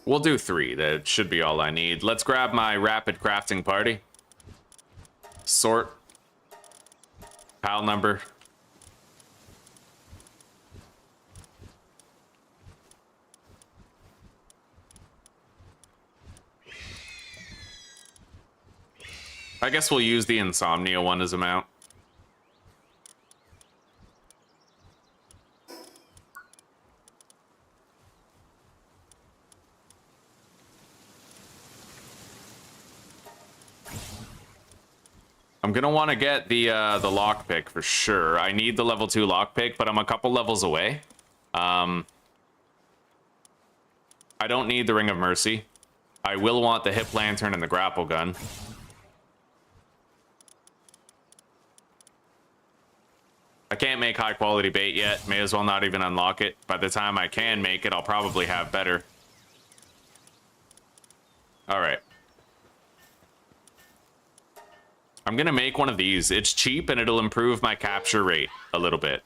We'll do 3. That should be all I need. Let's grab my rapid crafting party. Sort. PAL number. I guess we'll use the Insomnia one as a mount. I'm gonna want to get the lockpick for sure. I need the level 2 lockpick, but I'm a couple levels away. I don't need the Ring of Mercy. I will want the hip lantern and the grapple gun. I can't make high quality bait yet. May as well not even unlock it. By the time I can make it, I'll probably have better. All right. I'm gonna make one of these. It's cheap and it'll improve my capture rate a little bit.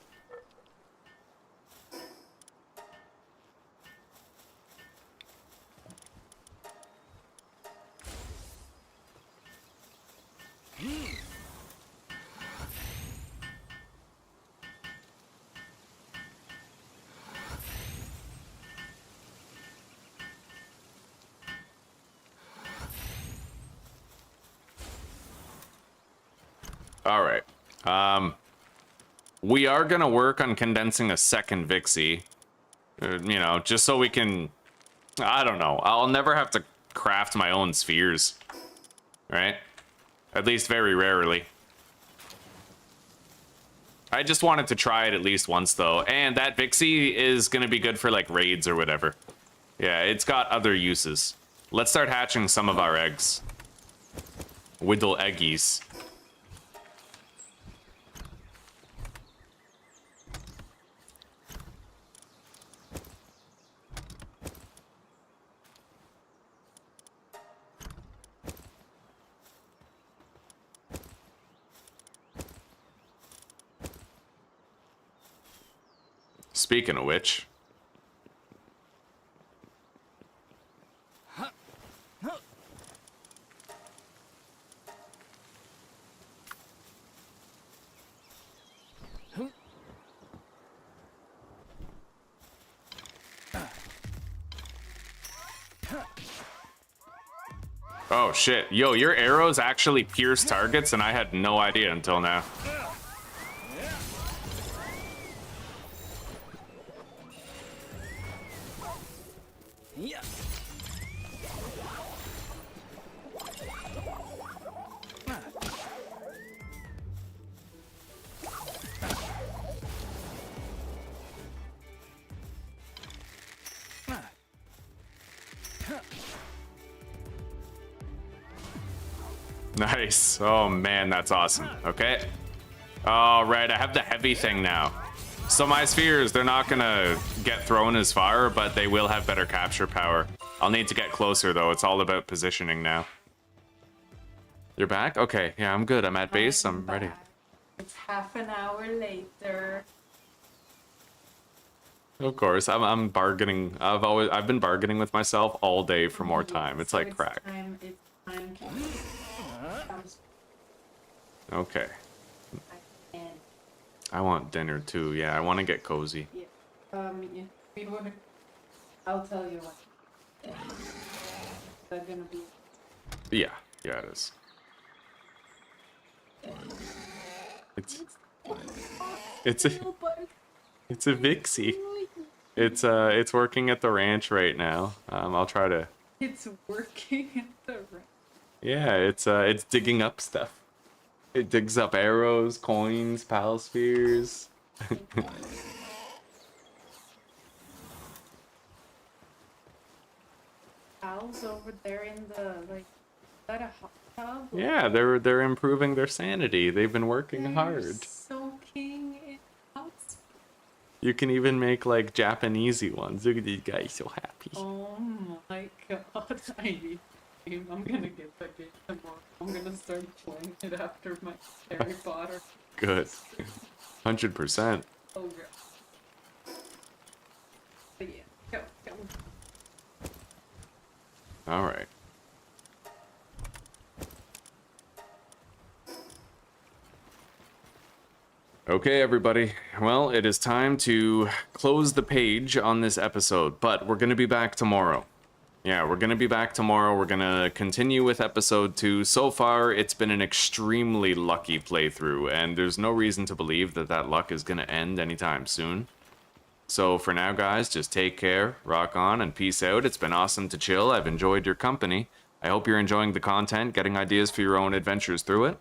All right. We are going to work on condensing a second Vixie. You know, just so we can... I don't know. I'll never have to craft my own spheres. Right? At least very rarely. I just wanted to try it at least once, though. And that Vixie is going to be good for, like, raids or whatever. Yeah, it's got other uses. Let's start hatching some of our eggs. Whittle eggies. Speaking of which... Oh shit. Yo, your arrows actually pierce targets and I had no idea until now. Nice. Oh man, that's awesome. Okay. All right, I have the heavy thing now. So my spheres, they're not gonna get thrown as far, but they will have better capture power. I'll need to get closer though. It's all about positioning now. You're back? Okay, yeah, I'm good. I'm at base. I'm ready. It's half an hour later. Of course, I'm bargaining. I've been bargaining with myself all day for more time. It's like crack. It's time Okay. I want dinner too. Yeah, I want to get cozy. Yeah. Yeah, we would. I'll tell you what. Is that gonna be? Yeah, it is. It's a Vixie. It's working at the ranch right now. I'll try to. It's working at the ranch. Yeah, it's digging up stuff. It digs up arrows, coins, pal spheres. Pals over there in the like. Is that a hot tub? Yeah, they're improving their sanity. They've been working They're hard. soaking in hot springs. You can even make like Japanesey ones. Look at these guys, so happy. Oh my god, I need game. I'm gonna get that game tomorrow. I'm gonna start playing it after my Harry Potter. Good. 100%. Oh god. But yeah, go. All right. Okay, everybody. Well, it is time to close the page on this episode, but we're going to be back tomorrow. Yeah, we're going to be back tomorrow. We're going to continue with episode 2. So far, it's been an extremely lucky playthrough, and there's no reason to believe that that luck is going to end anytime soon. So for now, guys, just take care, rock on, and peace out. It's been awesome to chill. I've enjoyed your company. I hope you're enjoying the content, getting ideas for your own adventures through it.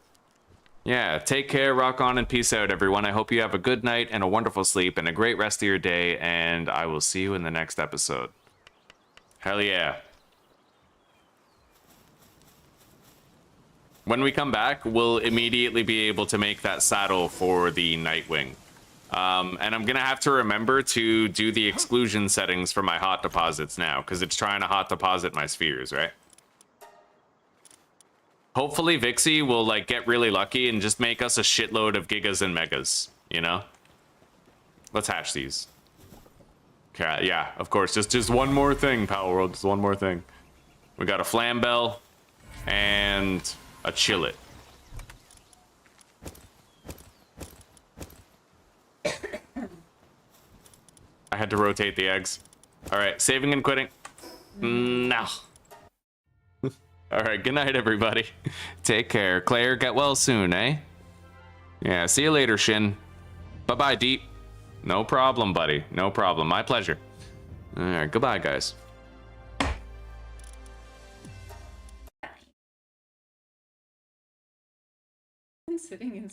Yeah, take care, rock on, and peace out, everyone. I hope you have a good night and a wonderful sleep and a great rest of your day, and I will see you in the next episode. Hell yeah. When we come back, we'll immediately be able to make that saddle for the Nightwing. And I'm going to have to remember to do the exclusion settings for my hot deposits now, because it's trying to hot deposit my spheres, right? Hopefully Vixie will like get really lucky and just make us a shitload of gigas and megas, you know? Let's hatch these. Okay, yeah, of course. Just one more thing, Palworld. Just one more thing. We got a Flambell and a Chillet. I had to rotate the eggs. All right, saving and quitting. No. All right, good night, everybody. Take care. Claire, get well soon, eh? Yeah, see you later, Shin. Bye-bye, Deep. No problem, buddy. No problem. My pleasure. All right, goodbye, guys. Sitting in